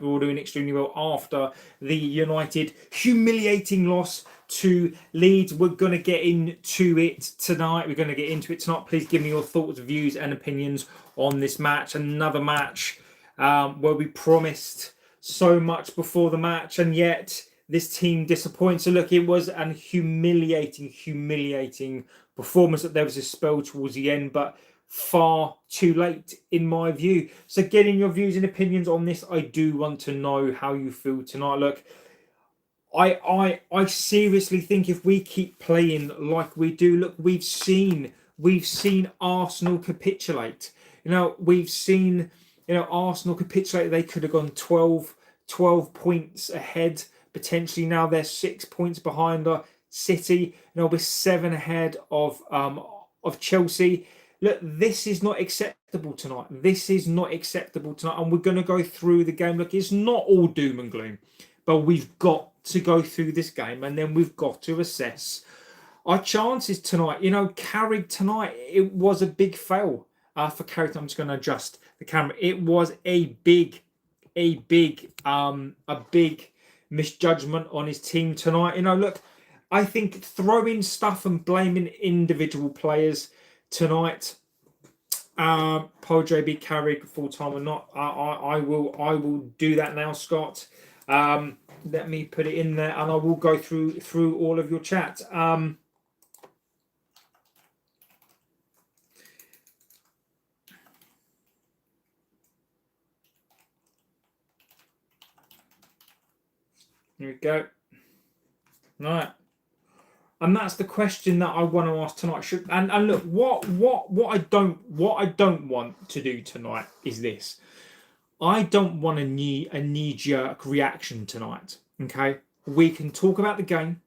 we're all doing extremely well after the United humiliating loss to Leeds. We're going to get into it tonight. Please give me your thoughts, views, and opinions on this match. Another match where we promised so much before the match, and yet this team disappoints. So look, it was an humiliating performance. That there was a spell towards the end, but far too late in my view. So getting your views and opinions on this, I do want to know how you feel tonight. Look, I seriously think if we keep playing like we do, look, we've seen Arsenal capitulate. We've seen Arsenal capitulate. They could have gone 12 points ahead potentially. Now they're 6 points behind City. We're 7 ahead of Chelsea. Look, this is not acceptable tonight. And we're going to go through the game. Look, it's not all doom and gloom, but we've got to go through this game, and then we've got to assess our chances tonight. Carrick tonight, it was a big fail for Carrick. I'm just going to adjust the camera. It was a big misjudgment on his team tonight. Look, I think throwing stuff and blaming individual players tonight, Paul JB Carrick, full time or not, I will do that now, Scott. Let me put it in there, and I will go through all of your chat. Here we go. Right. And that's the question that I want to ask tonight. And look, what I don't want to do tonight is this. I don't want a knee-jerk reaction tonight. Okay, we can talk about the game,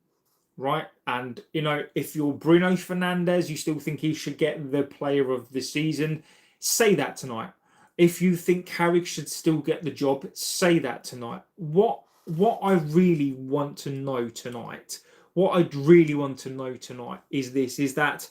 right? And if you're Bruno Fernandez, you still think he should get the player of the season, say that tonight. If you think Carrick should still get the job, say that tonight. What I really want to know tonight, is this: is that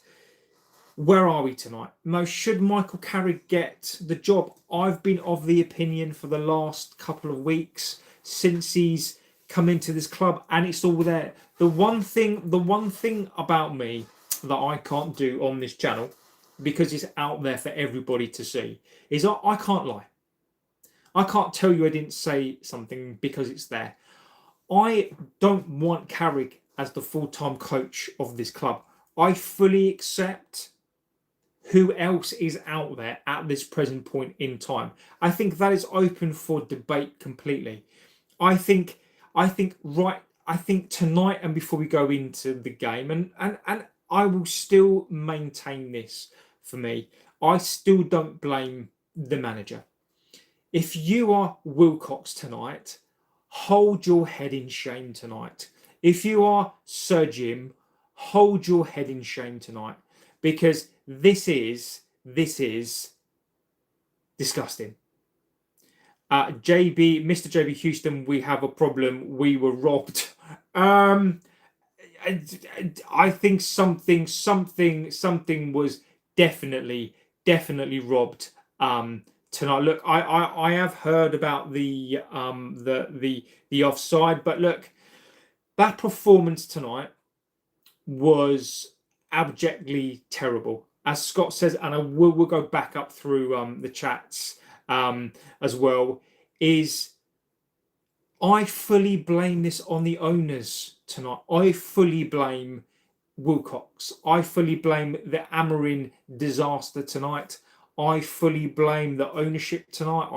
where are we tonight? Now, should Michael Carrick get the job? I've been of the opinion for the last couple of weeks since he's come into this club, and it's all there. The one thing about me that I can't do on this channel, because it's out there for everybody to see, is I can't lie. I can't tell you I didn't say something because it's there. I don't want Carrick as the full-time coach of this club. I fully accept who else is out there at this present point in time. I think that is open for debate completely. I think tonight, and before we go into the game, and I will still maintain this for me, I still don't blame the manager. If you are Wilcox tonight, hold your head in shame tonight. If you are Sir Jim, hold your head in shame tonight, because this is disgusting. Mr. JB Houston, we have a problem. We were robbed. I think something was definitely robbed tonight. Look, I have heard about the offside, but look, that performance tonight was abjectly terrible, as Scott says, and we'll go back up through the chats as well. Is I fully blame this on the owners tonight. I fully blame Wilcox. I fully blame the Amorim disaster tonight. I fully blame the ownership tonight.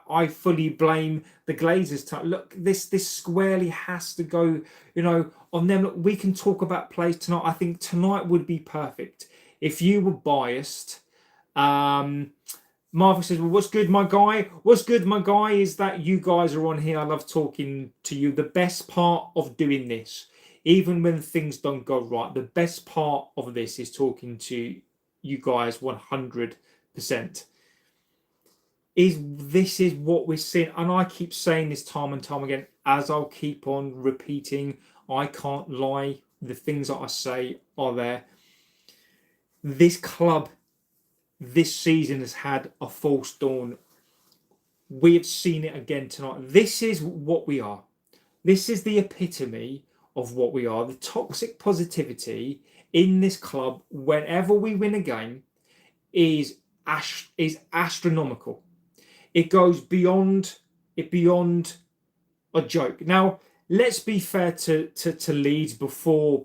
I fully blame the Glazers tonight. Look, this squarely has to go, on them. Look, we can talk about plays tonight. I think tonight would be perfect. If you were biased, Marvel says, well, what's good, my guy? What's good, my guy, is that you guys are on here. I love talking to you. The best part of doing this, even when things don't go right, the best part of this is talking to you guys 100%. This is what we're seeing, and I keep saying this time and time again, as I'll keep on repeating. I can't lie. The things that I say are there. This club this season has had a false dawn. we have seen it again tonight. This is what we are. This is the epitome of what we are. The toxic positivity in this club, whenever we win a game, is astronomical. It goes beyond a joke. Now, let's be fair to Leeds before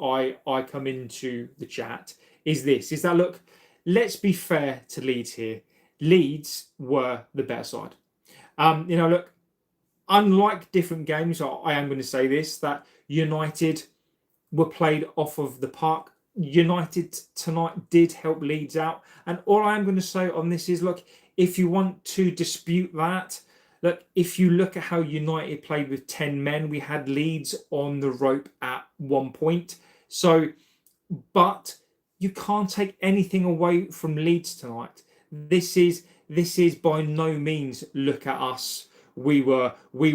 I come into the chat. Is that look? Let's be fair to Leeds here. Leeds were the better side. Look, unlike different games, I am going to say this, that United were played off of the park. United tonight did help Leeds out. And all I am going to say on this is, look, if you want to dispute that, look, if you look at how United played with 10 men, we had Leeds on the rope at one point. So, but you can't take anything away from Leeds tonight. This is by no means, look at us, we were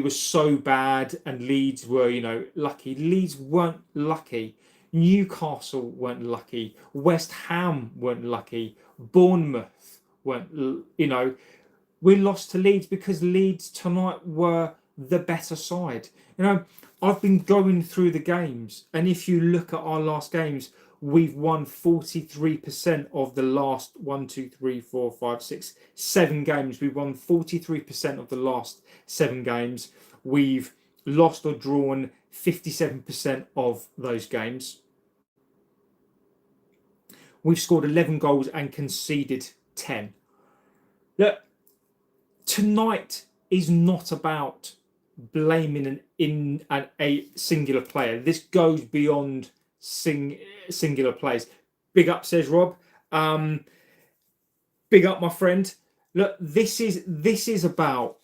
so bad and Leeds were lucky. Leeds weren't lucky. Newcastle weren't lucky. West Ham weren't lucky. Bournemouth weren't. We lost to Leeds because Leeds tonight were the better side. I've been going through the games, and if you look at our last games, we've won 43% of the last 7 games. We've won 43% of the last 7 games. We've lost or drawn 57% of those games. We've scored 11 goals and conceded 10. Look, tonight is not about blaming a singular player. This goes beyond singular plays. Big up, says Rob. Big up, my friend. Look, this is about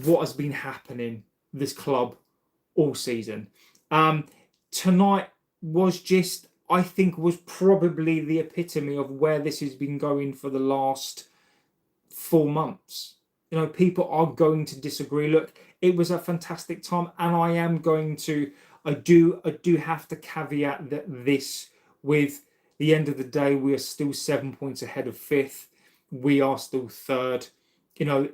what has been happening this club all season. Tonight was just, I think, was probably the epitome of where this has been going for the last 4 months. People are going to disagree. Look, it was a fantastic time, and I do have to caveat this with the end of the day, we are still 7 points ahead of 5th. We are still 3rd.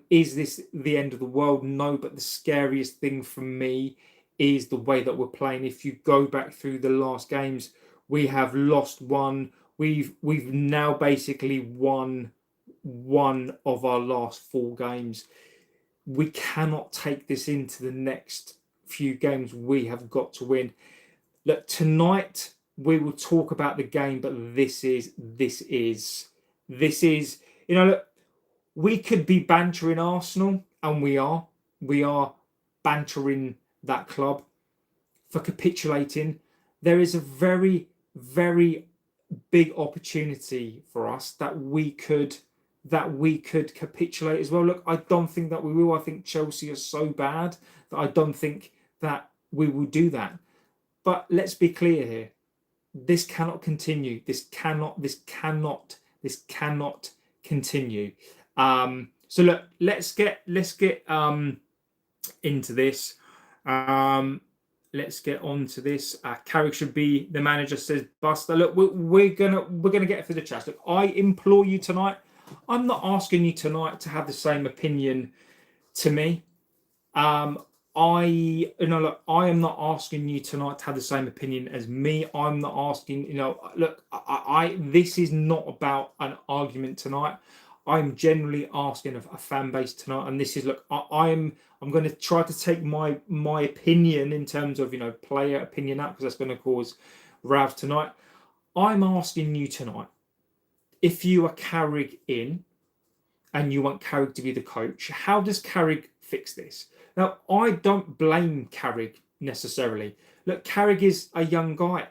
Is this the end of the world? No, but the scariest thing for me is the way that we're playing. If you go back through the last games, we have lost one. We've now basically won one of our last 4 games. We cannot take this into the next few games. We have got to win. Look, tonight we will talk about the game, but this is look, we could be bantering Arsenal, and we are bantering that club for capitulating. There is a very, very big opportunity for us that we could capitulate as well. Look, I don't think that we will. I think Chelsea are so bad that I don't think that we will do that. But let's be clear here. This cannot continue. This cannot continue. So look, let's get into this. Let's get on to this. Carrick should be the manager, says Buster. Look, we're gonna get through the chat. Look, I implore you tonight. I'm not asking you tonight to have the same opinion to me. I am not asking you tonight to have the same opinion as me. I'm not asking. Look, this is not about an argument tonight. I'm generally asking a fan base tonight, and this is, look, I'm going to try to take my opinion in terms of player opinion out, because that's going to cause rows tonight. I'm asking you tonight, if you are Carrick in and you want Carrick to be the coach, how does Carrick fix this? Now, I don't blame Carrick necessarily. Look, Carrick is a young guy.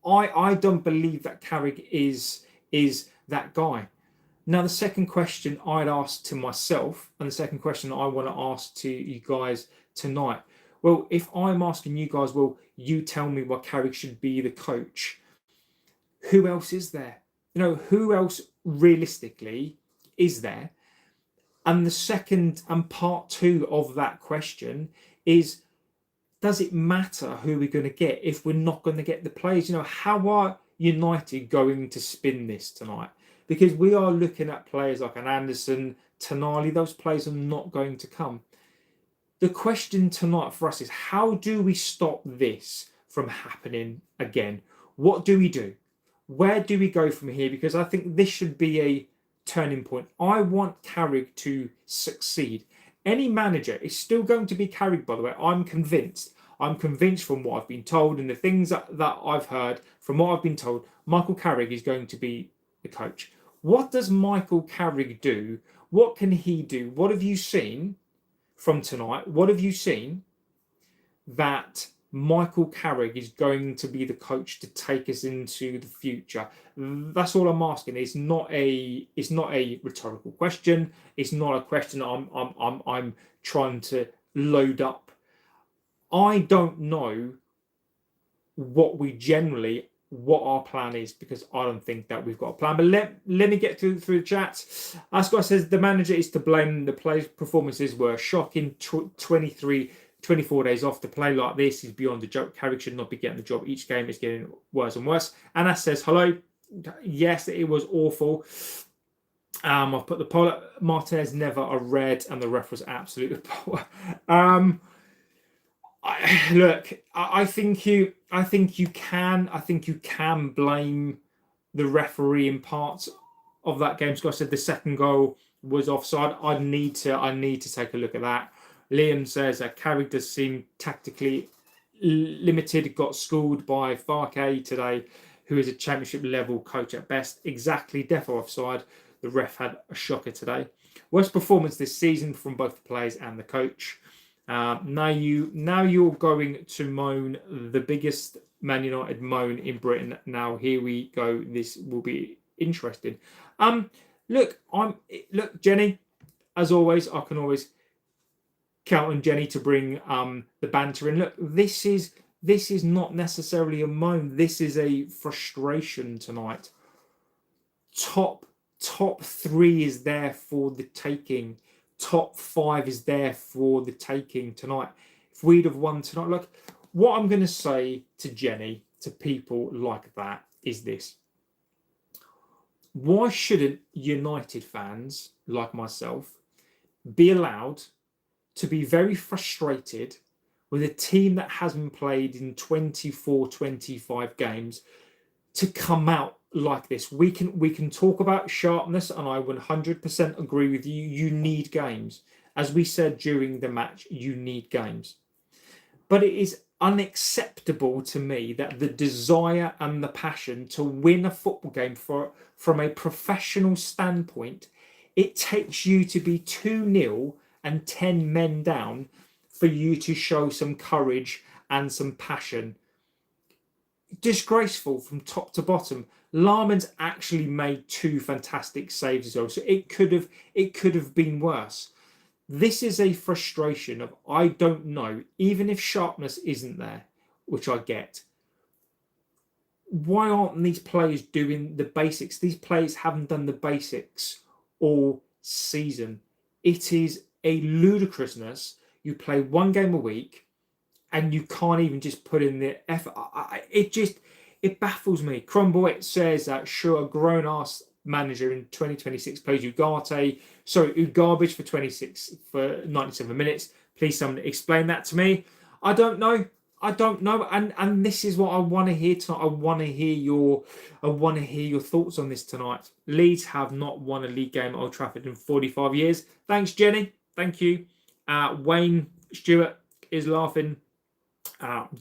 I don't believe that Carrick is that guy. Now, the second question I'd ask to myself, and the second question I want to ask to you guys tonight, well, if I'm asking you guys, well, you tell me why Carrick should be the coach, who else is there? Who else realistically is there? And the second and part 2 of that question is, does it matter who we're going to get if we're not going to get the players? How are United going to spin this tonight? Because we are looking at players like an Anderson, Tonali, those players are not going to come. The question tonight for us is, how do we stop this from happening again? What do we do? Where do we go from here? Because I think this should be a turning point. I want Carrick to succeed. Any manager is still going to be Carrick, by the way. I'm convinced. I'm convinced from what I've been told and the things that I've heard, from what I've been told, Michael Carrick is going to be the coach. What does Michael Carrick do? What can he do? What have you seen from tonight? What have you seen that Michael Carrick is going to be the coach to take us into the future? That's all I'm asking. It's not a rhetorical question. It's not a question I'm trying to load up. I don't know what our plan is, because I don't think that we've got a plan. But let me get through the chat. Ascot says the manager is to blame. The players' performances were shocking. 24 days off to play like this is beyond a joke. Carrick should not be getting the job. Each game is getting worse and worse. Anna says, hello. Yes, it was awful. I've put the poll. Martinez never a red, and the ref was absolutely poor. I think you can blame the referee in parts of that game. Scott said the second goal was offside. I need to take a look at that. Liam says that Carrick does seem tactically limited. Got schooled by Farke today, who is a championship level coach at best. Exactly, defo offside. The ref had a shocker today. Worst performance this season from both the players and the coach. Now you're going to moan the biggest Man United moan in Britain. Now here we go. This will be interesting. Look, Jenny. As always, I can always count on Jenny to bring the banter in. Look, this is not necessarily a moan. This is a frustration tonight. Top 3 is there for the taking. Top 5 is there for the taking tonight. If we'd have won tonight, look, what I'm going to say to Jenny, to people like that, is this. Why shouldn't United fans like myself be allowed to be very frustrated with a team that hasn't played in 24, 25 games to come out like this? We can talk about sharpness, and I 100% agree with you. You need games. As we said during the match, you need games. But it is unacceptable to me that the desire and the passion to win a football game from a professional standpoint, it takes you to be 2-0 and 10 men down for you to show some courage and some passion. Disgraceful from top to bottom. Larman's actually made 2 fantastic saves as well, so it could have been worse. This is a frustration of, I don't know, even if sharpness isn't there, which I get, why aren't these players doing the basics? These players haven't done the basics all season. It is a ludicrousness. You play 1 game a week and you can't even just put in the effort. It baffles me. Crumble says that sure, a grown-ass manager in 2026 plays Ugarte for 97 minutes. Please someone explain that to me. I don't know. And this is what I want to hear tonight. I want to hear your thoughts on this tonight. Leeds have not won a league game at Old Trafford in 45 years. Thanks, Jenny. Thank you. Wayne Stewart is laughing.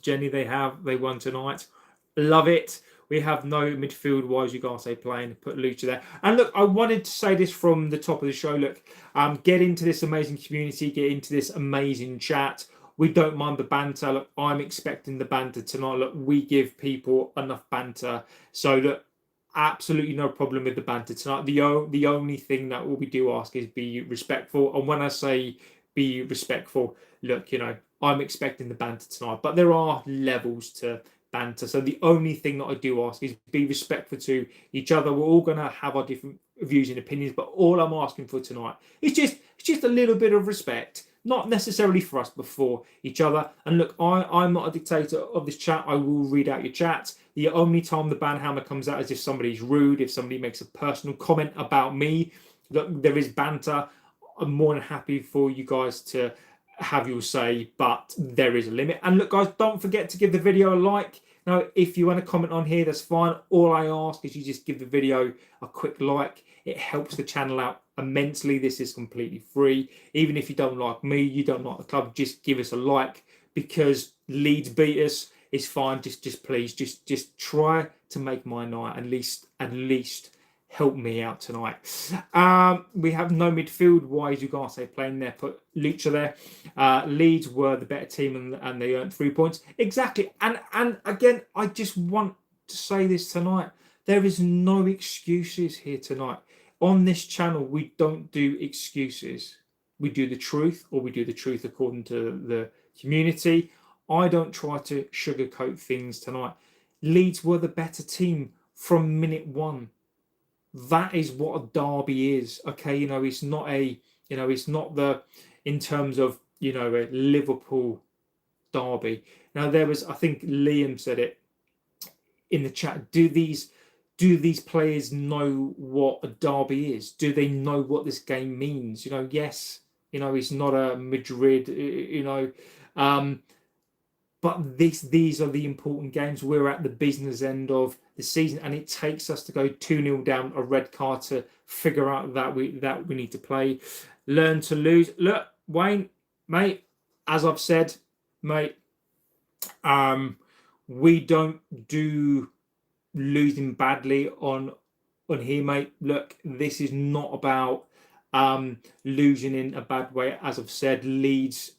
Jenny, they won tonight. Love it. We have no midfield wise Ugarte playing. Put Lucha there. And look, I wanted to say this from the top of the show. Look, get into this amazing community. Get into this amazing chat. We don't mind the banter. Look, I'm expecting the banter tonight. Look, we give people enough banter. So look, absolutely no problem with the banter tonight. The only thing that we do ask is be respectful. And when I say be respectful, look, I'm expecting the banter tonight. But there are levels to banter. So the only thing that I do ask is be respectful to each other. We're all going to have our different views and opinions, but all I'm asking for tonight is just a little bit of respect, not necessarily for us, but for each other. And look, I'm not a dictator of this chat. I will read out your chat. The only time the ban hammer comes out is if somebody's rude, if somebody makes a personal comment about me. Look, there is banter. I'm more than happy for you guys to have your say, but there is a limit. And look, guys, don't forget to give the video a like. Now, if you want to comment on here, that's fine. All I ask is you just give the video a quick like. It helps the channel out immensely. This is completely free. Even if you don't like me, you don't like the club, just give us a like, because Leeds beat us. It's fine. Just please, just try to make my night. At least help me out tonight. We have no midfield. Why is Ugarte playing there? Put Lucha there. Leeds were the better team, and they earned 3 points. Exactly. And again, I just want to say this tonight. There is no excuses here tonight. On this channel, we don't do excuses. We do the truth, or we do the truth according to the community. I don't try to sugarcoat things tonight. Leeds were the better team from minute one. That is what a derby is. Okay, it's not it's not in terms of, a Liverpool derby. Now, there was, I think Liam said it in the chat. Do these players know what a derby is? Do they know what this game means? Yes, it's not a Madrid, but these are the important games. We're at the business end of the season, and it takes us to go 2-0 down, a red card, to figure out that we need to play. Learn to lose. Look, Wayne, mate, as I've said, mate, we don't do losing badly on here, mate. Look, this is not about losing in a bad way. As I've said, Leeds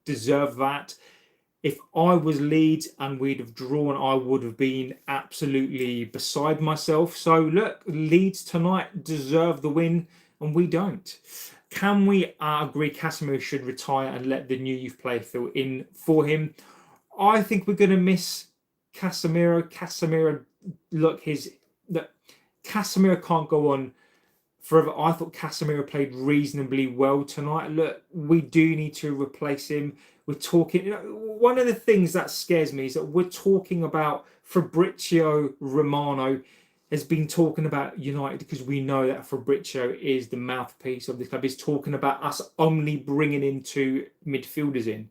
deserve that. If I was Leeds and we'd have drawn, I would have been absolutely beside myself. So look, Leeds tonight deserve the win, and we don't. Can we agree Casemiro should retire and let the new youth player fill in for him? I think we're going to miss Casemiro. Look, Casemiro can't go on forever. I thought Casemiro played reasonably well tonight. Look, we do need to replace him. We're talking. One of the things that scares me is that we're talking about Fabrizio Romano has been talking about United, because we know that Fabrizio is the mouthpiece of this club. He's talking about us only bringing in 2 midfielders in.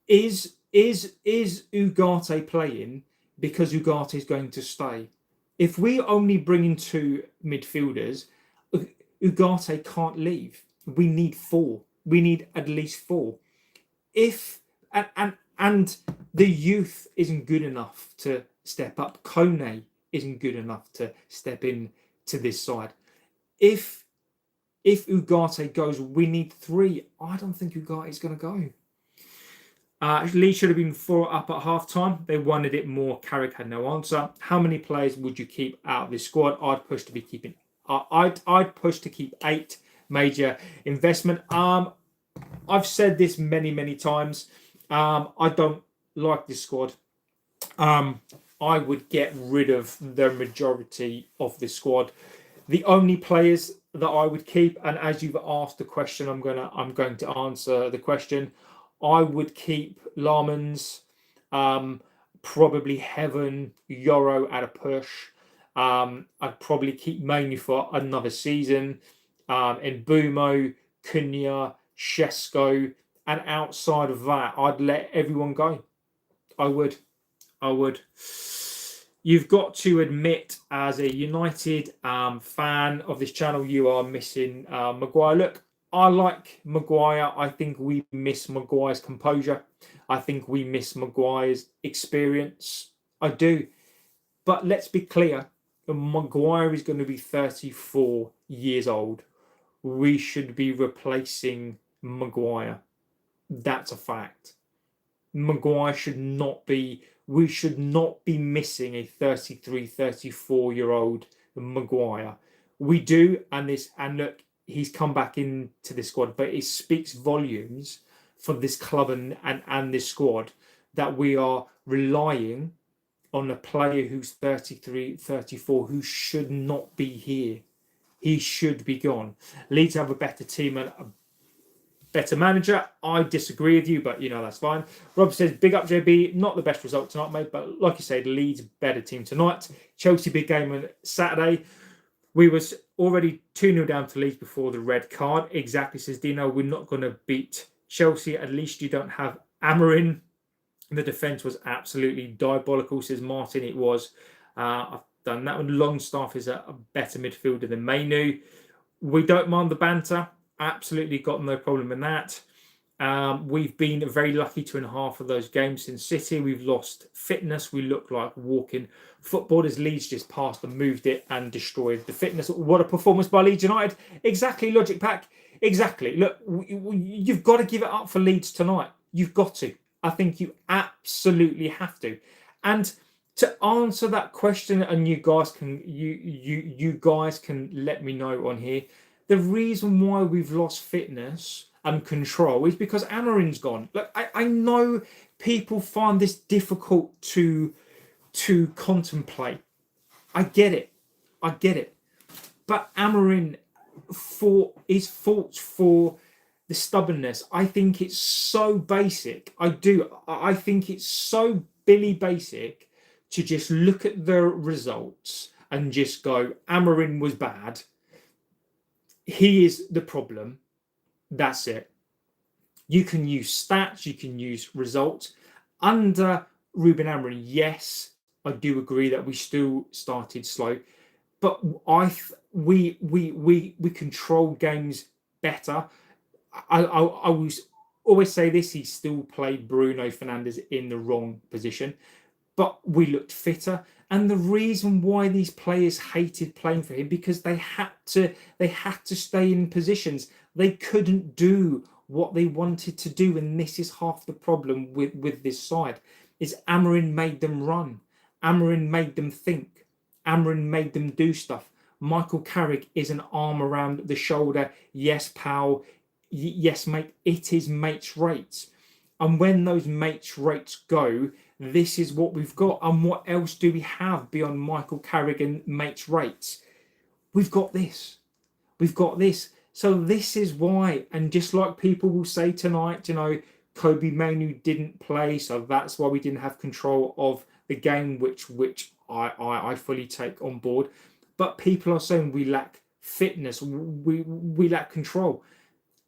Is Ugarte playing because Ugarte is going to stay? If we only bring in 2 midfielders, Ugarte can't leave. We need 4. We need at least 4. And the youth isn't good enough to step up. Kone isn't good enough to step in to this side. If Ugarte goes, we need 3. I don't think Ugarte is going to go. Leeds should have been 4 up at half time. They wanted it more. Carrick had no answer. How many players would you keep out of this squad? I'd push to be keeping. I'd push to keep 8. Major investment. I've said this many times. I don't like this squad. I would get rid of the majority of this squad. The only players that I would keep, and as you've asked the question, I'm going to answer the question. I would keep Lamans, probably Heaven, Yoro at a push. I'd probably keep mainly for another season. In Bumo, Cunha, Shesko, and outside of that, I'd let everyone go. I would. You've got to admit, as a United fan of this channel, you are missing Maguire. Look, I like Maguire. I think we miss Maguire's composure. I think we miss Maguire's experience. I do. But let's be clear, Maguire is going to be 34 years old. We should be replacing Maguire. That's a fact. Maguire should not be. We should not be missing a 33, 34-year-old Maguire. We do, and look, he's come back into the squad, but it speaks volumes for this club and this squad that we are relying on a player who's 33, 34, who should not be here. He should be gone. Leeds have a better team and a better manager. I disagree with you, but that's fine. Rob says, big up JB. Not the best result tonight, mate, but like you said, Leeds better team tonight. Chelsea big game on Saturday. We was already 2-0 down to Leeds before the red card. Exactly, says Dino. We're not going to beat Chelsea. At least you don't have Amorim. The defence was absolutely diabolical, says Martin. It was. I've done that one. Longstaff is a better midfielder than Mainu. We don't mind the banter. Absolutely got no problem in that. We've been very lucky to, in half of those games in City, we've lost fitness. We look like walking footballers. Leeds just passed and moved it and destroyed the fitness. What a performance by Leeds United. Exactly, Logic Pack. Exactly. Look, you've got to give it up for Leeds tonight. You've got to. I think you absolutely have to. And to answer that question, and you guys can let me know on here, the reason why we've lost fitness and control is because Amarin's gone. Look, I know people find this difficult to contemplate. I get it. But Amarin, for his faults for the stubbornness, I think it's so basic. I think it's so Billy basic to just look at the results and just go, Amarin was bad. He is the problem. That's it. You can use stats, you can use results. Under Ruben Amorim, yes, I do agree that we still started slow, but we control games better. I always say this: he still played Bruno Fernandez in the wrong position, but we looked fitter. And the reason why these players hated playing for him, because they had to stay in positions. They couldn't do what they wanted to do, and this is half the problem with this side. Is Amorim made them run, Amorim made them think, Amorim made them do stuff. Michael Carrick is an arm around the shoulder. Yes, pal. Yes, mate. It is mates rates, and when those mates rates go, this is what we've got. And what else do we have beyond Michael Carrick and mates rates? We've got this. We've got this. So this is why, and just like people will say tonight, Kobe Manu didn't play, so that's why we didn't have control of the game, which I fully take on board. But people are saying we lack fitness, we lack control.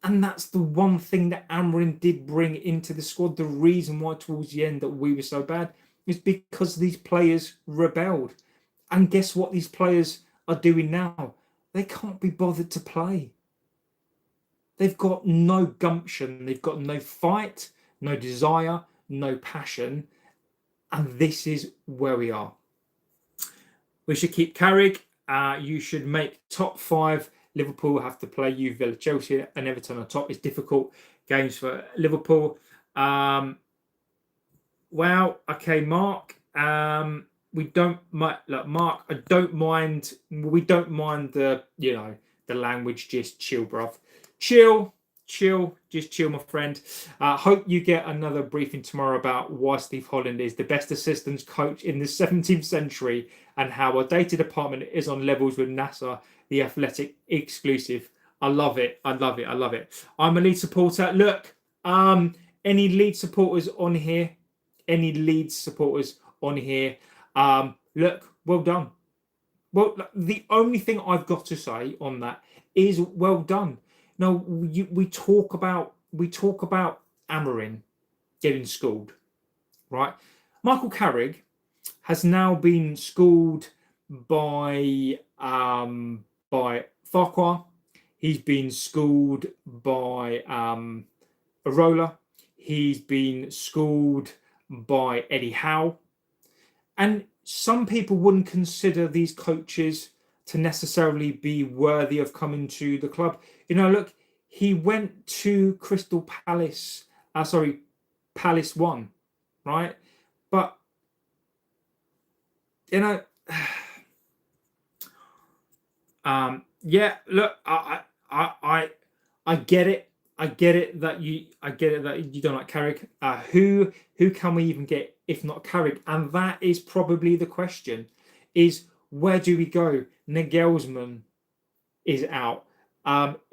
And that's the one thing that Amorim did bring into the squad. The reason why towards the end that we were so bad is because these players rebelled. And guess what these players are doing now? They can't be bothered to play. They've got no gumption. They've got no fight, no desire, no passion. And this is where we are. We should keep Carrick. You should make top 5. Liverpool have to play you, Villa, Chelsea, and Everton on top. It's difficult games for Liverpool. Wow. Okay, Mark. We don't mind. Look, Mark. I don't mind. We don't mind the language. Just chill, bruv. Chill. Just chill, my friend. Hope you get another briefing tomorrow about why Steve Holland is the best assistants coach in the 17th century and how our data department is on levels with NASA, the Athletic exclusive. I love it. I'm a Leeds supporter. Look, any Leeds supporters on here? Look, well done. Well, the only thing I've got to say on that is well done. Now we talk about Amorim getting schooled, right? Michael Carrick has now been schooled by Farquhar. He's been schooled by Arola. He's been schooled by Eddie Howe. And some people wouldn't consider these coaches to necessarily be worthy of coming to the club. Look, he went to Crystal Palace. Palace 1, right? But yeah. Look, I get it. I get it that you don't like Carrick. Who can we even get if not Carrick? And that is probably the question: is where do we go? Nagelsmann is out.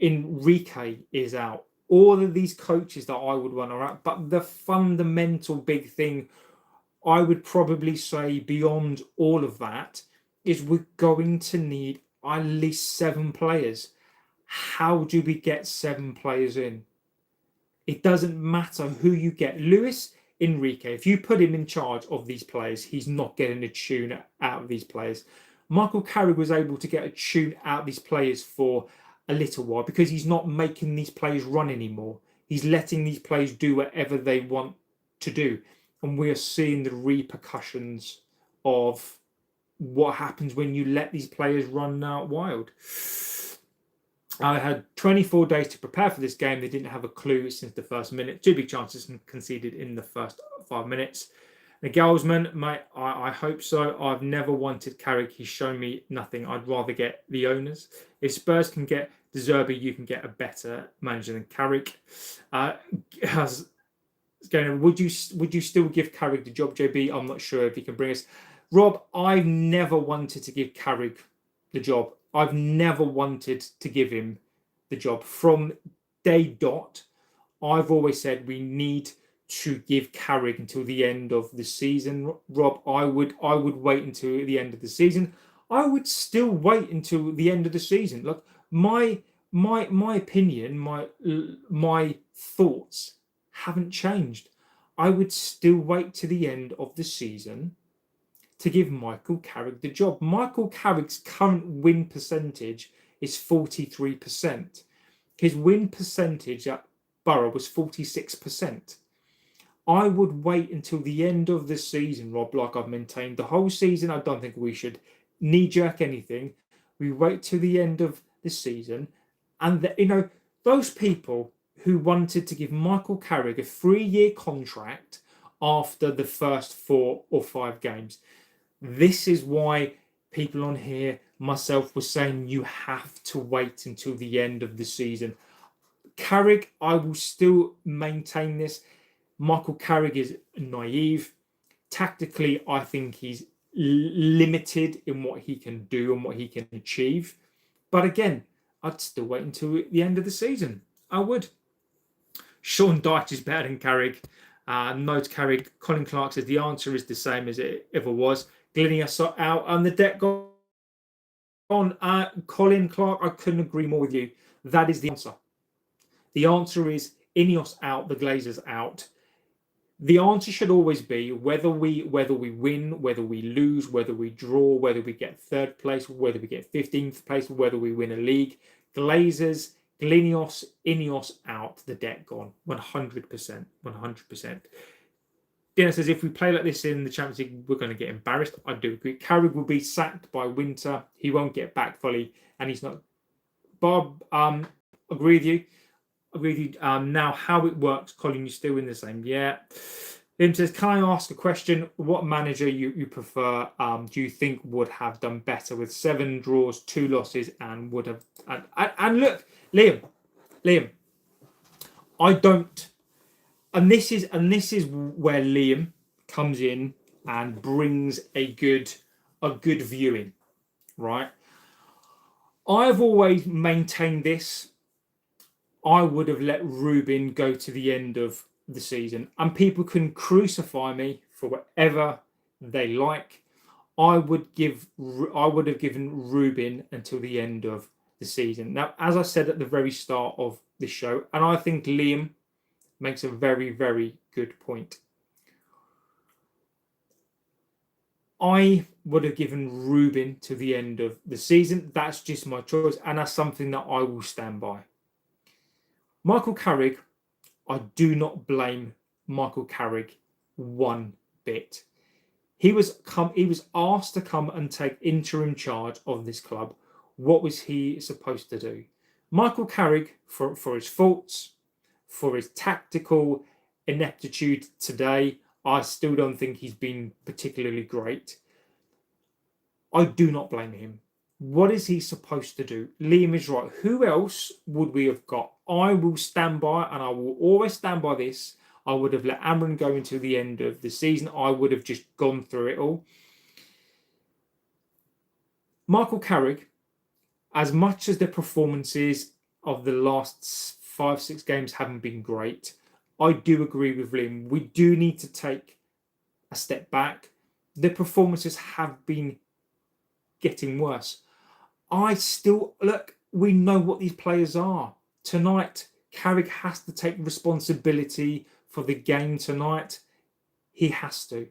Enrique is out. All of these coaches that I would want are out. But the fundamental big thing, I would probably say, beyond all of that, is we're going to need at least 7 players. How do we get 7 players in? It doesn't matter who you get. Luis Enrique, if you put him in charge of these players, he's not getting a tune out of these players. Michael Carrick was able to get a tune out of these players for a little while because he's not making these players run anymore. He's letting these players do whatever they want to do. And we are seeing the repercussions of what happens when you let these players run out wild. I had 24 days to prepare for this game. They didn't have a clue since the first minute. 2 big chances conceded in the first 5 minutes. The Galsman, mate, I hope so. I've never wanted Carrick. He's shown me nothing. I'd rather get the owners. If Spurs can get De Zerbi, you can get a better manager than Carrick. Would you still give Carrick the job, JB? I'm not sure if he can bring us. Rob, I've never wanted to give Carrick the job. I've never wanted to give him the job. From day dot, I've always said we need to give Carrick until the end of the season. Rob, I would wait until the end of the season. I would still wait until the end of the season. Look, my opinion, my thoughts haven't changed. I would still wait to the end of the season to give Michael Carrick the job. Michael Carrick's current win percentage is 43%. His win percentage at Borough was 46%. I would wait until the end of the season, Rob, like I've maintained the whole season. I don't think we should knee-jerk anything. We wait till the end of the season. And, those people who wanted to give Michael Carrick a 3-year contract after the first 4 or 5 games, this is why people on here, myself, were saying you have to wait until the end of the season. Carrick, I will still maintain this. Michael Carrick is naive. Tactically, I think he's limited in what he can do and what he can achieve. But again, I'd still wait until the end of the season. I would. Sean Dyche is better than Carrick. No to Carrick. Colin Clark says the answer is the same as it ever was. Glenius out and the debt gone. Colin Clark, I couldn't agree more with you. That is the answer. The answer is Ineos out, the Glazers out. The answer should always be whether we win, whether we lose, whether we draw, whether we get 3rd place, whether we get 15th place, whether we win a league. Glazers, Glenios, Ineos out, the debt gone. 100%. 100%. Dina says, if we play like this in the Champions League, we're going to get embarrassed. I do agree. Carrick will be sacked by winter. He won't get back fully, and he's not. Bob, agree with you. Now, how it works, Colin, you're still in the same. Yeah. Him says, can I ask a question? What manager you prefer? Do you think would have done better with 7 draws, 2 losses, and would have? And look, Liam, I don't. And this is where Liam comes in and brings a good viewing, right? I've always maintained this. I would have let Ruben go to the end of the season, and people can crucify me for whatever they like. I would have given Ruben until the end of the season. Now, as I said at the very start of the show, and I think Liam makes a very, very good point. I would have given Ruben to the end of the season. That's just my choice, and that's something that I will stand by. Michael Carrick, I do not blame Michael Carrick one bit. He was asked to come and take interim charge of this club. What was he supposed to do? Michael Carrick, for his faults, for his tactical ineptitude today, I still don't think he's been particularly great. I do not blame him. What is he supposed to do? Liam is right. Who else would we have got? I will stand by, and I will always stand by this. I would have let Amron go until the end of the season. I would have just gone through it all. Michael Carrick, as much as the performances of the last 5-6 games haven't been great, I do agree with Liam. We do need to take a step back. The performances have been getting worse. I still look. We know what these players are tonight. Carrick has to take responsibility for the game tonight. He has to.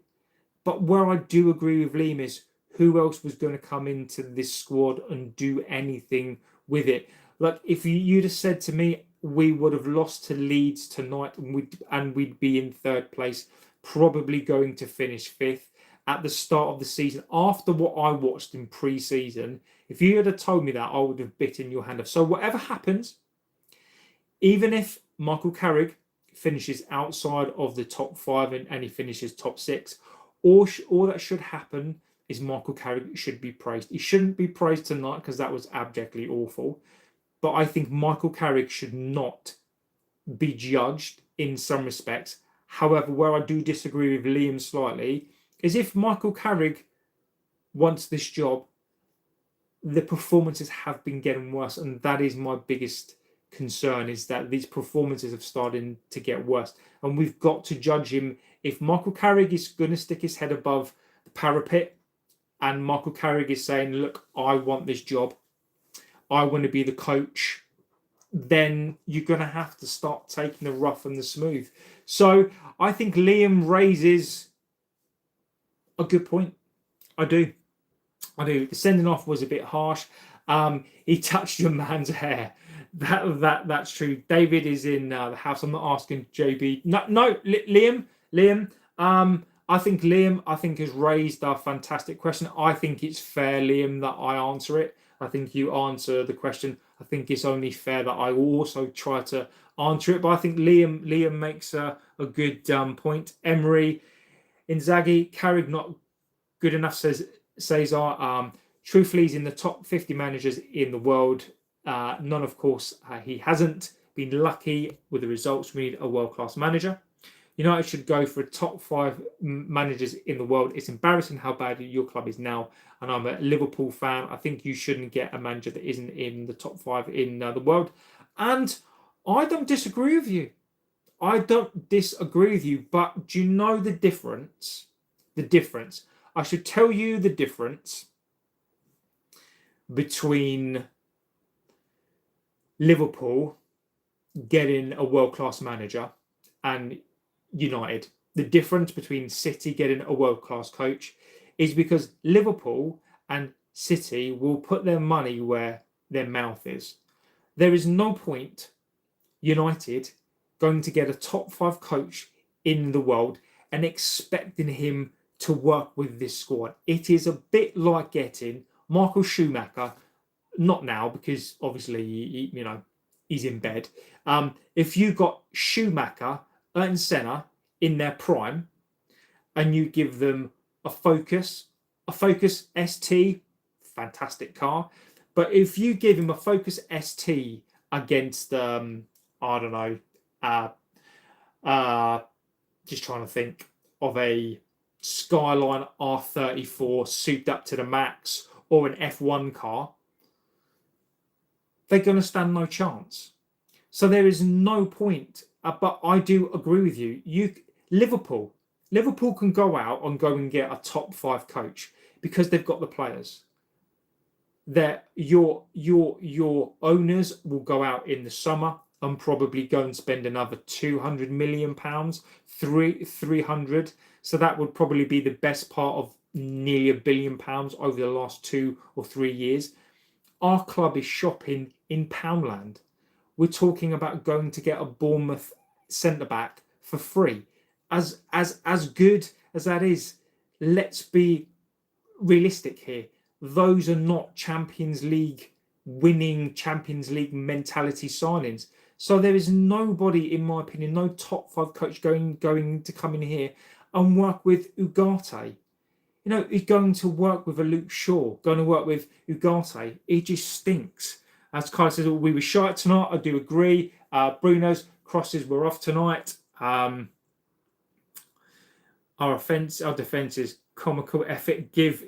But where I do agree with Liam is who else was going to come into this squad and do anything with it? Like if you'd have said to me we would have lost to Leeds tonight and we'd be in third place, probably going to finish fifth at the start of the season. After what I watched in pre-season, if you had have told me that, I would have bitten your hand off. So whatever happens, even if Michael Carrick finishes outside of the top 5 and he finishes top 6, all that should happen is Michael Carrick should be praised. He shouldn't be praised tonight because that was abjectly awful. But I think Michael Carrick should not be judged in some respects. However, where I do disagree with Liam slightly is if Michael Carrick wants this job, the performances have been getting worse. And that is my biggest concern, is that these performances have started to get worse. And we've got to judge him. If Michael Carrick is going to stick his head above the parapet and Michael Carrick is saying, look, I want this job, I want to be the coach, then you're going to have to start taking the rough and the smooth. So I think Liam raises a good point. I do. The sending off was a bit harsh. He touched your man's hair. That's true. David is in the house. I'm not asking JB. No, Liam. I think Liam has raised a fantastic question. I think it's fair, Liam, that I answer it. I think you answer the question. I think it's only fair that I also try to answer it. But I think Liam makes a good point. Emery, Inzaghi, Carrick not good enough, says Cesar. Truthfully, he's in the top 50 managers in the world. None, of course, he hasn't been lucky with the results. We need a world-class manager. United should go for top 5 managers in the world. It's embarrassing how bad your club is now. And I'm a Liverpool fan. I think you shouldn't get a manager that isn't in the top 5 in the world. And I don't disagree with you. But do you know the difference? I should tell you the difference between Liverpool getting a world-class manager and United. The difference between City getting a world-class coach is because Liverpool and City will put their money where their mouth is. There is no point United going to get a top 5 coach in the world and expecting him to work with this squad. It is a bit like getting Michael Schumacher, not now because obviously he's in bed. If you got Schumacher, Ayrton Senna in their prime, and you give them a Focus ST, fantastic car. But if you give him a Focus ST against just trying to think of a Skyline R34 souped up to the max or an F1 car, they're going to stand no chance. So there is no point. But I do agree with you. Liverpool can go out and go and get a top 5 coach because they've got the players. Your owners will go out in the summer and probably go and spend another £200 million, 300. So that would probably be the best part of nearly £1 billion over the last 2 or 3 years. Our club is shopping in Poundland. We're talking about going to get a Bournemouth centre-back for free. As good as that is, let's be realistic here. Those are not Champions League winning, Champions League mentality signings. So there is nobody, in my opinion, no top 5 coach going to come in here and work with Ugarte. He's going to work with a Luke Shaw, going to work with Ugarte. It just stinks. As Kyle says, we were shy tonight. I do agree. Bruno's crosses were off tonight. Our defence is comical effort. Give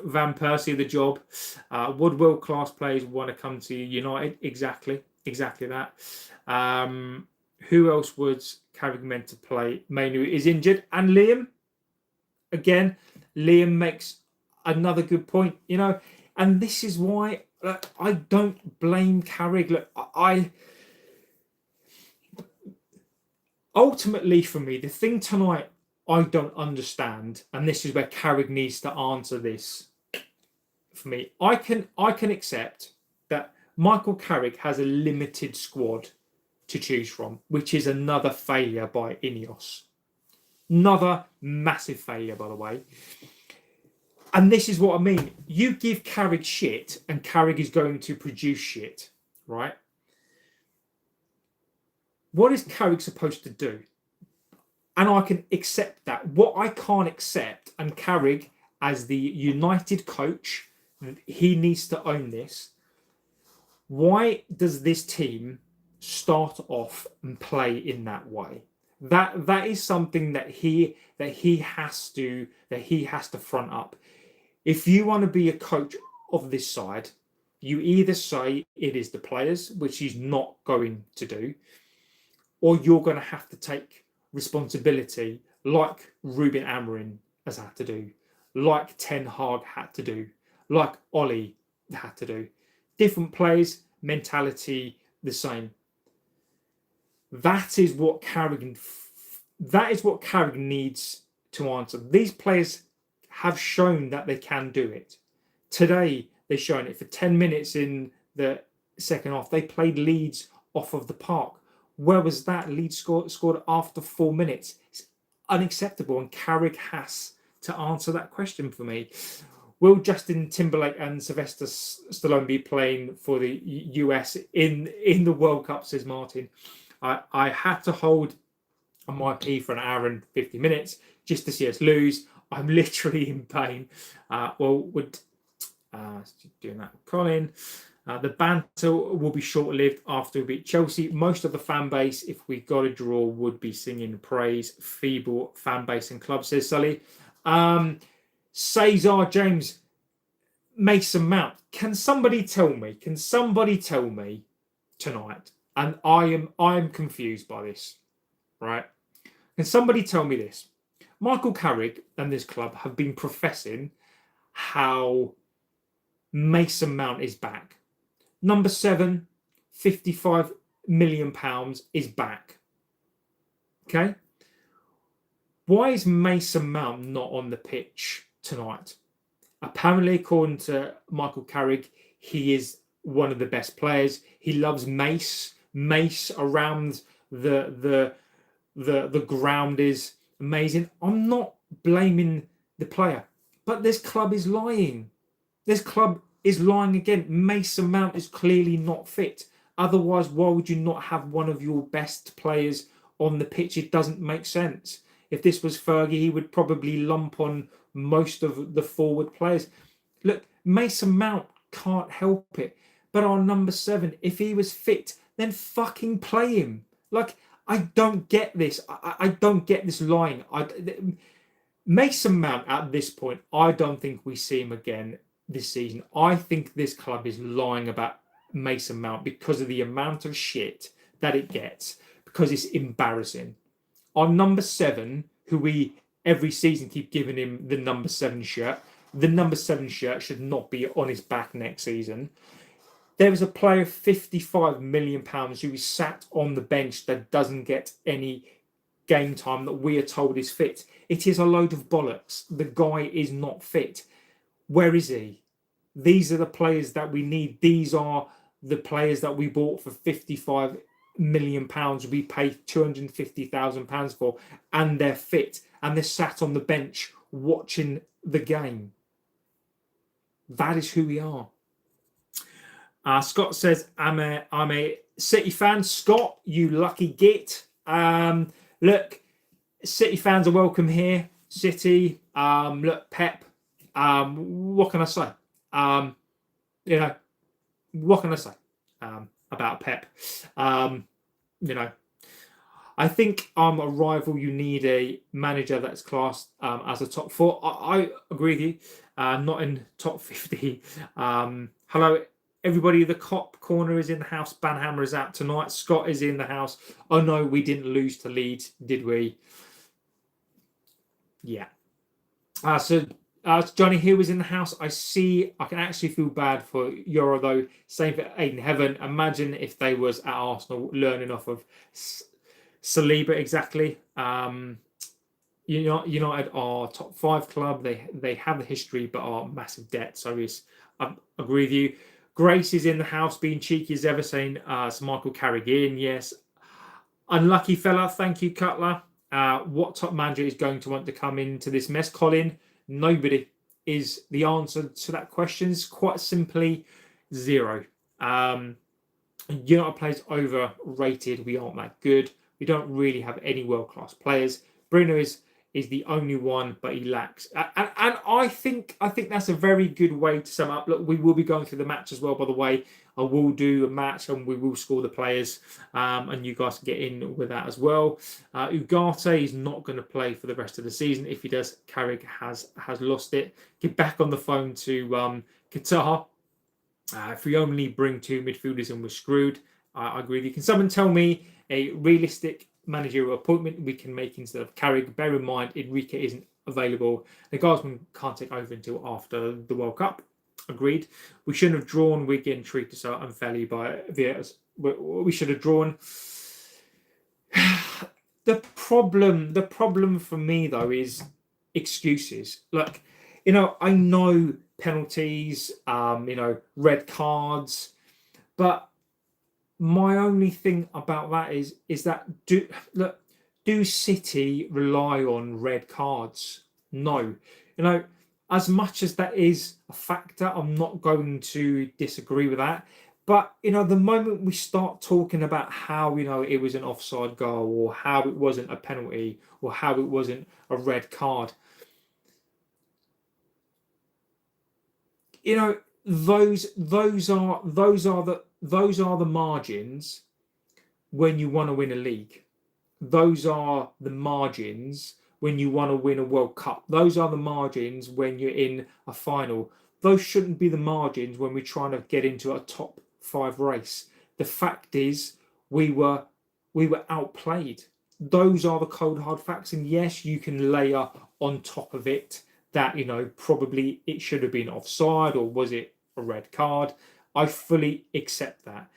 Van Persie the job. Would world-class players want to come to United? Exactly that. Who else would Carrick meant to play? Mainu is injured. And Liam, again, Liam makes another good point. And this is why, I don't blame Carrick. Look, ultimately for me, the thing tonight I don't understand, and this is where Carrick needs to answer this. For me, I can accept that Michael Carrick has a limited squad to choose from, which is another failure by Ineos. Another massive failure, by the way. And this is what I mean. You give Carrick shit, and Carrick is going to produce shit, right? What is Carrick supposed to do? And I can accept that. What I can't accept, and Carrick, as the United coach, he needs to own this. Why does this team start off and play in that way? That is something that he has to front up. If you want to be a coach of this side, you either say it is the players, which he's not going to do, or you're going to have to take responsibility, like Ruben Amorim has had to do, like Ten Hag had to do, like Ollie had to do. Different players, mentality the same. That is what Carrick needs to answer. These players have shown that they can do it. Today, they've shown it for 10 minutes in the second half. They played Leeds off of the park. Where was that? Leeds scored after 4 minutes. It's unacceptable, and Carrick has to answer that question for me. Will Justin Timberlake and Sylvester Stallone be playing for the US in the World Cup, says Martin. I had to hold on my pee for an hour and 50 minutes just to see us lose. I'm literally in pain. Doing that with Colin. The banter will be short-lived after we beat Chelsea. Most of the fan base, if we got a draw, would be singing praise. Feeble fan base and club, says Sully. Cesar James, Mason Mount. Can somebody tell me tonight? And I am confused by this, right? Can somebody tell me this? Michael Carrick and this club have been professing how Mason Mount is back. Number 7, £55 million is back. Okay? Why is Mason Mount not on the pitch tonight? Apparently, according to Michael Carrick, he is one of the best players. He loves Mace around the ground is amazing. I'm not blaming the player, but this club is lying. This club is lying again. Mason Mount is clearly not fit. Otherwise, why would you not have one of your best players on the pitch? It doesn't make sense. If this was Fergie, he would probably lump on most of the forward players. Look, Mason Mount can't help it. But our number 7, if he was fit, then fucking play him. Like, I don't get this. I don't get this lying. Mason Mount, at this point, I don't think we see him again this season. I think this club is lying about Mason Mount because of the amount of shit that it gets, because it's embarrassing. Our number 7, who we every season keep giving him the number 7 shirt, the number 7 shirt should not be on his back next season. There is a player of £55 million who is sat on the bench that doesn't get any game time that we are told is fit. It is a load of bollocks. The guy is not fit. Where is he? These are the players that we need. These are the players that we bought for £55 million. We paid £250,000 for, and they're fit, and they're sat on the bench watching the game. That is who we are. Scott says, I'm a City fan. Scott, you lucky git. Look, City fans are welcome here. City, look, Pep. What can I say? What can I say about Pep? I think a rival, you need a manager that's classed as a top 4. I agree with you. Not in top 50. Hello, everybody. The Cop Corner is in the house. Banhammer is out tonight. Scott is in the house. Oh no, we didn't lose to Leeds, did we? Yeah. So Johnny Hill was in the house. I can actually feel bad for Yoro though. Same for Aiden Heaven. Imagine if they was at Arsenal learning off of Saliba exactly. United are top 5 club. They have the history, but are massive debt. So I agree with you. Grace is in the house, being cheeky as ever, saying Sir Michael Carrigan. Yes, unlucky fella. Thank you, Cutler. What top manager is going to want to come into this mess, Colin? Nobody is the answer to that question. Is quite simply zero. United players overrated. We aren't that good. We don't really have any world-class players. Bruno is the only one, but he lacks. And I think that's a very good way to sum up. Look, we will be going through the match as well, by the way. I will do a match and we will score the players, and you guys can get in with that as well. Ugarte is not going to play for the rest of the season. If he does, Carrick has lost it. Get back on the phone to Qatar. If we only bring 2 midfielders and we're screwed, I agree with you. Can someone tell me a realistic managerial appointment we can make instead of Carrick? Bear in mind, Enrique isn't available. The Guardsman can't take over until after the World Cup. Agreed. We shouldn't have drawn. We're getting treated so unfairly by Vieira's. We should have drawn. The problem for me though is excuses. Look, I know penalties, red cards, but my only thing about that is that do City rely on red cards? No. As much as that is a factor, I'm not going to disagree with that. But the moment we start talking about how it was an offside goal, or how it wasn't a penalty, or how it wasn't a red card, those are the margins when you want to win a league. Those are the margins when you want to win a World Cup. Those are the margins when you're in a final. Those shouldn't be the margins when we're trying to get into a top 5 race. The fact is, we were outplayed. Those are the cold hard facts. And yes, you can layer on top of it that probably it should have been offside, or was it a red card? I fully accept that.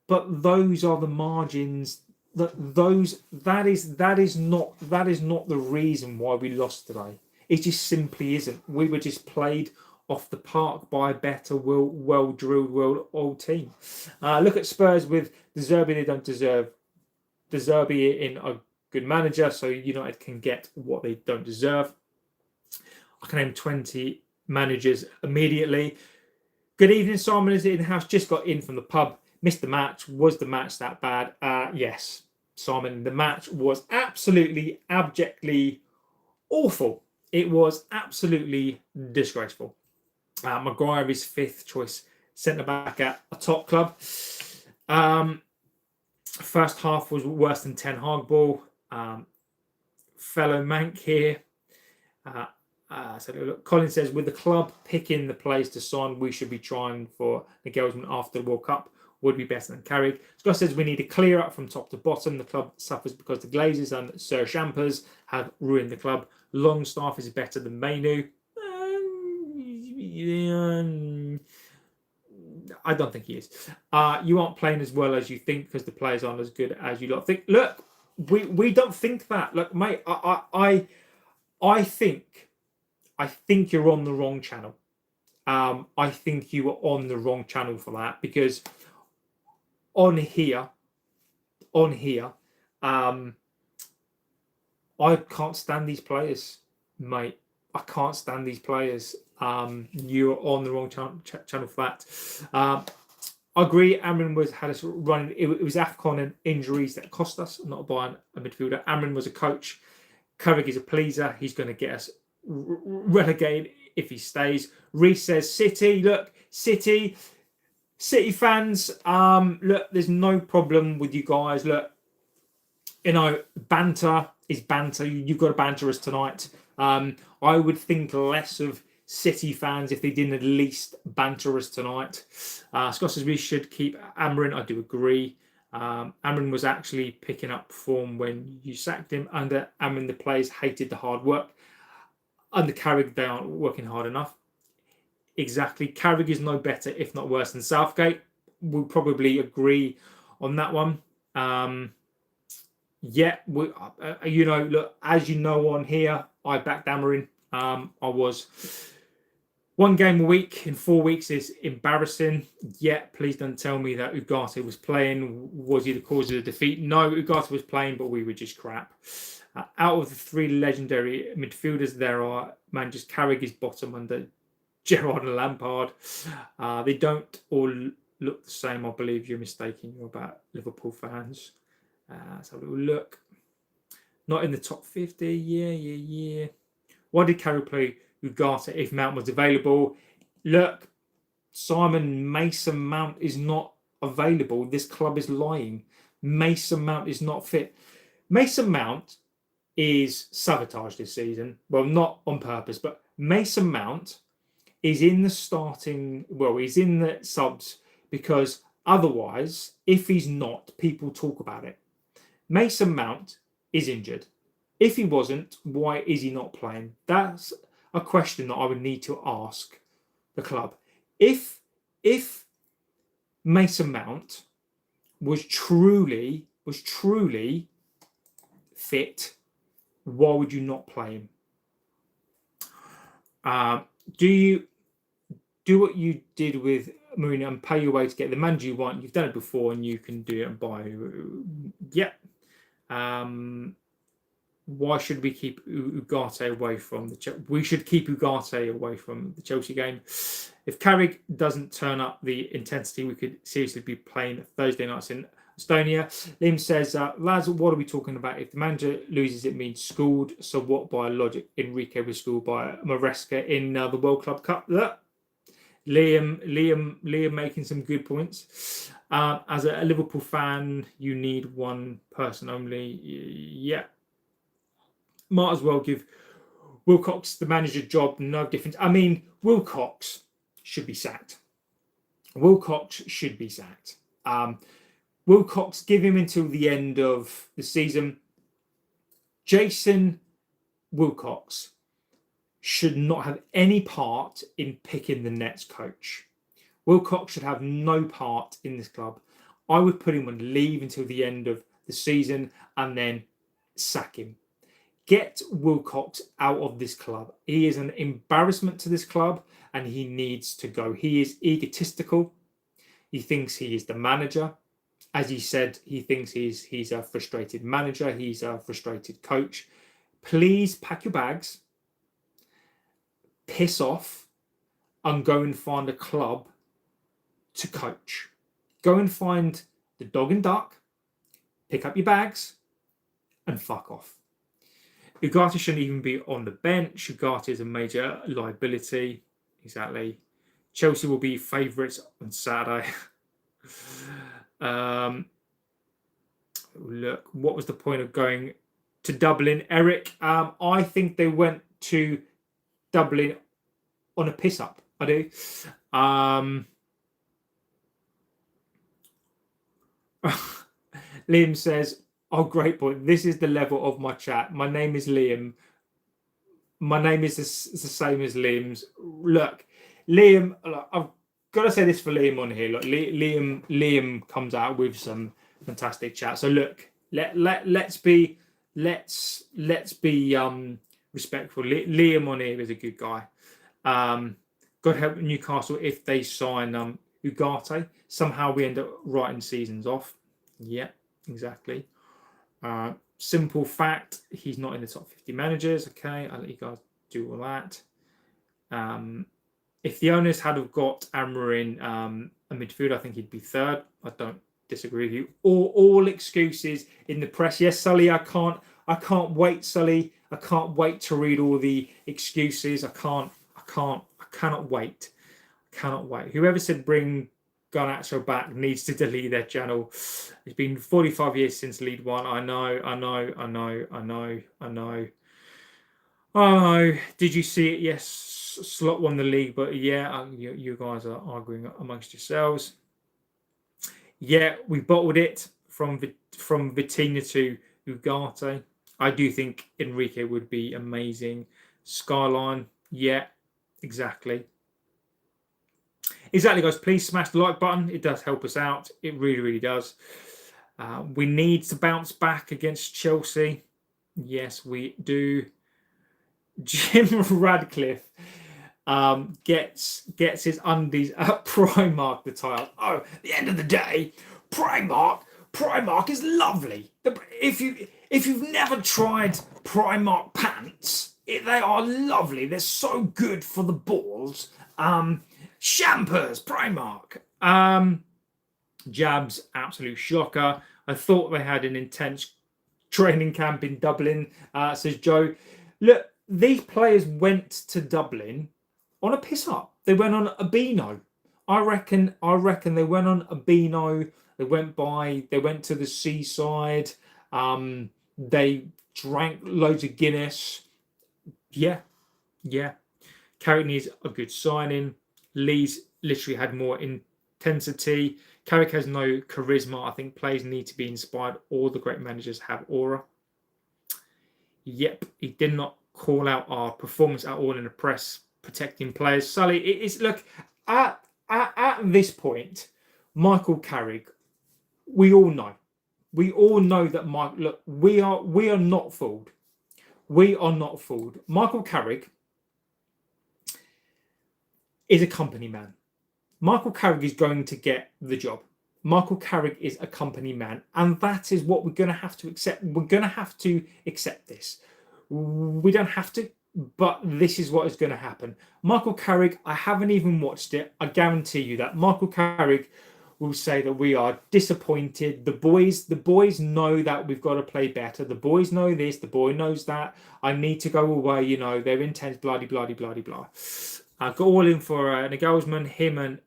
But those are the margins. That is not the reason why we lost today. It just simply isn't. We were just played off the park by a better, well drilled, well-oiled team. Look at Spurs with De Zerbi. They don't deserve De Zerbi in a good manager, so United can get what they don't deserve. I can name 20 managers immediately. Good evening, Simon. Is it in the house? Just got in from the pub. Missed the match. Was the match that bad? Yes, Simon. The match was absolutely, abjectly awful. It was absolutely disgraceful. Maguire is 5th choice centre back at a top club. First half was worse than Ten Hag ball. Fellow Mank here. So look, Colin says, with the club picking the players to sign, we should be trying for Nagelsmann after the World Cup. Would be better than Carrick. Scott says we need to clear up from top to bottom. The club suffers because the Glazers and Sir Champers have ruined the club. Longstaff is better than Mainu. I don't think he is. You aren't playing as well as you think because the players aren't as good as you lot think. Look, we don't think that. Look, mate, I think you're on the wrong channel. I think you were on the wrong channel for that, because on here, I can't stand these players, mate. I can't stand these players. You're on the wrong channel for that. I agree. Amrin had us running. It was AFCON and injuries that cost us, not buying a midfielder. Amrin was a coach. Carrick is a pleaser. He's going to get us relegated if he stays. Reese says City. Look, City fans. Look, there's no problem with you guys. Look, banter is banter. You've got to banter us tonight. I would think less of City fans if they didn't at least banter us tonight. Scott says we should keep Amrin. I do agree. Amrin was actually picking up form when you sacked him. Under Amrin, the players hated the hard work. under Carrick, they aren't working hard enough. Exactly. Carrick is no better, if not worse, than Southgate. We'll probably agree on that one. Yeah, look, as you know on here, I backed Amarin. I was one game a week in 4 weeks is embarrassing. Yet, please don't tell me that Ugarte was playing. Was he the cause of the defeat? No, Ugarte was playing, but we were just crap. Out of the 3 legendary midfielders, there are just Carrick is bottom under Gerrard and Lampard. They don't all look the same. I believe you're mistaken. You're about Liverpool fans. Let's have a little look. Not in the top 50. Yeah. Why did Carrick play Ugarte if Mount was available? Look, Simon, Mason Mount is not available. This club is lying. Mason Mount is not fit. Mason Mount is sabotaged this season. Well, not on purpose, but Mason Mount is in the he's in the subs because otherwise, if he's not, people talk about it. Mason Mount is injured. If he wasn't, why is he not playing? That's a question that I would need to ask the club. If Mason Mount was truly fit, why would you not play him? Do you do what you did with Mourinho and pay your way to get the manager you want? You've done it before, and you can do it and buy. Yeah. Why should we keep Ugarte away from the? We should keep Ugarte away from the Chelsea game. If Carrick doesn't turn up the intensity, we could seriously be playing Thursday nights in Estonia. Lim says, lads, what are we talking about? If the manager loses, it means schooled. So what by logic? Enrique was schooled by Maresca in the World Club Cup. Liam making some good points. As a Liverpool fan, you need one person only. Yeah. Might as well give Wilcox the manager job. No difference. I mean, Wilcox should be sacked. Wilcox, give him until the end of the season. Jason Wilcox should not have any part in picking the next coach. Wilcox should have no part in this club. I would put him on leave until the end of the season and then sack him. Get Wilcox out of this club. He is an embarrassment to this club and he needs to go. He is egotistical. He thinks he is the manager. As he said, he thinks he's a frustrated manager. He's a frustrated coach. Please pack your bags, piss off, and go and find a club to coach. Go and find the dog and duck, pick up your bags, and fuck off. Ugarte shouldn't even be on the bench. Ugarte is a major liability. Exactly. Chelsea will be favourites on Saturday. Look, what was the point of going to Dublin, Eric? I think they went to Dublin on a piss up. I do. Liam says, oh, great point. This is the level of my chat. My name is Liam. My name is the same as Liam's. Look, Liam, I've got to say this for Liam on here. Look, Liam comes out with some fantastic chat. So look, let's be respectful. Liam on here is a good guy. God help Newcastle if they sign Ugarte. Somehow we end up writing seasons off. Yeah, exactly. Simple fact, he's not in the top 50 managers. Okay, I'll let you guys do all that. If the owners had have got Amarin a midfield, I think he'd be third. I don't disagree with you. All excuses in the press. Yes, Sully, I can't wait, Sully. I can't wait to read all the excuses. I cannot wait. Whoever said bring Garnacho back needs to delete their channel. It's been 45 years since League One. I know. Did you see it? Yes, Slot won the league, but yeah, you guys are arguing amongst yourselves. Yeah, we bottled it from Vitinha to Ugarte. I do think Enrique would be amazing. Skyline, yeah, exactly. Exactly, guys. Please smash the like button. It does help us out. It really, really does. We need to bounce back against Chelsea. Yes, we do. Jim Radcliffe gets his undies at Primark. The tile. Oh, at the end of the day, Primark is lovely. If you've never tried Primark pants, they are lovely. They're so good for the balls. Shampers, Primark. Jabs, absolute shocker. I thought they had an intense training camp in Dublin, says Joe. Look, these players went to Dublin on a piss up. They went on a Beano. I reckon they went on a Beano. They went to the seaside. They drank loads of Guinness. Yeah. Carrick needs a good signing. Leeds literally had more intensity. Carrick has no charisma. I think players need to be inspired. All the great managers have aura. Yep, he did not call out our performance at all in the press, protecting players. Sully, look at this point, Michael Carrick. We all know that Mike. Look, we are not fooled. We are not fooled. Michael Carrick is a company man. Michael Carrick is going to get the job. Michael Carrick is a company man, and that is what we're going to have to accept. We're going to have to accept this. We don't have to, but this is what is going to happen. Michael Carrick, I haven't even watched it. I guarantee you that Michael Carrick will say that we are disappointed. The boys know that we've got to play better. The boys know this. The boy knows that. I need to go away. They're intense. Blah blah blah blah blah. I got all in for Nagelsmann. Him and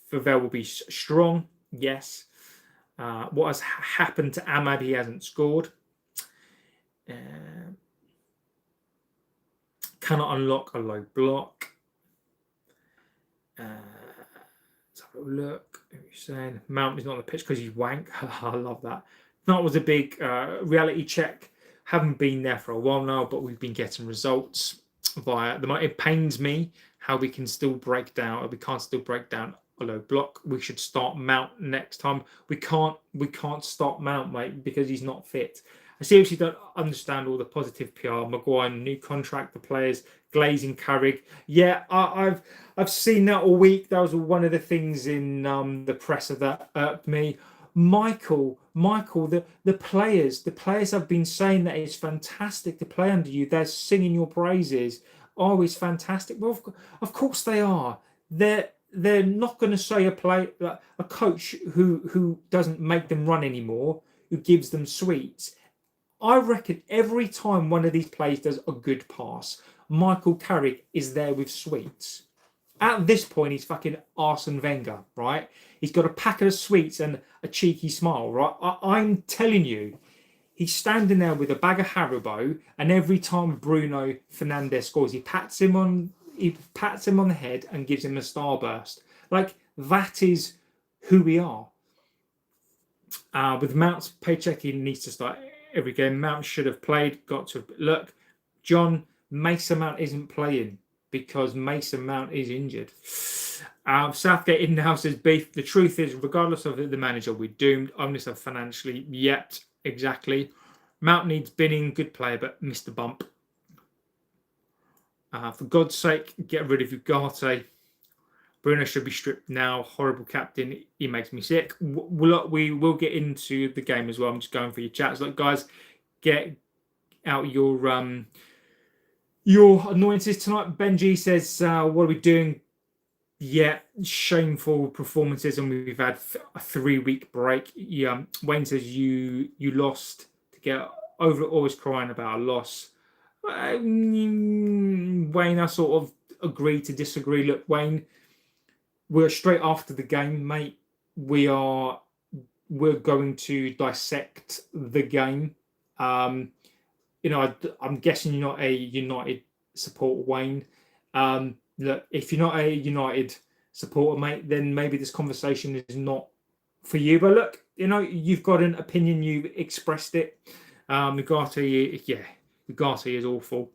Favell will be strong. Yes. What has happened to Ahmad? He hasn't scored. Cannot unlock a low block. Let's have a look. What are you saying? Mount is not on the pitch because he's wank. I love that. That was a big reality check. Haven't been there for a while now, but we've been getting results via the. It pains me how we can still break down. We can't still break down a low block. We should start Mount next time. We can't start Mount, mate, because he's not fit. I seriously don't understand all the positive PR. Maguire, new contract, the players, glazing Carrick. Yeah, I've seen that all week. That was one of the things in the press that irked me. Michael, the players have been saying that it's fantastic to play under you. They're singing your praises. Oh, it's fantastic. Well, of course they are. They're not going to say a coach who doesn't make them run anymore, who gives them sweets. I reckon every time one of these players does a good pass, Michael Carrick is there with sweets. At this point, he's fucking Arsene Wenger, right? He's got a packet of sweets and a cheeky smile, right? I'm telling you, he's standing there with a bag of Haribo, and every time Bruno Fernandez scores, he pats him on the head and gives him a starburst. Like, that is who we are. With Mount's paycheck, he needs to start every game. Mount should have played. Look, John, Mason Mount isn't playing because Mason Mount is injured. Southgate in the house is beef. The truth is, regardless of the manager, we're doomed. Only so financially yet. Exactly. Mount needs binning. Good player, but missed the bump. For God's sake, get rid of Ugarte. Bruno should be stripped now. Horrible captain. He makes me sick. We will get into the game as well. I'm just going for your chats. Look, guys, get out your annoyances tonight. Benji says, what are we doing? Yeah, shameful performances, and we've had a 3-week break. Yeah, Wayne says you lost to get over it. Always crying about a loss. Wayne, I sort of agree to disagree. Look, Wayne, we're straight after the game, mate. We're going to dissect the game. I'm guessing you're not a United supporter, Wayne. Look, if you're not a United supporter, mate, then maybe this conversation is not for you. But look, you've got an opinion. You've expressed it. Ugarte is awful.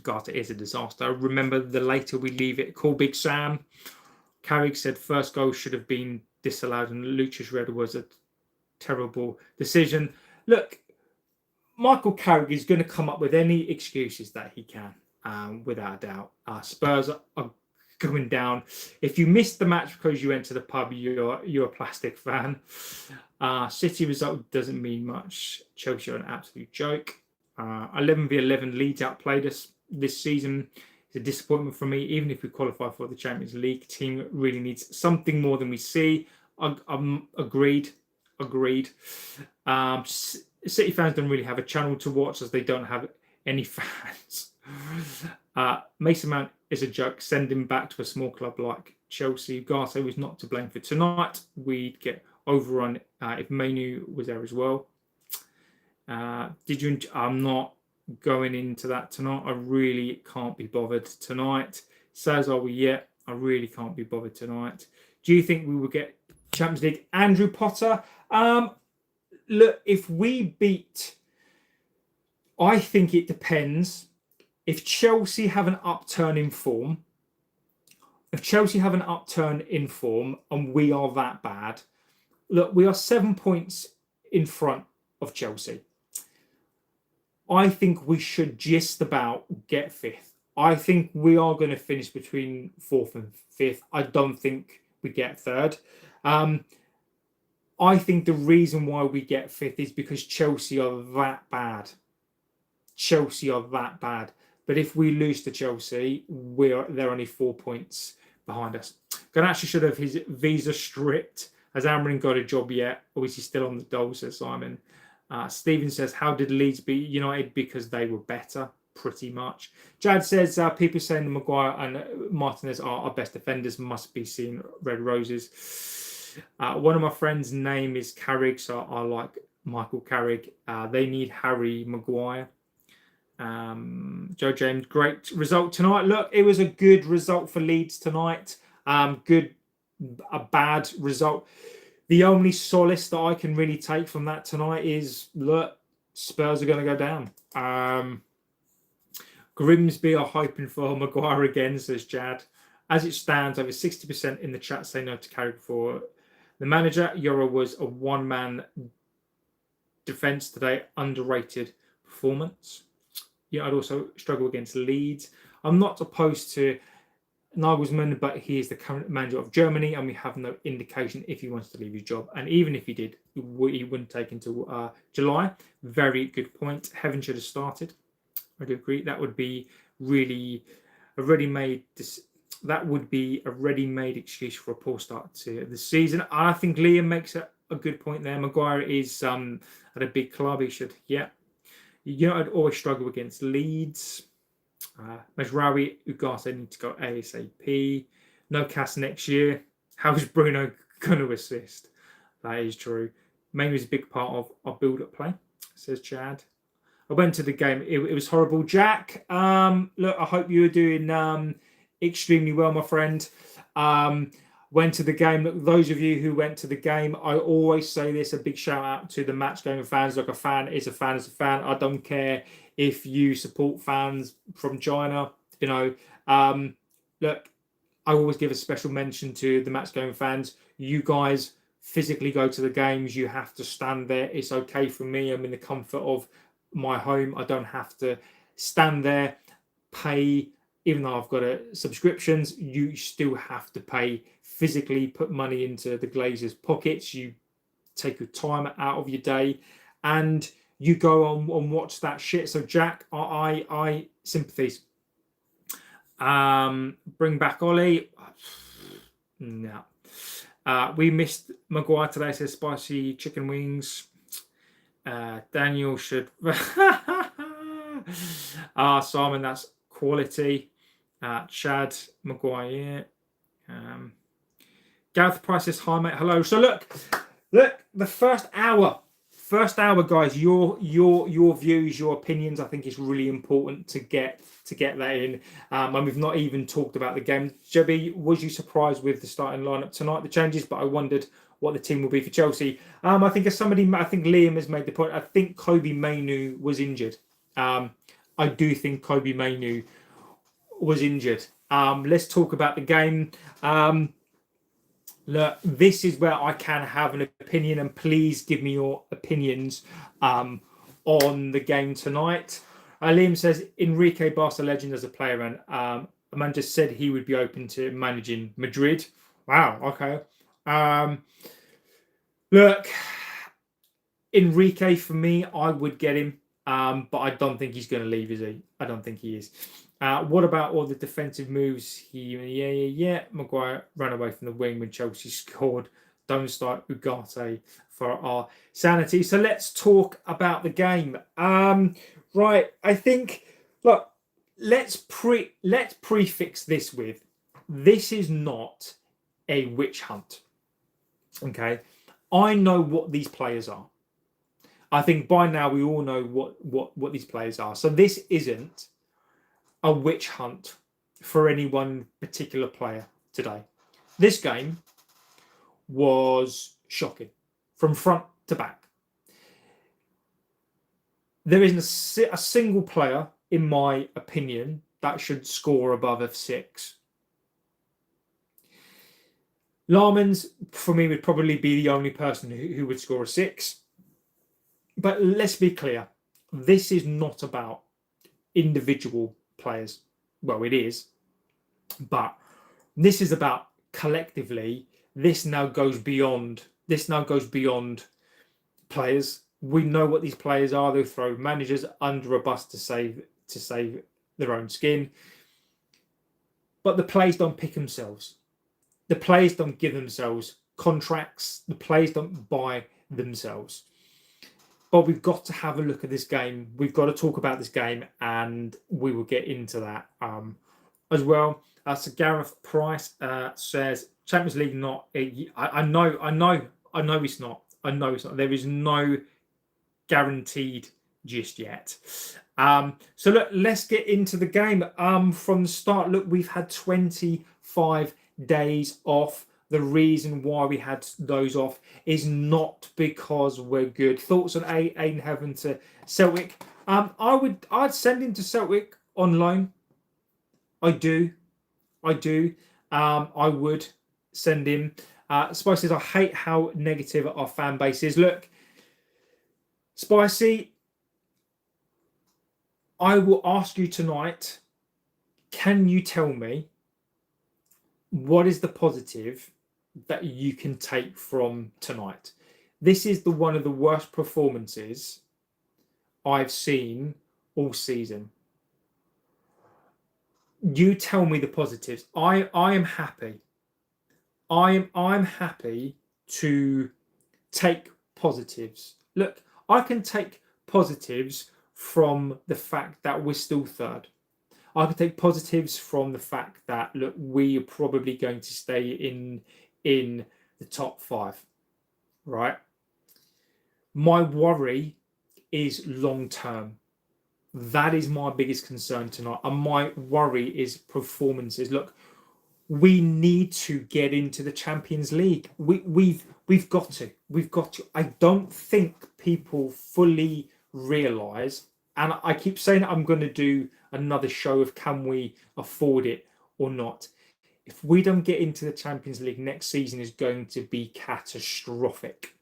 God, it is a disaster. Remember, the later we leave it, call Big Sam. Carrick said first goal should have been disallowed, and Lucius Red was a terrible decision. Look, Michael Carrick is going to come up with any excuses that he can, without a doubt. Spurs are going down. If you missed the match because you went to the pub, you're a plastic fan. City result doesn't mean much. Chelsea are an absolute joke. 11v11 Leeds outplayed us this season. It's a disappointment for me. Even if we qualify for the Champions League, team really needs something more than we see. Agreed. City fans don't really have a channel to watch as they don't have any fans. Mason Mount is a joke. Send him back to a small club like Chelsea. Garcia was not to blame for tonight. We'd get overrun if Manu was there as well. I'm not going into that tonight. I really can't be bothered tonight. Says, are we yet? I really can't be bothered tonight. Do you think we will get Champions League? Andrew Potter. Look, if we beat, I think it depends. If Chelsea have an upturn in form, and we are that bad, look, we are 7 points in front of Chelsea. I think we should just about get fifth. I think we are going to finish between fourth and fifth. I don't think we get third. I think the reason why we get fifth is because Chelsea are that bad. But if we lose to Chelsea, they're only 4 points behind us. Garnacho should have his visa stripped. Has Amarin got a job yet? Or is he still on the dole, says Simon. Stephen says, how did Leeds beat United? Because they were better, pretty much. Jad says, people saying Maguire and Martinez are our best defenders must be seeing red roses. One of my friends' name is Carrick, so I like Michael Carrick. They need Harry Maguire. Joe James, great result tonight. Look, it was a good result for Leeds tonight. A bad result. The only solace that I can really take from that tonight is, look, Spurs are going to go down. Grimsby are hoping for Maguire again, says Jad. As it stands, over 60% in the chat say no to Carrick for the manager. Yoro was a one-man defence today. Underrated performance. I'd also struggle against Leeds. I'm not opposed to Nagelsmann, but he is the current manager of Germany, and we have no indication if he wants to leave his job. And even if he did, he wouldn't take until July. Very good point. Heaven should have started. I do agree. That would be really a ready-made. That would be a ready-made excuse for a poor start to the season. I think Liam makes a good point there. Maguire is at a big club. He should, yeah. I'd always struggle against Leeds. Majraoui, Ugarte need to go ASAP. No Cass next year. How is Bruno going to assist? That is true. Mainly is a big part of our build-up play, says Chad. I went to the game. It was horrible. Jack, look, I hope you were doing extremely well, my friend. Went to the game. Look, those of you who went to the game, I always say this, a big shout out to the match going fans. Look, a fan is a fan is a fan. I don't care if you support fans from China. Look, I always give a special mention to the match going fans. You guys physically go to the games. You have to stand there. It's okay for me. I'm in the comfort of my home. I don't have to stand there, pay. Even though I've got subscriptions, you still have to pay, physically put money into the Glazers' pockets. You take your time out of your day and you go on and watch that shit. So, Jack, I sympathies. Bring back Ollie. No. We missed Maguire today, says spicy chicken wings. Daniel should. Simon, that's quality. Chad Maguire. Gareth Price is hi, mate. Hello. So look, the first hour, guys. Your views, your opinions. I think is really important to get that in. And we've not even talked about the game. Jebby, was you surprised with the starting lineup tonight? The changes, but I wondered what the team will be for Chelsea. I think Liam has made the point. I think Kobe Mainu was injured. I do think Kobe Mainu was injured. Let's talk about the game. Look, this is where I can have an opinion, and please give me your opinions on the game tonight. Liam says Enrique Barca legend as a player, and Amanda said he would be open to managing Madrid. Wow, okay. Look, Enrique, for me, I would get him, but I don't think he's going to leave, is he? I don't think he is. What about all the defensive moves? Yeah. Maguire ran away from the wing when Chelsea scored. Don't start Ugarte for our sanity. So let's talk about the game. Right, I think, look, let's prefix this with, this is not a witch hunt. Okay, I know what these players are. I think by now we all know what these players are. So this isn't a witch hunt for any one particular player today. This game was shocking from front to back. There isn't a single player, in my opinion, that should score above a 6. Larmans, for me, would probably be the only person who would score a 6. But let's be clear, this is not about individual players. Well, it is, but this is about collectively. This now goes beyond players. We know what these players are. They'll throw managers under a bus to save their own skin. But the players don't pick themselves. The players don't give themselves contracts. The players don't buy themselves. But we've got to have a look at this game. We've got to talk about this game, and we will get into that as well. So Gareth Price says Champions League not. I know it's not. I know it's not. There is no guaranteed just yet. So look, let's get into the game from the start. Look, we've had 25 days off. The reason why we had those off is not because we're good. Thoughts on Aiden Heaven to Celtic? I'd send him to Celtic on loan. I do. I would send him. Spicy says, I hate how negative our fan base is. Look, Spicy, I will ask you tonight, can you tell me what is the positive that you can take from tonight? This is one of the worst performances I've seen all season. You tell me the positives. I am happy. I'm happy to take positives. Look, I can take positives from the fact that we're still third. I can take positives from the fact that, look, we are probably going to stay in the top 5, right? My worry is long term. That is my biggest concern tonight, and my worry is performances. Look, we need to get into the Champions League. We've got to. I don't think people fully realise, and I keep saying I'm going to do another show of can we afford it or not. If we don't get into the Champions League, next season is going to be catastrophic.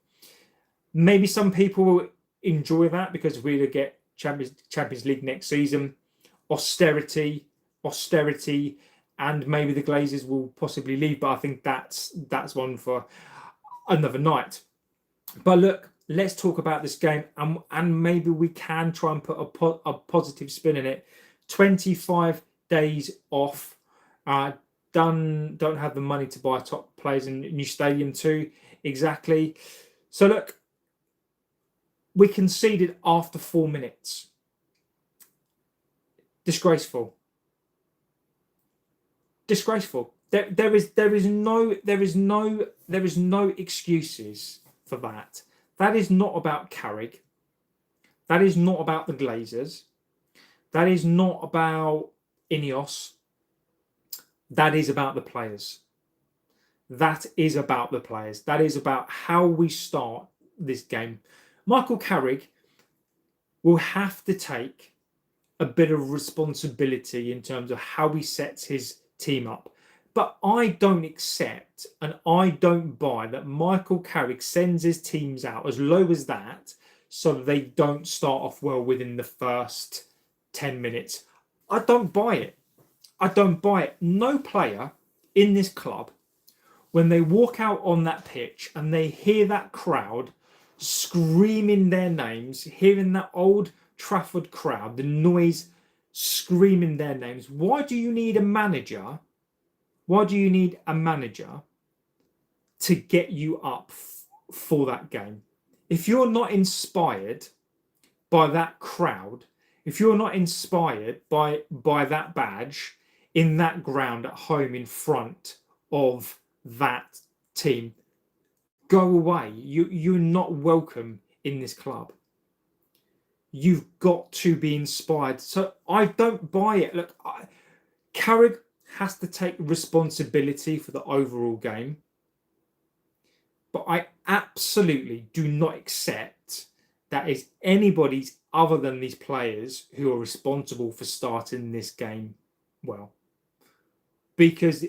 Maybe some people will enjoy that because we'll get Champions League next season. Austerity, and maybe the Glazers will possibly leave, but I think that's one for another night. But look, let's talk about this game, and maybe we can try and put a positive spin in it. 25 days off. Don't have the money to buy top players in new stadium too. Exactly. So look, we conceded after 4 minutes. Disgraceful. There is no excuses for that. That is not about Carrick. That is not about the Glazers. That is not about Ineos. That is about the players. That is about the players. That is about how we start this game. Michael Carrick will have to take a bit of responsibility in terms of how he sets his team up. But I don't accept and I don't buy that Michael Carrick sends his teams out as low as that so they don't start off well within the first 10 minutes. I don't buy it. I don't buy it. No player in this club, when they walk out on that pitch and they hear that crowd screaming their names, hearing that Old Trafford crowd, the noise screaming their names, why do you need a manager? Why do you need a manager to get you up for that game? If you're not inspired by that crowd, if you're not inspired by that badge in that ground at home in front of that team, go away. You're not welcome in this club. You've got to be inspired. So I don't buy it. Look, Carrick has to take responsibility for the overall game. But I absolutely do not accept that is anybody's other than these players who are responsible for starting this game well. Because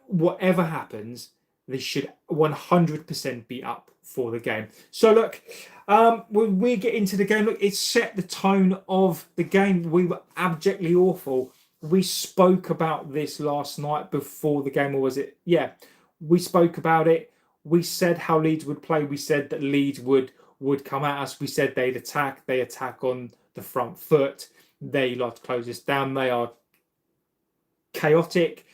whatever happens, they should 100% be up for the game. So look, when we get into the game, look, it set the tone of the game. We were abjectly awful. We spoke about this last night before the game, or was it? Yeah, we spoke about it. We said how Leeds would play. We said that Leeds would come at us. We said they'd attack. They attack on the front foot. They like to close us down. They are chaotic.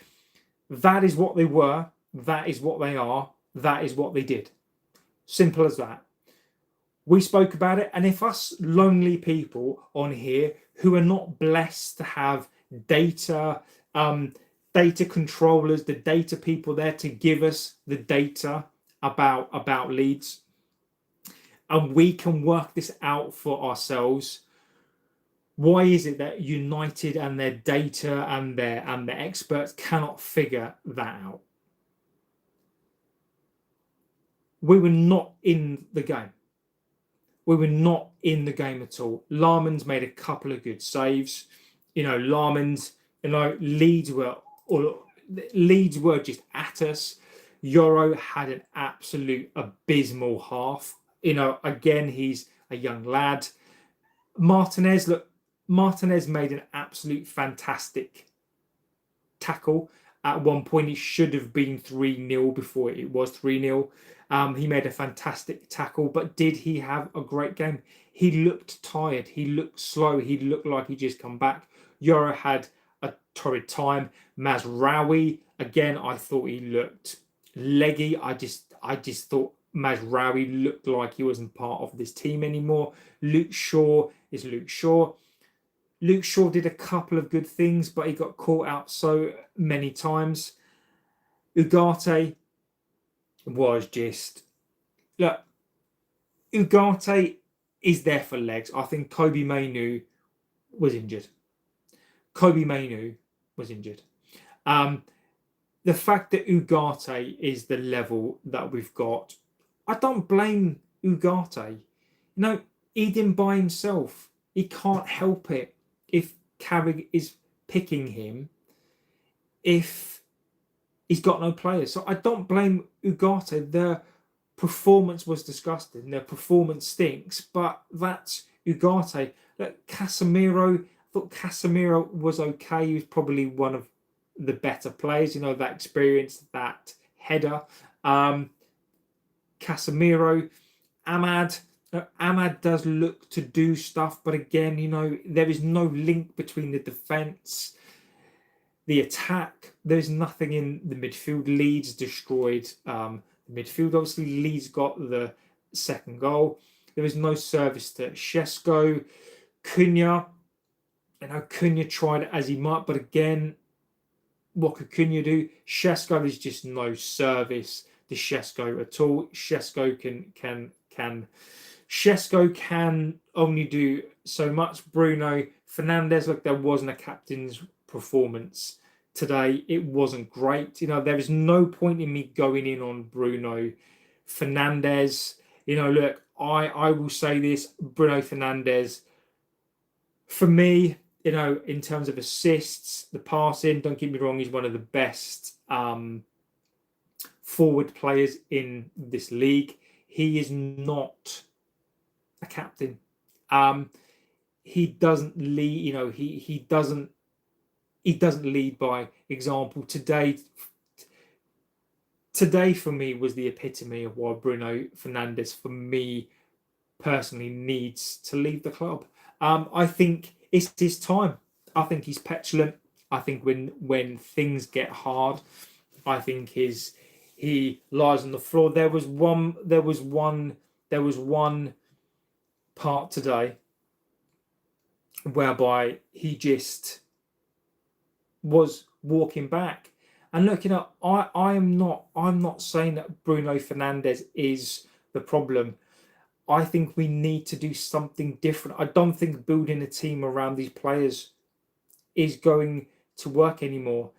That is what they were. That is what they are. That is what they did. Simple as that. We spoke about it. And if us lonely people on here who are not blessed to have data controllers, the data people there to give us the data about Leeds, and we can work this out for ourselves, why is it that United and their data and their experts cannot figure that out? We were not in the game. We were not in the game at all. Larman's made a couple of good saves. Leeds were just at us. Yoro had an absolute abysmal half. Again, he's a young lad. Martinez made an absolute fantastic tackle. At one point, it should have been 3-0 before it was 3-0. He made a fantastic tackle, but did he have a great game? He looked tired. He looked slow. He looked like he just come back. Yoro had a torrid time. Mazraoui, again, I thought he looked leggy. I just thought Mazraoui looked like he wasn't part of this team anymore. Luke Shaw is Luke Shaw. Luke Shaw did a couple of good things, but he got caught out so many times. Ugarte was just... Look, Ugarte is there for legs. I think Kobe Mainoo was injured. The fact that Ugarte is the level that we've got, I don't blame Ugarte. He didn't by himself. He can't help it if Carrick is picking him, if he's got no players. So I don't blame Ugarte. Their performance was disgusting. Their performance stinks, but that's Ugarte. Look, Casemiro, I thought Casemiro was okay. He was probably one of the better players, that experience, that header. Casemiro, Ahmad does look to do stuff, but again, there is no link between the defence, the attack. There's nothing in the midfield. Leeds destroyed the midfield. Obviously, Leeds got the second goal. There was no service to Shesko. Cunha, Cunha tried as he might, but again, what could Cunha do? Shesko is just no service to Shesko at all. Shesko can only do so much. Bruno Fernandez, look, there wasn't a captain's performance today. It wasn't great. There is no point in me going in on Bruno Fernandez. Look, I will say this. Bruno Fernandez, for me, in terms of assists, the passing, don't get me wrong, he's one of the best forward players in this league. He is not a captain. He doesn't lead, he doesn't lead by example. Today for me was the epitome of why Bruno Fernandez, for me personally, needs to leave the club. I think it's his time. I think he's petulant. I think when things get hard, I think he lies on the floor. There was one part today whereby he just was walking back. And look, I'm not saying that Bruno Fernandez is the problem. I think we need to do something different. I don't think building a team around these players is going to work anymore.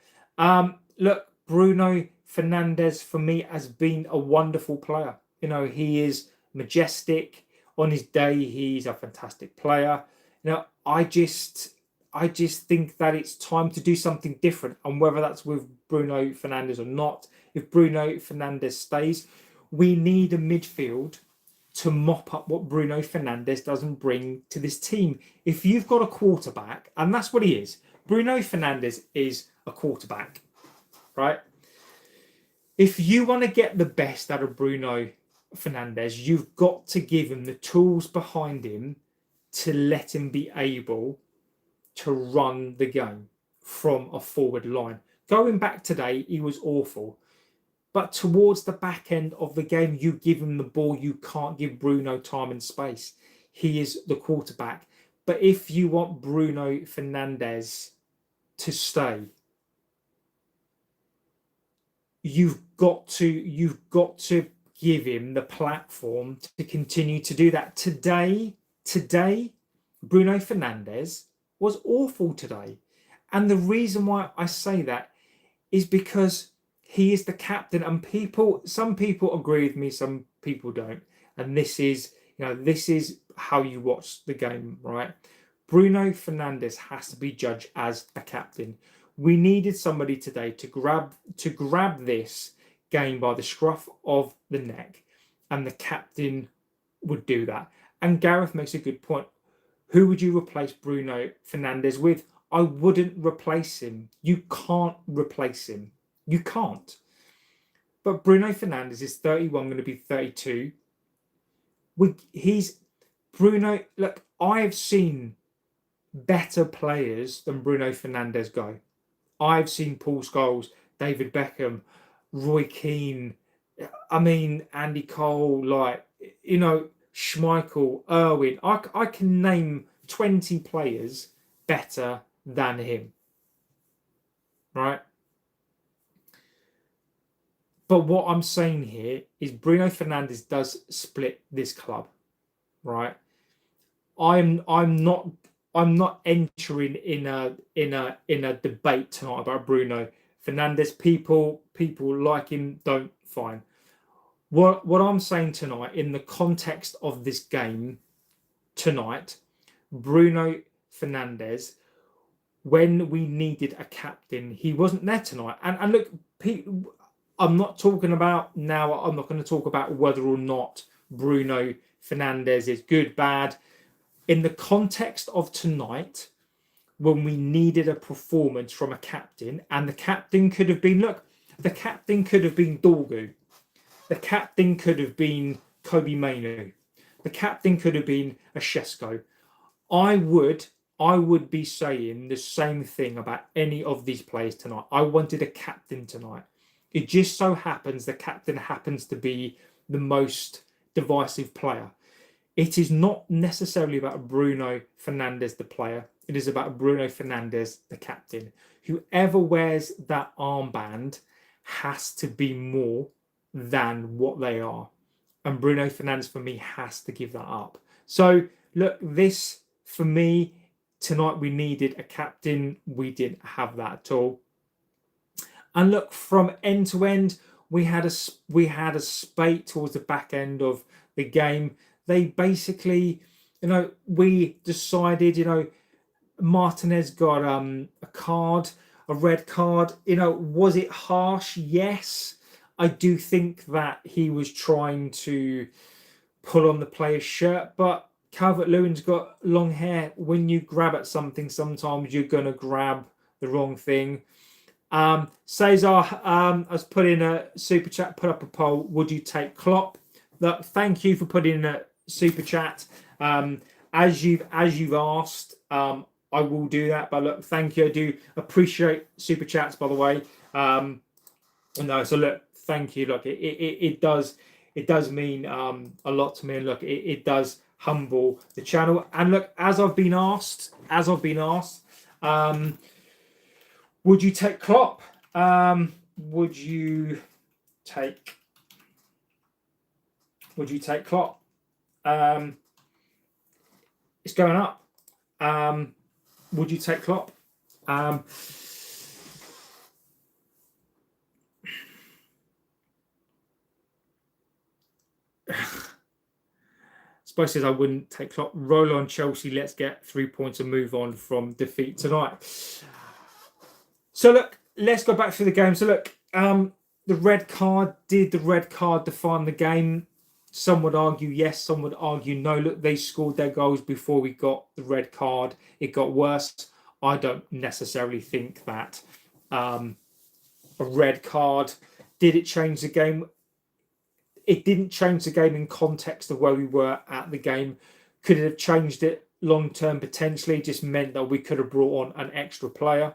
Look, Bruno Fernandez for me has been a wonderful player. He is majestic. On his day, he's a fantastic player. I just think that it's time to do something different. And whether that's with Bruno Fernandez or not, if Bruno Fernandez stays, we need a midfield to mop up what Bruno Fernandez doesn't bring to this team. If you've got a quarterback, and that's what he is, Bruno Fernandez is a quarterback, right? If you want to get the best out of Bruno Fernandez, you've got to give him the tools behind him to let him be able to run the game from a forward line. Going back today, he was awful. But towards the back end of the game, you give him the ball. You can't give Bruno time and space. He is the quarterback. But if you want Bruno Fernandez to stay, you've got to give him the platform to continue to do that. Today, Bruno Fernandez was awful today. And the reason why I say that is because he is the captain, and some people agree with me, some people don't. And this is how you watch the game, right? Bruno Fernandez has to be judged as a captain. We needed somebody today to grab this game by the scruff of the neck, and the captain would do that. And Gareth makes a good point. Who would you replace Bruno Fernandez with? I wouldn't replace him. You can't replace him. You can't. But Bruno Fernandez is 31, going to be 32. Look, I've seen better players than Bruno Fernandez go. I've seen Paul Scholes, David Beckham, Roy Keane, Andy Cole, Schmeichel, Irwin. I can name 20 players better than him. Right? But what I'm saying here is Bruno Fernandez does split this club, right? I'm not entering in a debate tonight about Bruno Fernandez. People like him, don't, fine. What I'm saying tonight, in the context of this game tonight, Bruno Fernandez, when we needed a captain, he wasn't there tonight. And look, I'm not talking about now. I'm not going to talk about whether or not Bruno Fernandez is good, bad. In the context of tonight, when we needed a performance from a captain, and the captain could have been, the captain could have been Dorgu. The captain could have been Kobe Mainu. The captain could have been a Shesko. I would be saying the same thing about any of these players tonight. I wanted a captain tonight. It just so happens the captain happens to be the most divisive player. It is not necessarily about Bruno Fernandez, the player. It is about Bruno Fernandez, the captain. Whoever wears that armband has to be more than what they are. And Bruno Fernandez, for me, has to give that up. So, look, this, for me, tonight we needed a captain. We didn't have that at all. And look, from end to end, we had a spate towards the back end of the game. They basically, we decided, Martinez got a card, a red card. Was it harsh? Yes. I do think that he was trying to pull on the player's shirt, but Calvert-Lewin's got long hair. When you grab at something, sometimes you're gonna grab the wrong thing. Cesar has put in a super chat, put up a poll. Would you take Klopp? Look, thank you for putting in a super chat. As you've asked, I will do that. But look, thank you. I do appreciate super chats, by the way. No, so look, thank you. Look, it does mean a lot to me, and look, it does humble the channel. And look, as I've been asked, would you take Klopp? Would you take Klopp? It's going up. Would you take Klopp? Spice says I wouldn't take Klopp. Roll on Chelsea. Let's get 3 points and move on from defeat tonight. So look, let's go back through the game. So look, the red card, did the red card define the game? Some would argue yes, some would argue no. Look, they scored their goals before we got the red card. It got worse. I don't necessarily think that a red card, did it change the game? It didn't change the game in context of where we were at the game. Could it have changed it long term? Potentially. Just meant that we could have brought on an extra player.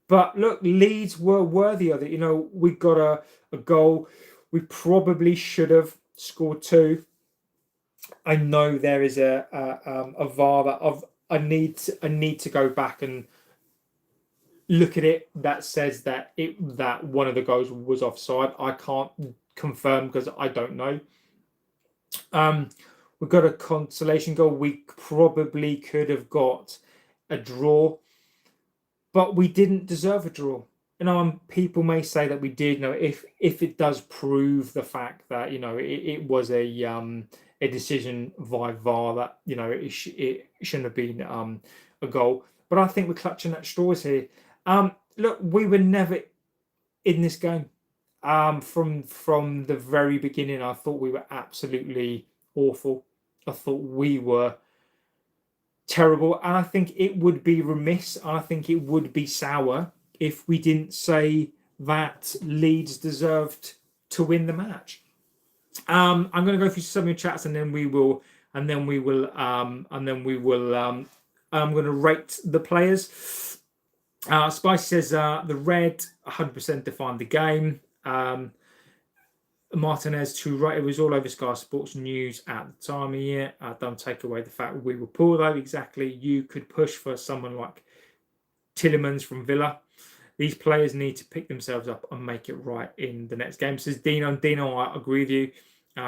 But look, Leeds were worthy of it. We got a goal. We probably should have scored 2. I know there is a VAR that I need to go back and look at it that says that one of the goals was offside. I can't confirm because I don't know. We got a consolation goal. We probably could have got a draw, but we didn't deserve a draw. People may say that we did. If it does prove the fact that it was a decision via VAR that it shouldn't have been a goal. But I think we're clutching at straws here. Look, we were never in this game. From the very beginning, I thought we were absolutely awful. I thought we were terrible, and I think it would be remiss, I think it would be sour if we didn't say that Leeds deserved to win the match. I'm going to go through some of your chats, and then I'm going to rate the players. Spice says the red 100% defined the game. Martinez too right. It was all over Sky Sports News at the time of year. Don't take away the fact we were poor though. Exactly. You could push for someone like Tillemans from Villa. These players need to pick themselves up and make it right in the next game. Says Dino. Dino, I agree with you.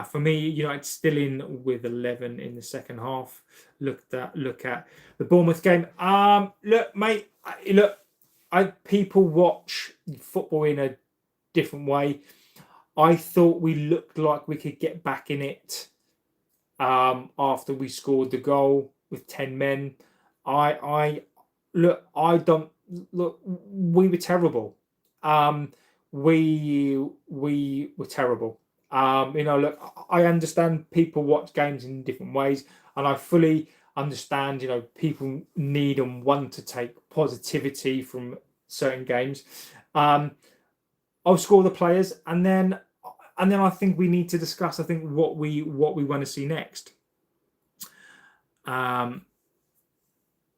For me, United still in with 11 in the second half. Look at the Bournemouth game. Look, mate. People watch football in a different way. I thought we looked like we could get back in it after we scored the goal with 10 men. We were terrible. We were terrible. Look, I understand people watch games in different ways, and I fully understand, people need and want to take positivity from certain games. I'll score the players, and then I think we need to discuss, I think, what we want to see next.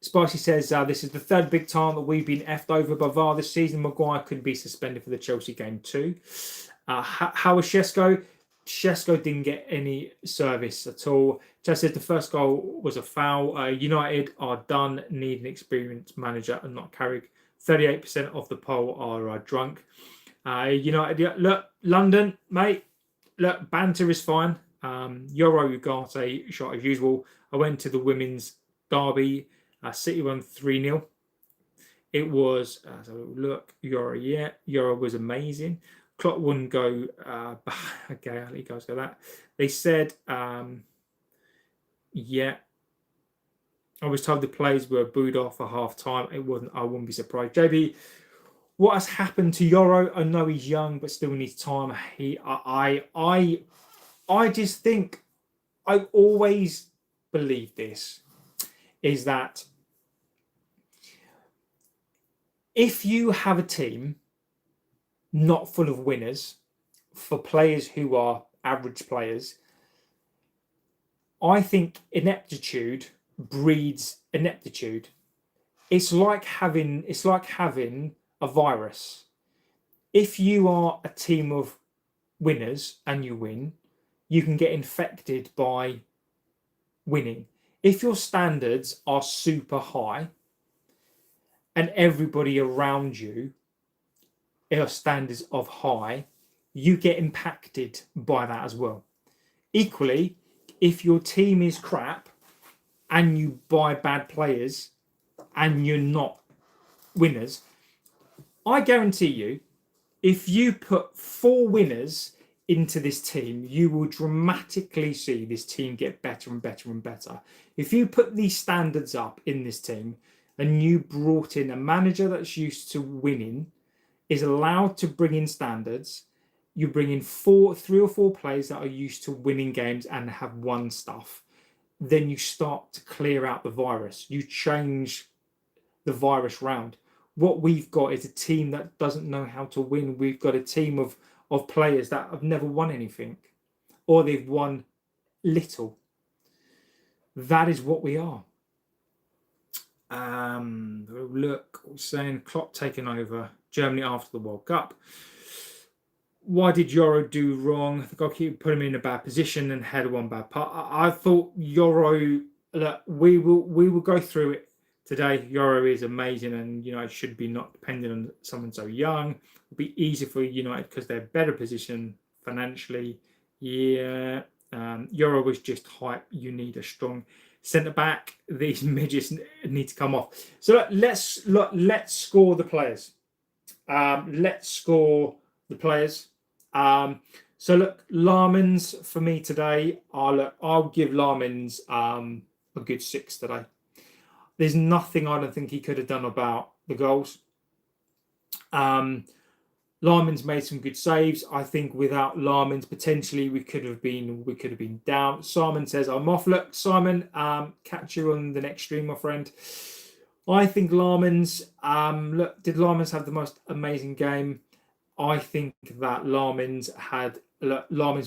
Spicy says this is the third big time that we've been effed over by VAR this season. Maguire could be suspended for the Chelsea game too. How was Shesko? Shesko didn't get any service at all. Chaz said the first goal was a foul. United are done, need an experienced manager and not Carrick. 38% of the poll are drunk. United, look, London, mate. Look, banter is fine. Yoro Ugarte shot as usual. I went to the women's derby. City won 3-0. It was, look, Yoro was amazing. Klopp wouldn't go, okay, I'll let you guys go that. They said, I was told the players were booed off for half time. It wasn't. I wouldn't be surprised. JB, what has happened to Yoro? I know he's young, but still needs time. I just think I always believe this is that if you have a team not full of winners for players who are average players, I think ineptitude breeds ineptitude. It's like having a virus. If you are a team of winners and you win, you can get infected by winning. If your standards are super high and everybody around you are standards of high, you get impacted by that as well. Equally, if your team is crap and you buy bad players and you're not winners, I guarantee you, if you put 4 winners into this team, you will dramatically see this team get better and better and better. If you put these standards up in this team and you brought in a manager that's used to winning, is allowed to bring in standards, you bring in 3 or 4 players that are used to winning games and have won stuff, then you start to clear out the virus. You change the virus round. What we've got is a team that doesn't know how to win. We've got a team of players that have never won anything, or they've won little. That is what we are. Look, saying Klopp taking over Germany after the World Cup. Why did Yoro do wrong? The goalkeeper put him in a bad position and had one bad part. I thought Yoro. Look, we will go through it today. Yoro is amazing, and United should be not dependent on someone so young. It'll be easier for United because they're better positioned financially. Yeah, Yoro was just hype. You need a strong centre back. These midgets need to come off. So let's score the players. Let's score the players. So look, Larmans for me today. I'll give Larmans a good 6 today. There's nothing I don't think he could have done about the goals. Larman's made some good saves. I think without Larman's, potentially we could have been down. Simon says I'm off. Look, Simon, catch you on the next stream, my friend. I think Larman's. Look, did Larman's have the most amazing game? I think that Larman's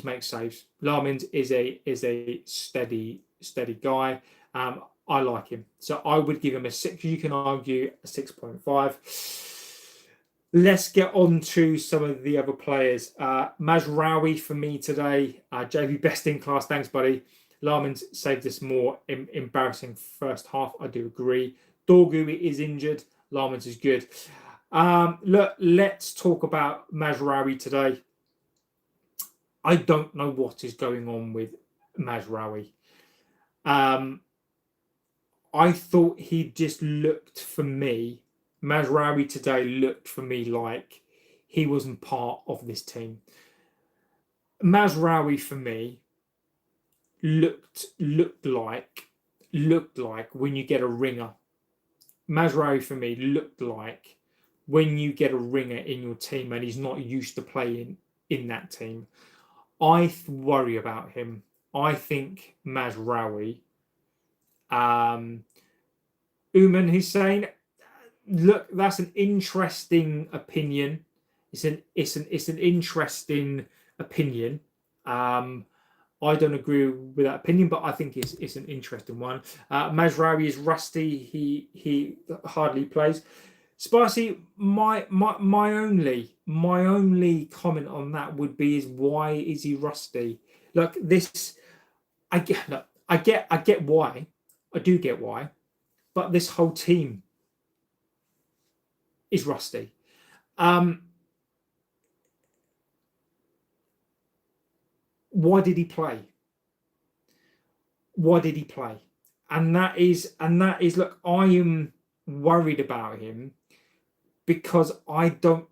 makes saves. Larman's is a steady guy. I like him, so I would give him a 6. You can argue a 6.5. Let's get on to some of the other players. Mazraoui for me today. JV, best in class. Thanks, buddy. Larman's saved us more embarrassing first half. I do agree. Dorgu is injured. Larman's is good. Look, let's talk about Mazraoui today. I don't know what is going on with Mazraoui. I thought he just looked for me. Mazraoui today looked for me like he wasn't part of this team. Mazraoui for me looked like when you get a ringer. Mazraoui for me looked like when you get a ringer in your team and he's not used to playing in that team. I worry about him. I think Mazraoui. Uman Hussein, look, that's an interesting opinion. It's an interesting opinion. I don't agree with that opinion, but I think it's an interesting one. Mazraoui is rusty. He hardly plays. Spicy. My only comment on that would be is why is he rusty? Look, this I get why. I do get why, but this whole team is rusty. Why did he play? Why did he play? And that is look, I am worried about him because I don't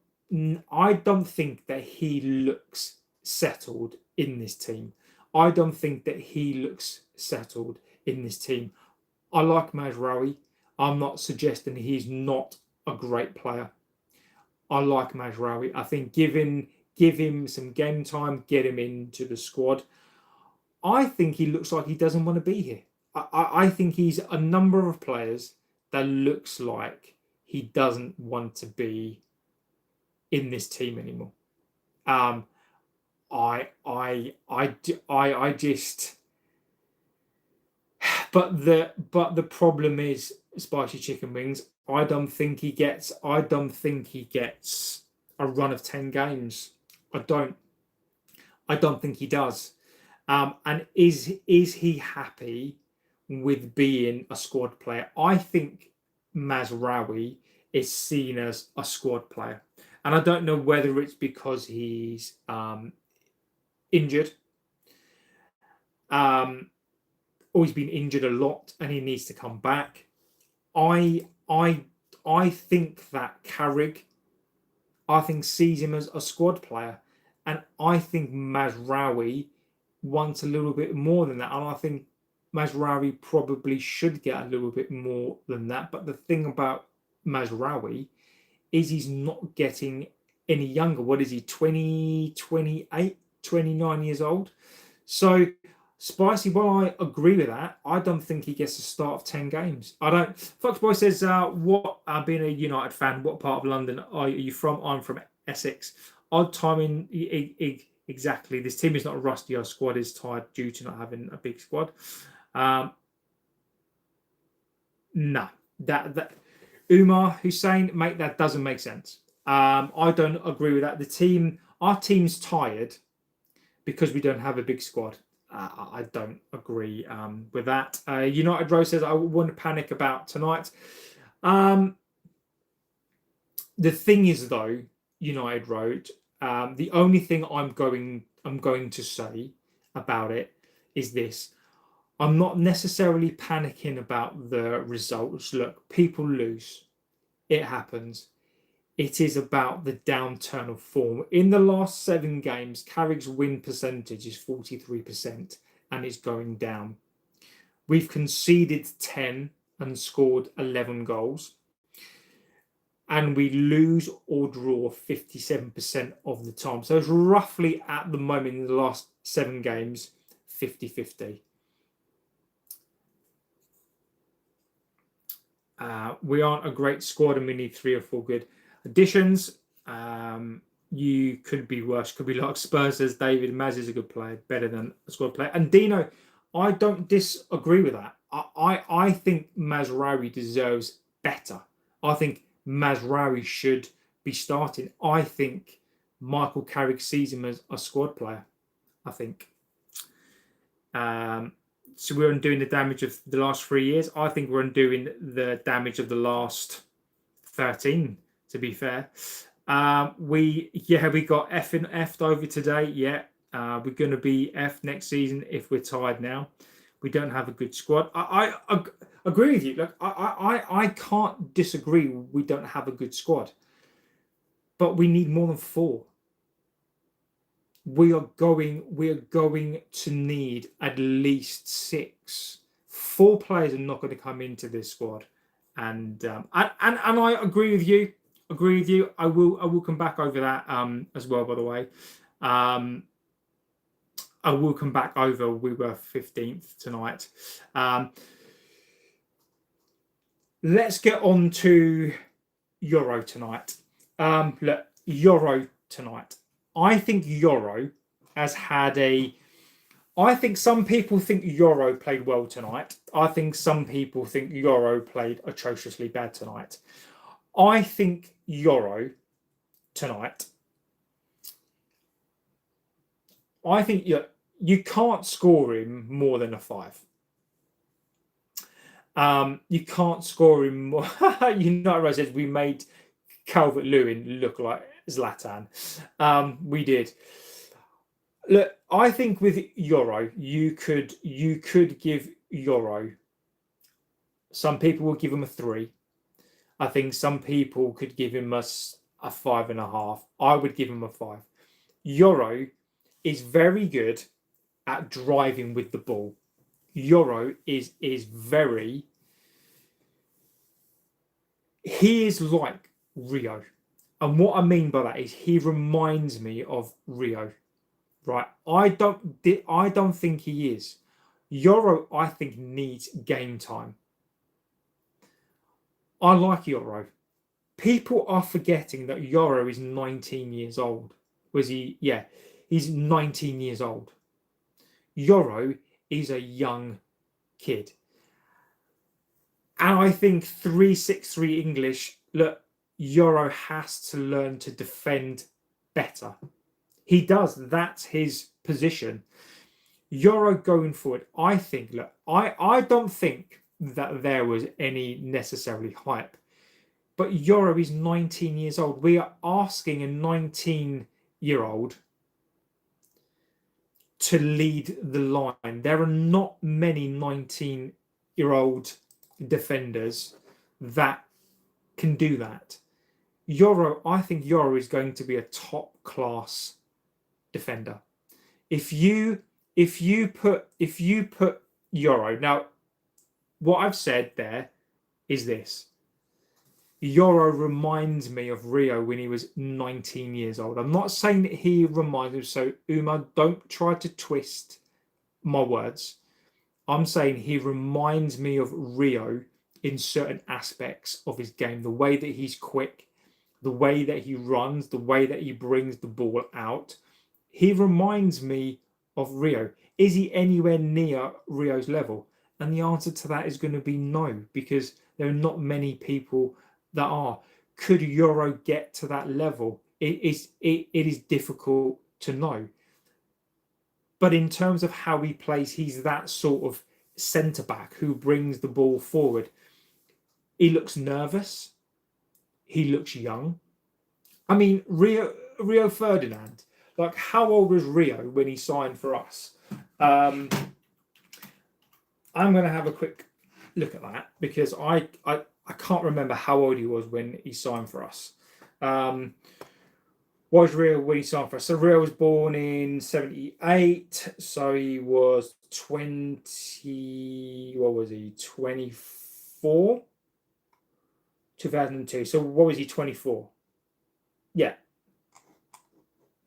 think that he looks settled in this team. I don't think that he looks settled in this team. I like Mazraoui. I'm not suggesting he's not a great player. I like Mazraoui. I think give him some game time, get him into the squad. I think he looks like he doesn't want to be here. I think he's a number of players that looks like he doesn't want to be in this team anymore. I just. But the problem is spicy chicken wings. I don't think he gets a run of 10 games. I don't. I don't think he does. And is he happy with being a squad player? I think Mazraoui is seen as a squad player, and I don't know whether it's because he's injured, or he's been injured a lot and he needs to come back. I think that Carrick, I think, sees him as a squad player, and I think Mazraoui wants a little bit more than that, and I think Mazraoui probably should get a little bit more than that. But the thing about Mazraoui is he's not getting any younger. What is he, 20, 28, 29 years old? So, Spicy, while I agree with that, I don't think he gets a start of 10 games. I don't. Foxboy says, what, being a United fan, what part of London are you from? I'm from Essex. Odd timing, exactly. This team is not a rusty. Our squad is tired due to not having a big squad. No, that Umar Hussein, mate, that doesn't make sense. I don't agree with that. Our team's tired because we don't have a big squad. I don't agree with that. United Rose says, I wouldn't panic about tonight. The thing is, though, United Road, the only thing I'm going to say about it is this. I'm not necessarily panicking about the results. Look, people lose. It happens. It is about the downturn of form. In the last 7 games, Carrick's win percentage is 43% and it's going down. We've conceded 10 and scored 11 goals. And we lose or draw 57% of the time. So it's roughly, at the moment, in the last 7 games, 50-50. We aren't a great squad and we need 3 or 4 good additions. You could be worse. Could be like Spurs says, David Maz is a good player, better than a squad player. And Dino, I don't disagree with that. I think Mazraoui deserves better. I think Mazraoui should be starting. I think Michael Carrick sees him as a squad player. I think. So we're undoing the damage of the last 3 years. I think we're undoing the damage of the last 13, to be fair. We got F'd over today. Yeah. We're going to be F next season if we're tired now. We don't have a good squad. I agree with you. Look, I can't disagree. We don't have a good squad, but we need more than 4. We are going to need at least 6. 4 players are not going to come into this squad, and I agree with you. I will come back over that as well. By the way, I will come back over. We were 15th tonight. Let's get on to Yoro tonight. Look, Yoro tonight. I think Yoro has had I think some people think Yoro played well tonight. I think some people think Yoro played atrociously bad tonight. I think Yoro tonight. I think you can't score him more than a 5. You can't score him more. United says we made Calvert-Lewin look like Zlatan. We did. Look, I think with Yoro, you could give Yoro. Some people will give him a 3. I think some people could give him a 5.5. I would give him a 5. Yoro is very good at driving with the ball. Yoro is very he is like Rio. And what I mean by that is he reminds me of Rio. Right? I don't think he is. Yoro, I think, needs game time. I like Yoro. People are forgetting that Yoro is 19 years old. Was he? Yeah, he's 19 years old. Yoro is a young kid. And I think 363 English, look, Yoro has to learn to defend better. He does. That's his position. Yoro going forward, I think, look, I don't think that there was any necessarily hype. But Yoro is 19 years old. We are asking a 19-year-old to lead the line. There are not many 19-year-old defenders that can do that. Yoro, I think Yoro is going to be a top class defender. If you put Yoro, now what I've said there is this. Yoro reminds me of Rio when he was 19 years old. I'm not saying that he reminds me, so Uma, don't try to twist my words. I'm saying he reminds me of Rio in certain aspects of his game. The way that he's quick, the way that he runs, the way that he brings the ball out. He reminds me of Rio. Is he anywhere near Rio's level? And the answer to that is going to be no, because there are not many people that are. Could Yoro get to that level? It is difficult to know. But in terms of how he plays, he's that sort of centre back who brings the ball forward. He looks nervous. He looks young. I mean, Rio Ferdinand. Like, how old was Rio when he signed for us? I'm going to have a quick look at that because I can't remember how old he was when he signed for us. What was Rio when he signed for us? So Rio was born in 78. So he was 20. What was he? 24. 2002. So what was he? 24. Yeah.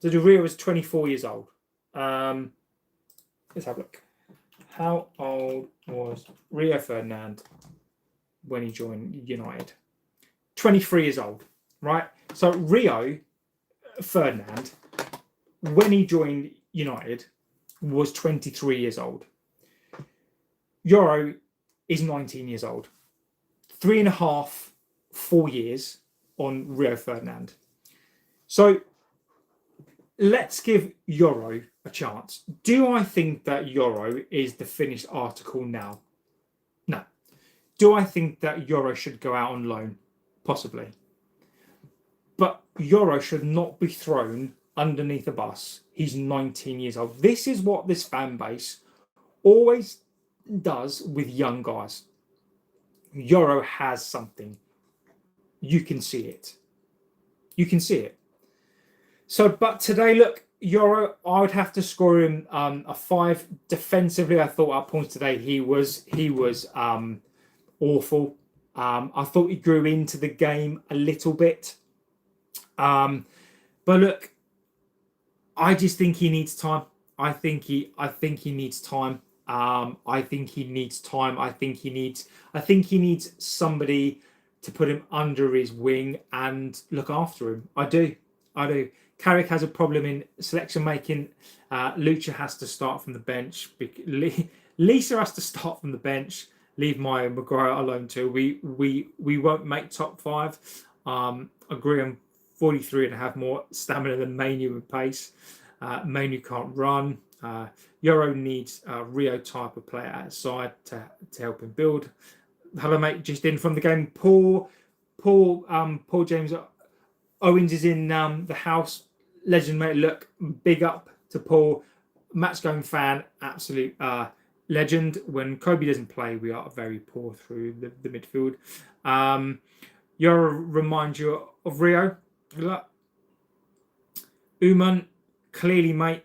So Rio was 24 years old. Let's have a look. How old was Rio Ferdinand when he joined United? 23 years old, right? So Rio Ferdinand, when he joined United, was 23 years old. Yoro is 19 years old. 3.5, 4 years on Rio Ferdinand. So let's give Yoro a chance. Do I think that Yoro is the finished article now? No. Do I think that Yoro should go out on loan? Possibly. But Yoro should not be thrown underneath a bus. He's 19 years old. This is what this fan base always does with young guys. Yoro has something. You can see it. You can see it. So, but today, look, Yoro, I would have to score him a 5. Defensively, I thought at points today he was awful. I thought he grew into the game a little bit. But look, I just think he needs time. I think he needs time. I think he needs time. I think he needs somebody to put him under his wing and look after him. I do. Carrick has a problem in selection making. Lucha has to start from the bench. Lisa has to start from the bench. Leave Maya Maguire alone too. We won't make top 5. Agree on 43 and have more stamina than Manu and pace. Manu can't run. Yoro needs a Rio type of player outside to help him build. Hello, mate. Just in from the game. Paul James Owens is in the house. Legend, mate. Look, big up to Paul. Match going fan. Absolute legend. When Kobe doesn't play, we are very poor through the midfield. Yoro reminds you of Rio. Look, Uman, clearly, mate.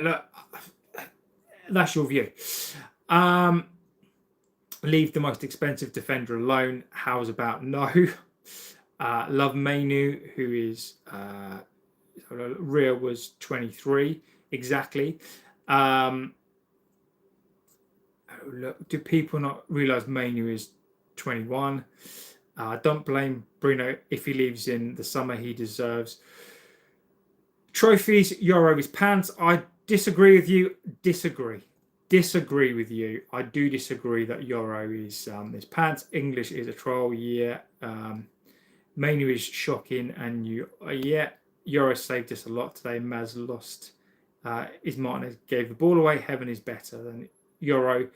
Look, that's your view. Leave the most expensive defender alone. How's about no? Love Mainu, who is Rio was 23 exactly. Look, do people not realise Mainu is 21? Don't blame Bruno if he leaves in the summer. He deserves trophies. Yoro his pants. I disagree with you. Disagree with you. I do disagree that Yoro is his pants. English is a troll. Yeah. Mainu is shocking, and Yoro saved us a lot today. Maz lost. Is Martinez gave the ball away. Heaven is better than Yoro.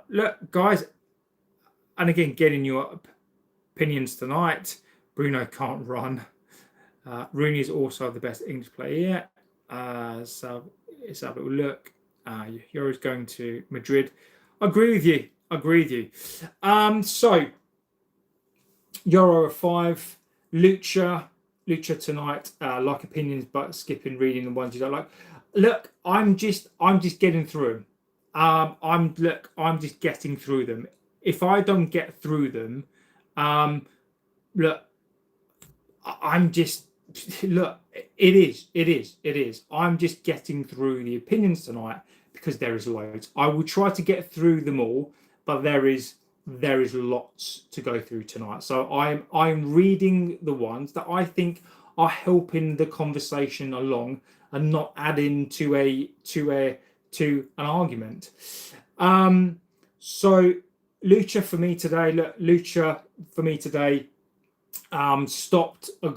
Look, guys, and again, getting your opinions tonight. Bruno can't run. Rooney is also the best English player. So let's have a little look. Yoro's going to Madrid. I agree with you. So Yoro a 5. Lucha tonight. Like opinions, but skipping reading the ones you don't like. Look, I'm just getting through them. I'm just getting through them. If I don't get through them, look, it is. I'm just getting through the opinions tonight because there is loads. I will try to get through them all, but there is lots to go through tonight. So I'm reading the ones that I think are helping the conversation along and not adding to an argument. So Lucha for me today. Stopped the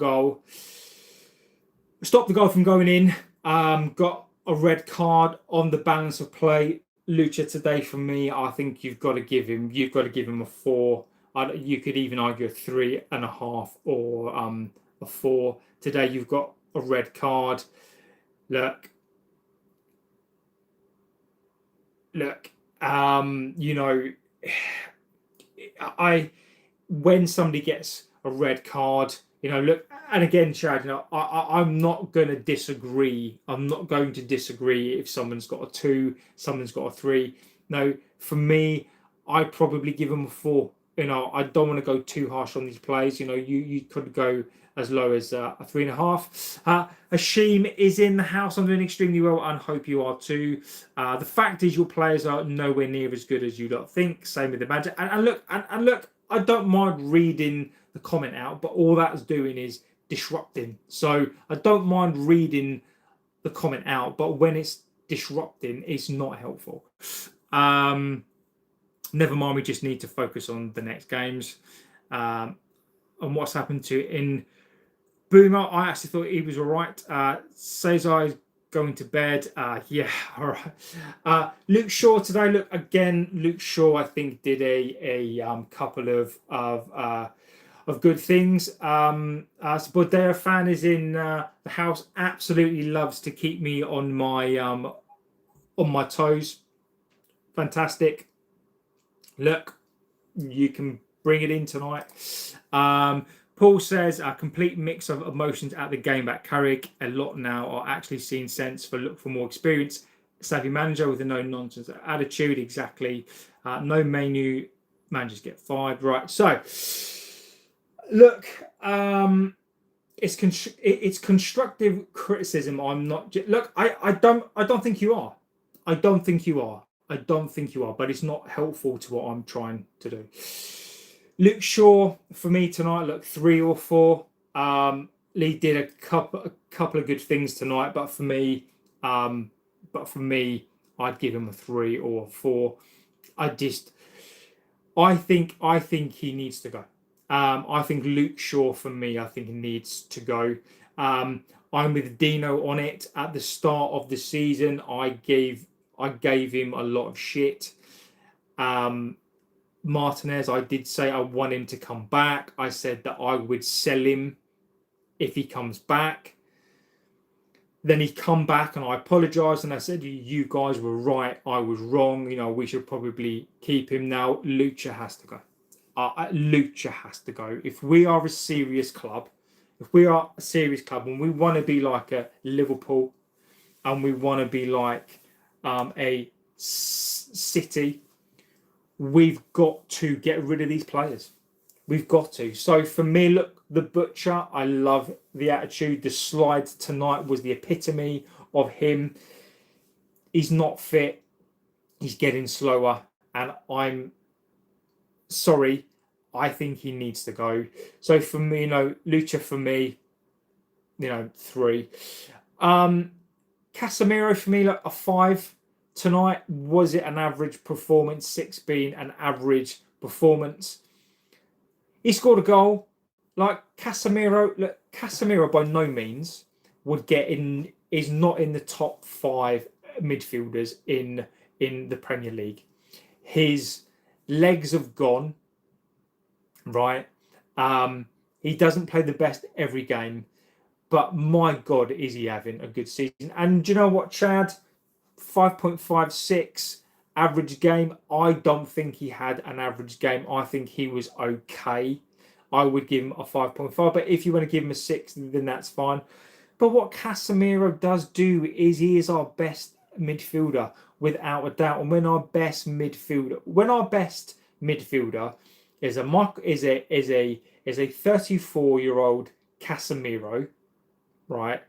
goal from going in. Got a red card on the balance of play. Lucha today for me, I think you've got to give him a 4. You could even argue a 3.5 or a 4. Today you've got a red card. Look. When somebody gets a red card, look, and again, Chad, I'm not going to disagree. I'm not going to disagree if someone's got a 2, someone's got a 3. No, for me, I'd probably give them a 4. I don't want to go too harsh on these plays. You could go as low as a 3.5. Hashim is in the house. I'm doing extremely well and hope you are too. The fact is your players are nowhere near as good as you lot think. Same with the manager. And look, I don't mind reading the comment out, but all that's doing is disrupting. So I don't mind reading the comment out, but when it's disrupting, it's not helpful. Never mind, we just need to focus on the next games. And what's happened to in Boomer, I actually thought he was all right. Cesar is going to bed. Yeah, all right. Luke Shaw today. Look, again, Luke Shaw, I think, did a couple of good things. Bodera fan is in the house. Absolutely loves to keep me on my toes. Fantastic. Look, you can bring it in tonight. Paul says a complete mix of emotions at the game at Carrick. A lot now are actually seeing sense look for more experience. Savvy manager with a no nonsense attitude. Exactly. No menu. Managers get fired. Right. So look, it's constructive criticism. I'm not. Look, I don't think you are. I don't think you are. But it's not helpful to what I'm trying to do. Luke Shaw for me tonight. Look, 3 or 4. Lee did a couple of good things tonight, but for me, I'd give him a 3 or a 4. I think he needs to go. I think Luke Shaw for me, I think he needs to go. I'm with Dino on it. At the start of the season, I gave him a lot of shit. Martinez, I did say I want him to come back. I said that I would sell him if he comes back. Then he come back and I apologised and I said, you guys were right. I was wrong. We should probably keep him now. Lucha has to go. Lucha has to go. If we are a serious club, and we want to be like a Liverpool and we want to be like a City, we've got to get rid of these players. We've got to. So for me, look, the Butcher, I love the attitude. The slide tonight was the epitome of him. He's not fit. He's getting slower. And I'm sorry, I think he needs to go. So for me, Lucha for me, 3. Casemiro for me, like a 5 tonight. Was it an average performance? 6 being an average performance. He scored a goal. Like Casemiro, look, Casemiro by no means would get in. Is not in the top 5 midfielders in the Premier League. His legs have gone. Right. He doesn't play the best every game, but my God, is he having a good season? And do you know what, Chad? 5.56 average game. I don't think he had an average game. I think he was okay. I would give him a 5.5, but if you want to give him a 6, then that's fine. But what Casemiro does do is he is our best midfielder without a doubt. And when our best midfielder is a 34-year-old Casemiro, right,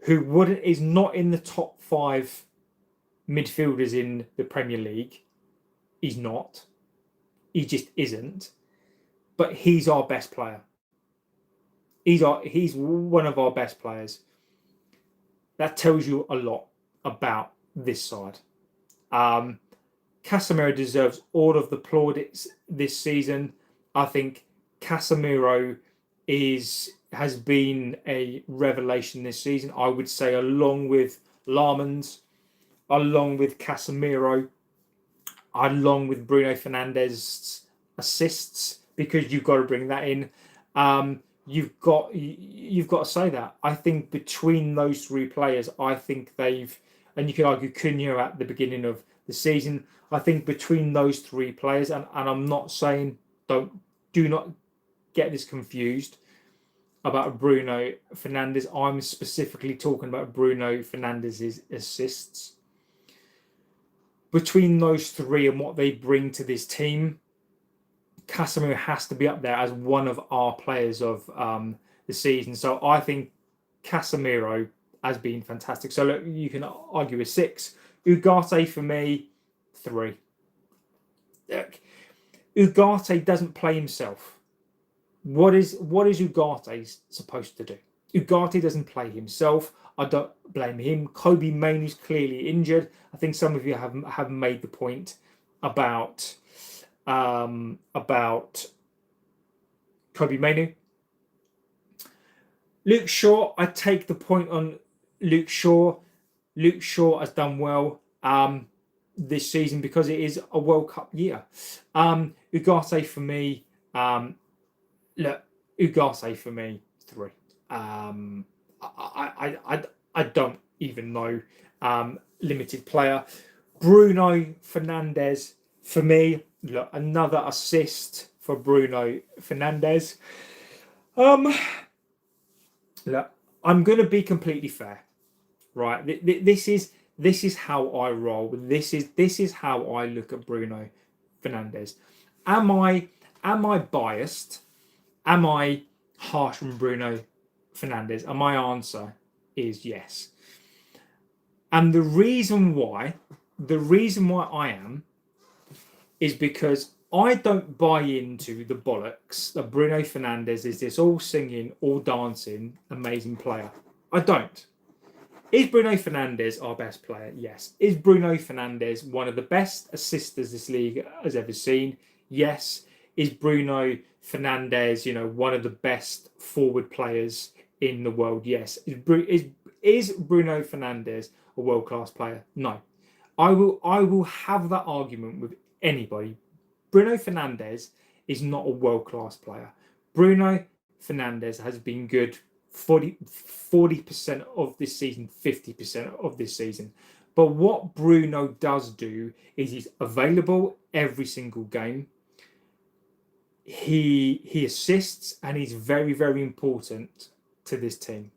who is not in the top 5 midfielders in the Premier League. He's not. He just isn't. But he's our best player. He's one of our best players. That tells you a lot about this side. Casemiro deserves all of the plaudits this season. I think Casemiro has been a revelation this season. I would say, along with Larmans, along with Casemiro, along with Bruno Fernandez's assists, because you've got to bring that in. You've got to say that. I think between those 3 players, I think they've, and you could argue Cunha at the beginning of the season. I think between those 3 players, and I'm not saying, do not get this confused about Bruno Fernandez. I'm specifically talking about Bruno Fernandez's assists. Between those 3 and what they bring to this team, Casemiro has to be up there as one of our players of the season. So I think Casemiro has been fantastic. So look, you can argue a 6. Ugarte for me, 3. Look, Ugarte doesn't play himself. What is Ugarte supposed to do? Ugarte doesn't play himself. I don't blame him. Kobe Mainoo's clearly injured. I think some of you have made the point about Kobe Mainoo. Luke Shaw, I take the point on Luke Shaw. Luke Shaw has done well this season because it is a World Cup year. Ugarte for me, Ugarte for me, 3. I don't even know. Limited player. Bruno Fernandez for me. Look, another assist for Bruno Fernandez. Look, I'm going to be completely fair, right? This is how I roll. This is how I look at Bruno Fernandez. Am I biased? Am I harsh on Bruno Fernandez? And my answer is yes. And the reason why I am is because I don't buy into the bollocks that Bruno Fernandez is this all singing, all dancing, amazing player. I don't. Is Bruno Fernandez our best player? Yes. Is Bruno Fernandez one of the best assisters this league has ever seen? Yes. Is Bruno Fernandez, one of the best forward players in the world? Yes. Is Bruno Fernandez a world-class player? No. I will have that argument with anybody. Bruno Fernandez is not a world-class player. Bruno Fernandez has been good 40% of this season, 50% of this season. But what Bruno does do is he's available every single game. He assists, and he's very, very important to this team.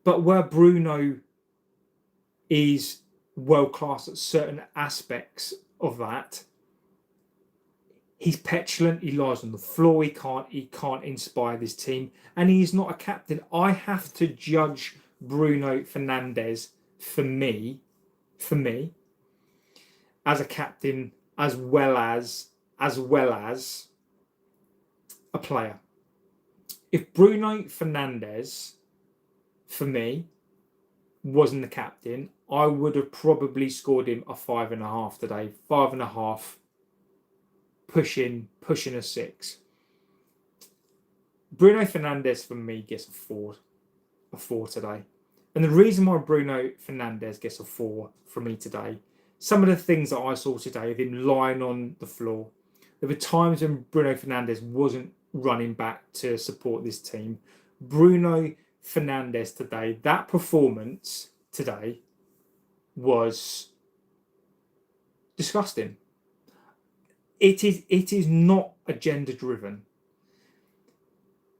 But where Bruno is world class at certain aspects of that, He's petulant. He lies on the floor. He can't inspire this team, and he's not a captain. I have to judge Bruno Fernandez for me, as a captain as well as a player. If Bruno Fernandez, for me, wasn't the captain, I would have probably scored him a 5.5 today. 5.5, pushing a 6. Bruno Fernandez for me gets a 4 today. And the reason why Bruno Fernandez gets a 4 from me today, some of the things that I saw today of him lying on the floor. There were times when Bruno Fernandez wasn't running back to support this team. Bruno Fernandez today, that performance today was disgusting. It is not agenda driven.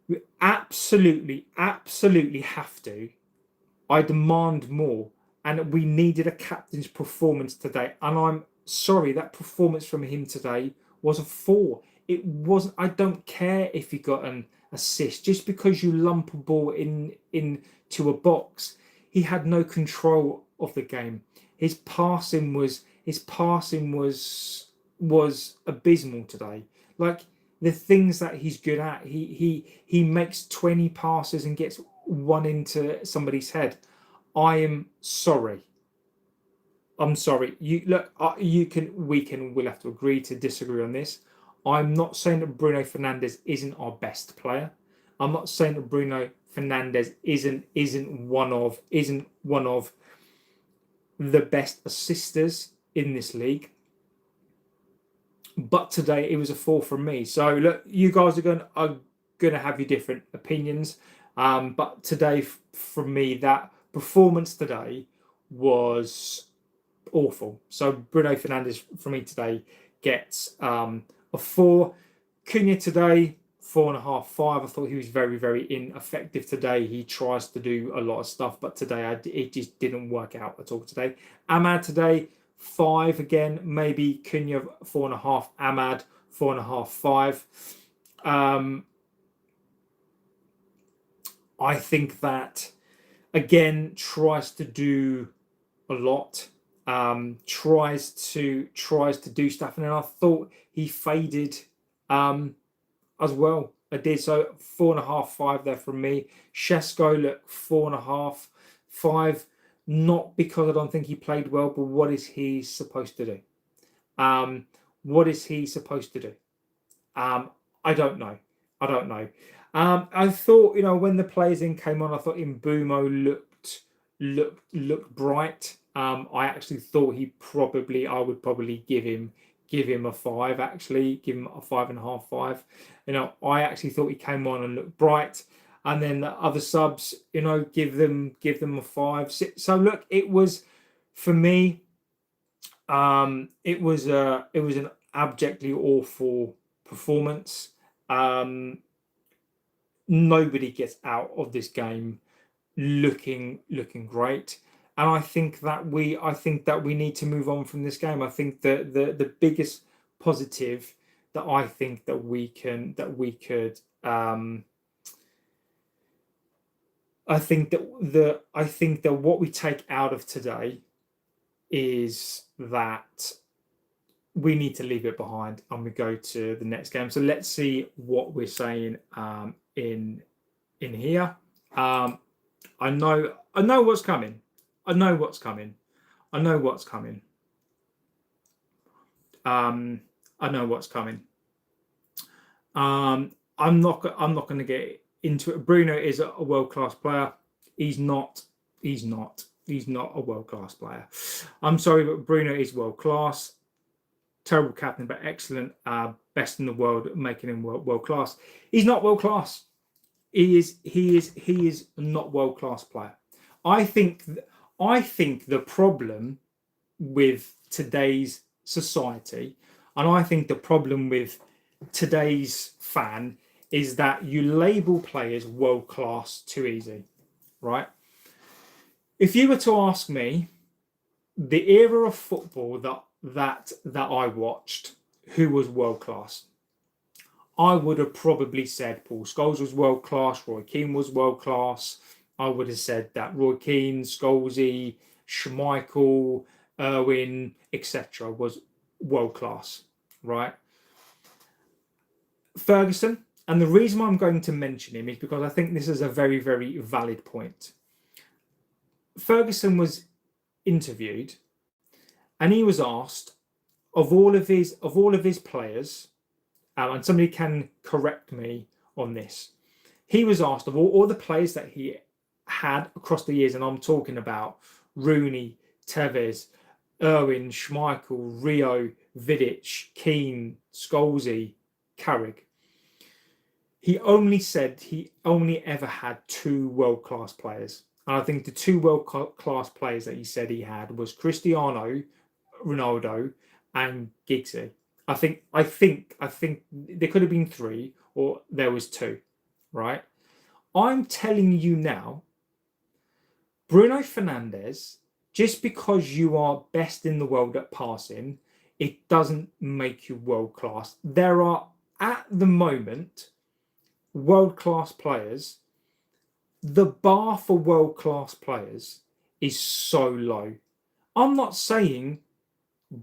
We absolutely have to. I demand more, and we needed a captain's performance today. And I'm sorry, that performance from him today was a 4. It wasn't. I don't care if he got an assist just because you lump a ball into a box. He had no control of the game. His passing was abysmal today. Like the things that he's good at, he makes 20 passes and gets one into somebody's head. I am sorry. I'm sorry. We'll have to agree to disagree on this. I'm not saying that Bruno Fernandez isn't our best player. I'm not saying that Bruno Fernandez isn't one of the best assisters in this league. But today it was a 4 from me. So look, you guys are gonna have your different opinions. But today, from me, that performance today was awful. So Bruno Fernandez for me today gets a 4. Cunha today, 4.5, 5. I thought he was very, very ineffective today. He tries to do a lot of stuff, but today it just didn't work out at all today. Ahmad today, 5 again. Maybe Cunha 4.5, Ahmad 4.5, 5. I think that again tries to do a lot. Tries to do stuff, and then I thought he faded as well. I did. So 4.5, 5 there from me. Shesko, look, 4.5, 5. Not because I don't think he played well, but what is he supposed to do? What is he supposed to do? I don't know. I thought, when the players came on, I thought Mbumo looked bright. I actually thought I would probably give him a 5. Actually, give him a 5.5, 5. I actually thought he came on and looked bright. And then the other subs, give them a 5. So look, it was for me. It was an abjectly awful performance. Nobody gets out of this game looking great, and I think that we need to move on from this game. I think that the biggest positive that I think that we could. I think that what we take out of today is that we need to leave it behind and we go to the next game. So let's see what we're saying in here. I know what's coming. I know what's coming. I'm not going to get into it. Bruno is a world-class player. He's not a world-class player. I'm sorry, but Bruno is world-class. Terrible captain, but excellent. Best in the world, making him world-class. He's not world-class. He is not world-class player. I think the problem with today's society, and I think the problem with today's fan, is that you label players world-class too easy, right? If you were to ask me, the era of football that I watched who was world class. I would have probably said Paul Scholes was world class, Roy Keane was world class. I would have said that Roy Keane, Scholesy, Schmeichel, Irwin, etc. was world class, right? Ferguson, and the reason why I'm going to mention him is because I think this is a very, very valid point. Ferguson was interviewed, and he was asked of all of his players, and somebody can correct me on this. He was asked of all the players that he had across the years, and I'm talking about Rooney, Tevez, Irwin, Schmeichel, Rio, Vidic, Keane, Scholesy, Carrick. He only said he only ever had 2 world-class players. And I think the 2 world-class players that he said he had was Cristiano Ronaldo and Giggsy. I think there could have been 3 or there was 2, right? I'm telling you now, Bruno Fernandez, just because you are best in the world at passing, it doesn't make you world class. There are, at the moment, world-class players. The bar for world-class players is so low. I'm not saying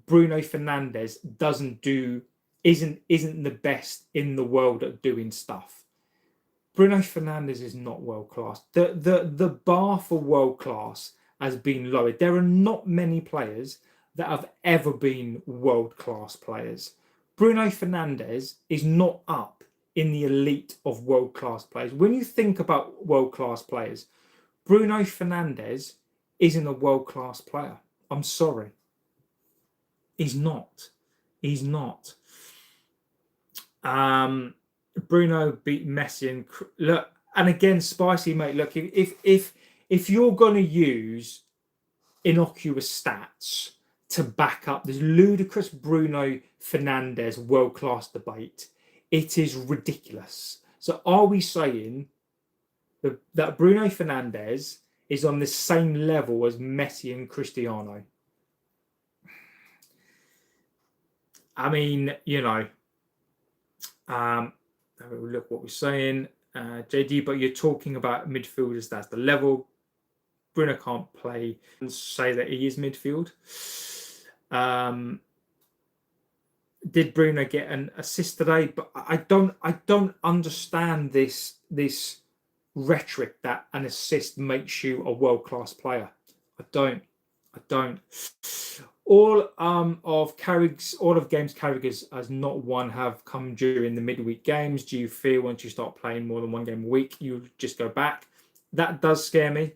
Bruno Fernandez isn't the best in the world at doing stuff. Bruno Fernandez is not world-class. The bar for world-class has been lowered. There are not many players that have ever been world-class players. Bruno Fernandez is not up in the elite of world-class players. When you think about world-class players, Bruno Fernandez isn't a world-class player. I'm sorry. He's not. He's not. Bruno beat Messi and look, and again, spicy mate. Look, if you're going to use innocuous stats to back up this ludicrous Bruno Fernandez world-class debate, it is ridiculous. So are we saying that Bruno Fernandez is on the same level as Messi and Cristiano? I mean, look what we're saying. JD, but you're talking about midfielders, that's the level. Bruno can't play and say that he is midfield. Did Bruno get an assist today? But I don't understand this rhetoric that an assist makes you a world-class player. I don't. All of games Carrick has not won have come during the midweek games. Do you fear once you start playing more than 1 game a week, you just go back? That does scare me.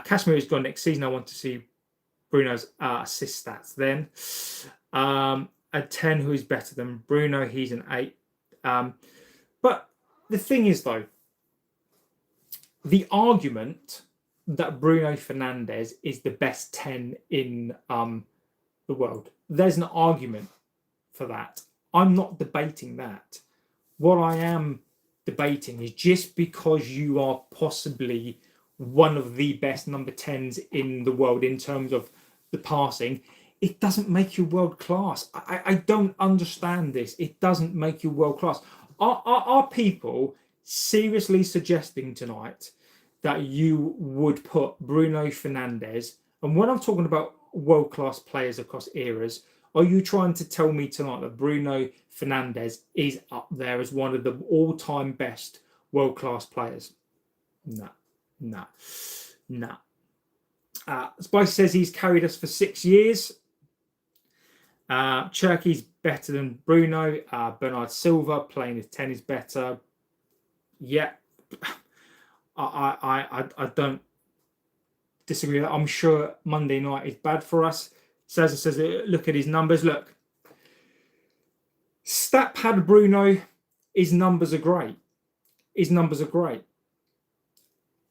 Kashmir is gone next season. I want to see Bruno's assist stats then. A 10 who is better than Bruno. He's an 8. But the thing is, though, the argument that Bruno Fernandez is the best 10 in the world, there's an argument for that. I'm not debating that. What I am debating is just because you are possibly one of the best number 10s in the world in terms of the passing, it doesn't make you world class. I don't understand this. It doesn't make you world class. Are people seriously suggesting tonight that you would put Bruno Fernandez, and when I'm talking about world class players across eras, are you trying to tell me tonight that Bruno Fernandez is up there as one of the all-time best world class players? No. Spice says he's carried us for 6 years. Cherky's better than Bruno. Bernard Silva playing his 10 is better. Yeah, I don't disagree with that. I'm sure Monday night is bad for us. Says, look at his numbers. Look, stat pad Bruno, his numbers are great.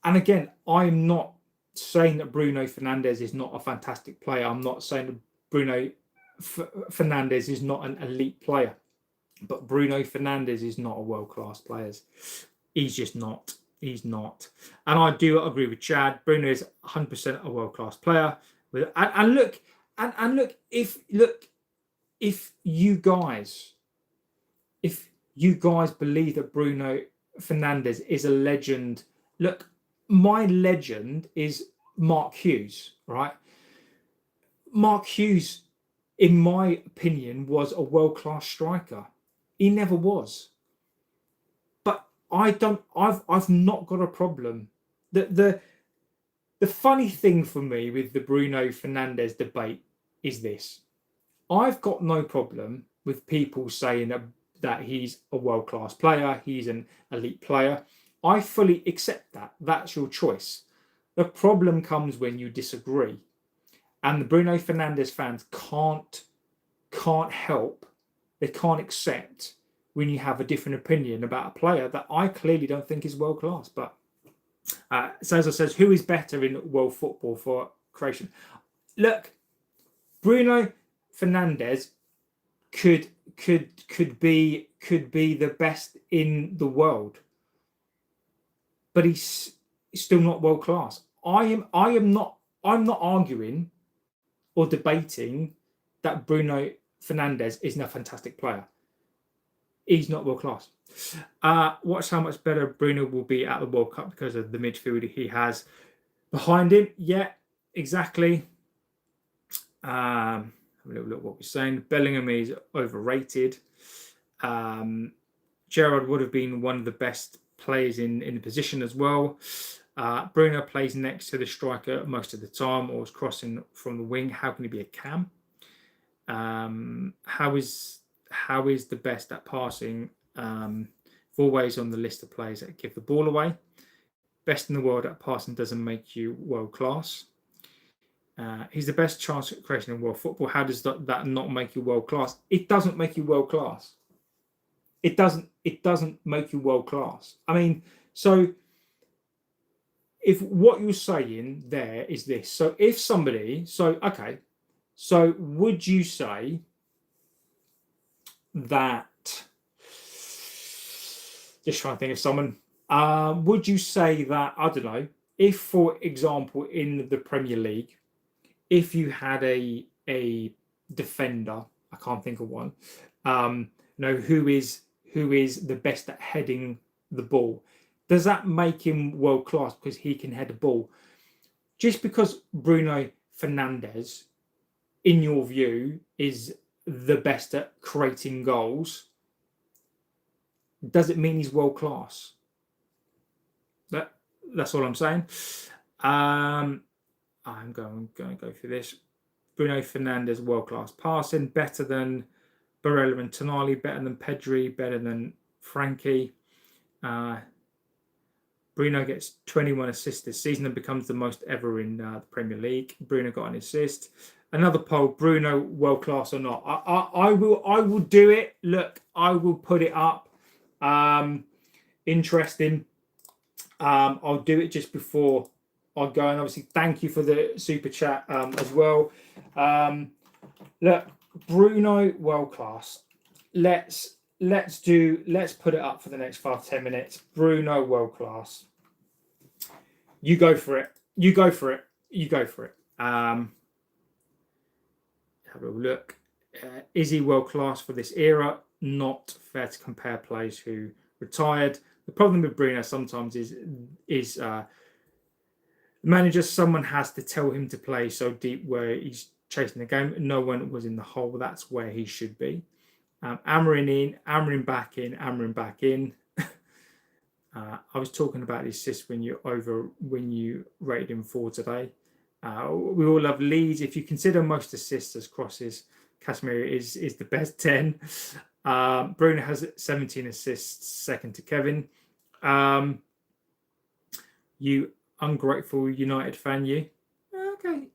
And again, I'm not saying that Bruno Fernandez is not a fantastic player. I'm not saying that Bruno Fernandez is not an elite player. But Bruno Fernandez is not a world-class player. He's just not. He's not. And I do agree with Chad. Bruno is 100% a world-class player. If if you guys believe that Bruno Fernandez is a legend, look, my legend is Mark Hughes, right? Mark Hughes, in my opinion, was a world-class striker. He never was. But I've not got a problem. The funny thing for me with the Bruno Fernandez debate is this. I've got no problem with people saying that he's a world-class player, he's an elite player. I fully accept that. That's your choice. The problem comes when you disagree. And the Bruno Fernandez fans can't help, they can't accept when you have a different opinion about a player that I clearly don't think is world-class. But Cesar says, who is better in world football for creation? Look, Bruno Fernandez could be the best in the world, but he's still not world class. I'm not arguing or debating that Bruno Fernandez isn't a fantastic player. He's not world class. Watch how much better Bruno will be at the World Cup because of the midfield he has behind him. Yeah, exactly. Have a little look at what we're saying. Bellingham is overrated. Gerrard would have been one of the best players in the position as well. Bruno plays next to the striker most of the time, or is crossing from the wing. How can he be a cam? How is the best at passing? Always on the list of players that give the ball away. Best in the world at passing doesn't make you world class. He's the best chance creation in world football. How does that not make you world class? It doesn't make you world class. It doesn't make you world class. I mean, so if what you're saying there is this, so if somebody, so would you say that? Just trying to think of someone. Would you say that, I don't know, if for example in the Premier League, if you had a defender, I can't think of one, who is the best at heading the ball, does that make him world class because he can head a ball? Just because Bruno Fernandez, in your view, is the best at creating goals, does it mean he's world class? That's all I'm saying. I'm going to go through this. Bruno Fernandez, world-class passing, better than Barella and Tonali, better than Pedri, better than Frankie. Bruno gets 21 assists this season and becomes the most ever in the Premier League. Bruno got an assist. Another poll, Bruno, world-class or not? I will do it. Look, I will put it up. Interesting. I'll do it just before I go, and obviously thank you for the super chat as well. Look, Bruno, world class. Let's put it up for the next 5-10 minutes. Bruno, world class. You go for it. Have a look. Is he world class for this era? Not fair to compare players who retired. The problem with Bruno sometimes is manager, someone has to tell him to play so deep where he's chasing the game. No one was in the hole. That's where he should be. Amarin in, Amarin back in, Amarin back in. I was talking about the assist when you rated him 4 today. We all love Leeds. If you consider most assists as crosses, Casemiro is the best 10. Bruno has 17 assists, second to Kevin. You ungrateful United fan, you. Okay,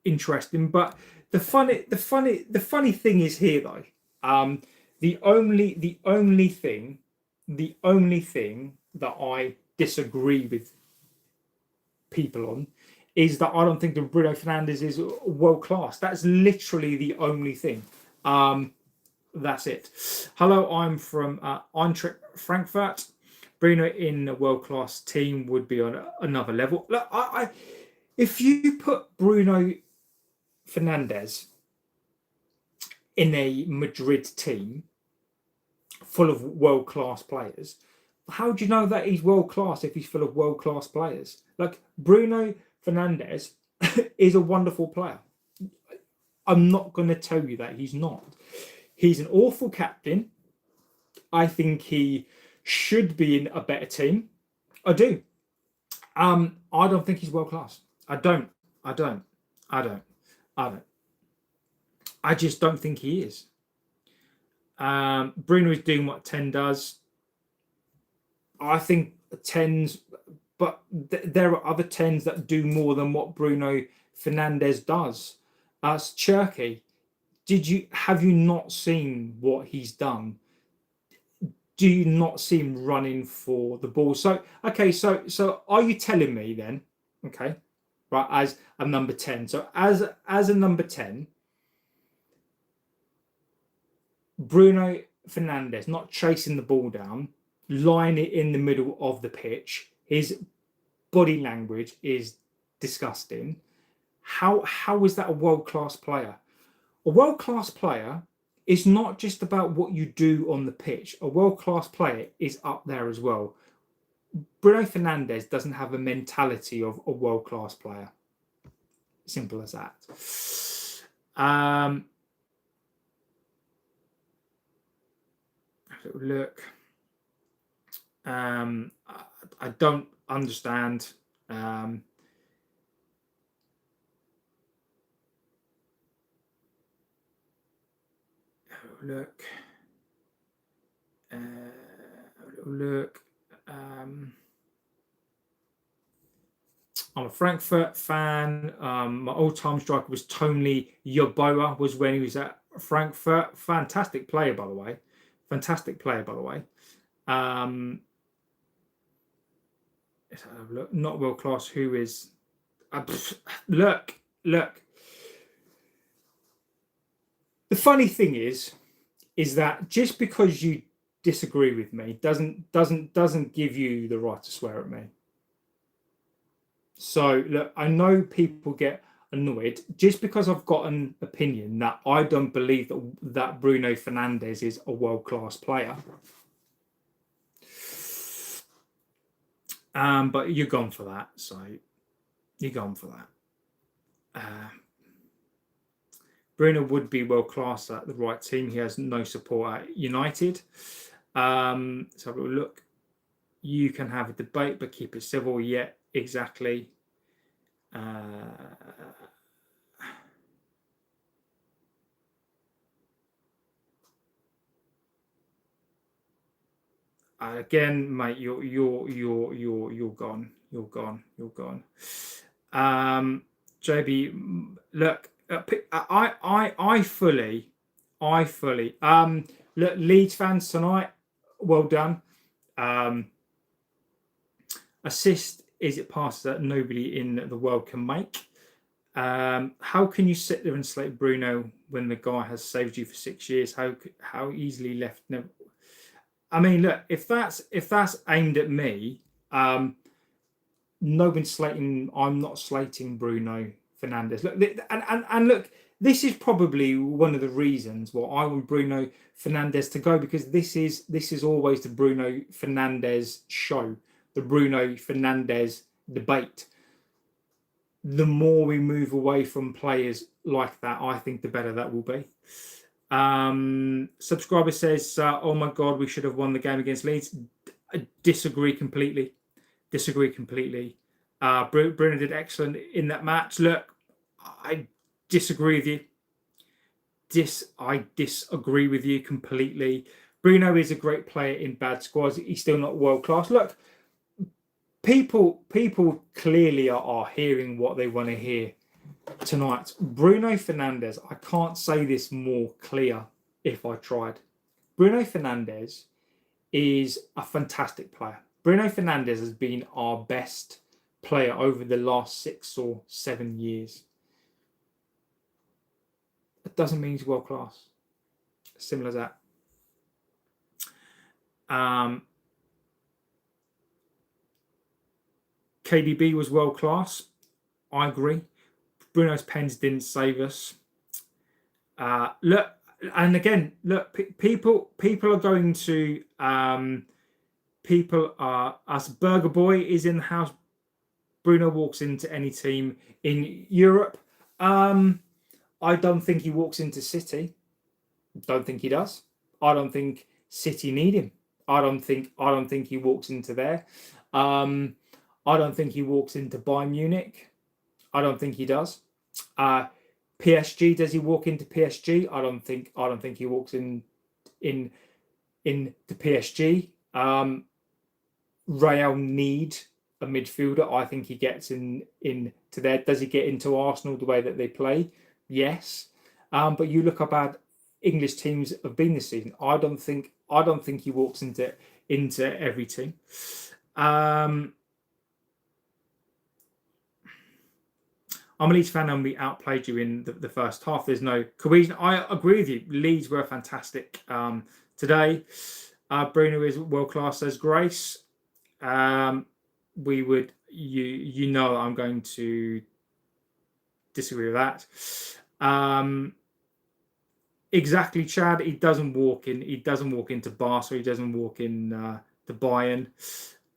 interesting. But the funny thing is here though. The only thing that I disagree with people on is that I don't think that Bruno Fernandez is world class. That's literally the only thing. That's it. Hello, I'm from Eintracht Frankfurt. Bruno in a world-class team would be on another level. Look, if you put Bruno Fernandez in a Madrid team full of world-class players. How do you know that he's world-class if he's full of world-class players? Like Bruno Fernandez is a wonderful player. I'm not going to tell you that he's not. He's an awful captain. I think he should be in a better team. I do. I don't think he's world-class. I don't. I just don't think he is. Bruno is doing what 10 does. I think 10s, but there are other 10s that do more than what Bruno Fernandez does. Cherky, have you not seen what he's done? Do you not see him running for the ball? So are you telling me then, okay, right, as a number 10? So as a number 10, Bruno Fernandez not chasing the ball down, line it in the middle of the pitch. His body language is disgusting. How is that a world-class player? A world-class player is not just about what you do on the pitch. A world-class player is up there as well. Bruno Fernandez doesn't have a mentality of a world-class player. Simple as that. Look, I don't understand. Look. I'm a Frankfurt fan. My all-time striker was Tony Yoro, was when he was at Frankfurt. Fantastic player, by the way. Look, not world class. Who is? Look. The funny thing is that just because you disagree with me doesn't give you the right to swear at me. So look, I know people get annoyed just because I've got an opinion that I don't believe that Bruno Fernandez is a world-class player. But you're gone for that, so you're gone for that. Bruno would be world-class at the right team. He has no support at United. So look, you can have a debate, but keep it civil. Yeah, exactly. Again, mate, you're gone. You're gone. JB, look, I fully. Look, Leeds fans tonight, well done. Assist is it passes that nobody in the world can make. How can you sit there and slate Bruno when the guy has saved you for 6 years? How easily left? No. I mean, look, if that's aimed at me, no one's slating. I'm not slating Bruno Fernandez. Look, and look, this is probably one of the reasons why I want Bruno Fernandez to go, because this is always the Bruno Fernandez show, the Bruno Fernandez debate. The more we move away from players like that, I think the better that will be. Subscriber says, oh my God, we should have won the game against Leeds. I disagree completely. Bruno did excellent in that match. Look, I disagree with you. I disagree with you completely. Bruno is a great player in bad squads. He's still not world class. Look, people clearly are hearing what they want to hear tonight. Bruno Fernandez, I can't say this more clear if I tried. Bruno Fernandez is a fantastic player. Bruno Fernandez has been our best player over the last 6 or 7 years. It doesn't mean he's world class. Simple as that. KDB was world class. I agree. Bruno's pens didn't save us. Look, And again, look, people are going to people are as Burger Boy is in the house. Bruno walks into any team in Europe. I don't think he walks into City. Don't think he does. I don't think City need him. I don't think he walks into there. Um, I don't think he walks into Bayern Munich. I don't think he does. PSG, does he walk into PSG? I don't think he walks in the PSG. Real need a midfielder. I think he gets into there. Does he get into Arsenal the way that they play? Yes. But you look up how English teams have been this season. I don't think he walks into every team. I'm a Leeds fan and we outplayed you in the first half. There's no cohesion. I agree with you. Leeds were fantastic today. Bruno is world class, says Grace. We would, you know, I'm going to disagree with that. Exactly, Chad. He doesn't walk in. He doesn't walk into Barca. He doesn't walk in the Bayern.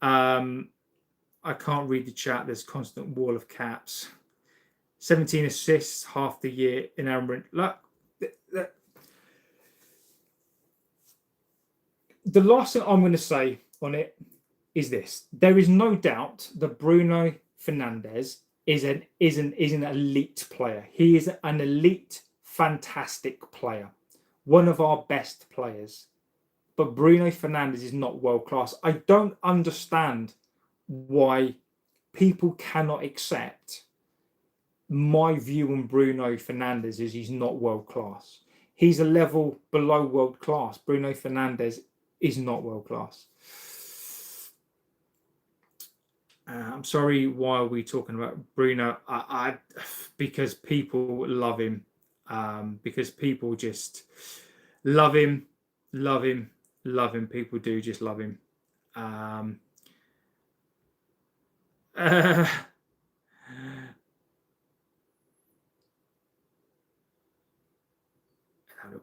I can't read the chat. There's constant wall of caps. 17 assists, half the year in Emirates. Look, the last thing I'm going to say on it is this: there is no doubt that Bruno Fernandez is an elite player. He is an elite, fantastic player, one of our best players. But Bruno Fernandez is not world class. I don't understand why people cannot accept my view on Bruno Fernandez is he's not world class. He's a level below world class. Bruno Fernandez is not world class. I'm sorry, why are we talking about Bruno? Because people love him. Because people just love him. People do just love him.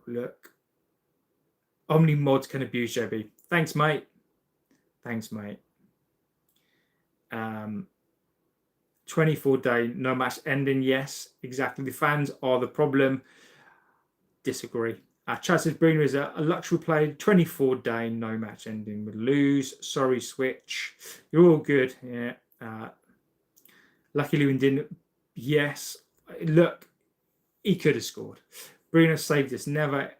Look. Omni mods can abuse JB. Thanks, mate. 24-day no match ending. Yes, exactly. The fans are the problem. Disagree. Chad says Bruno is a luxury player. 24-day no match ending would lose. Sorry, Switch. You're all good. Yeah. Lucky Lewin didn't. Yes. Look, he could have scored. Bruno saved us. Never.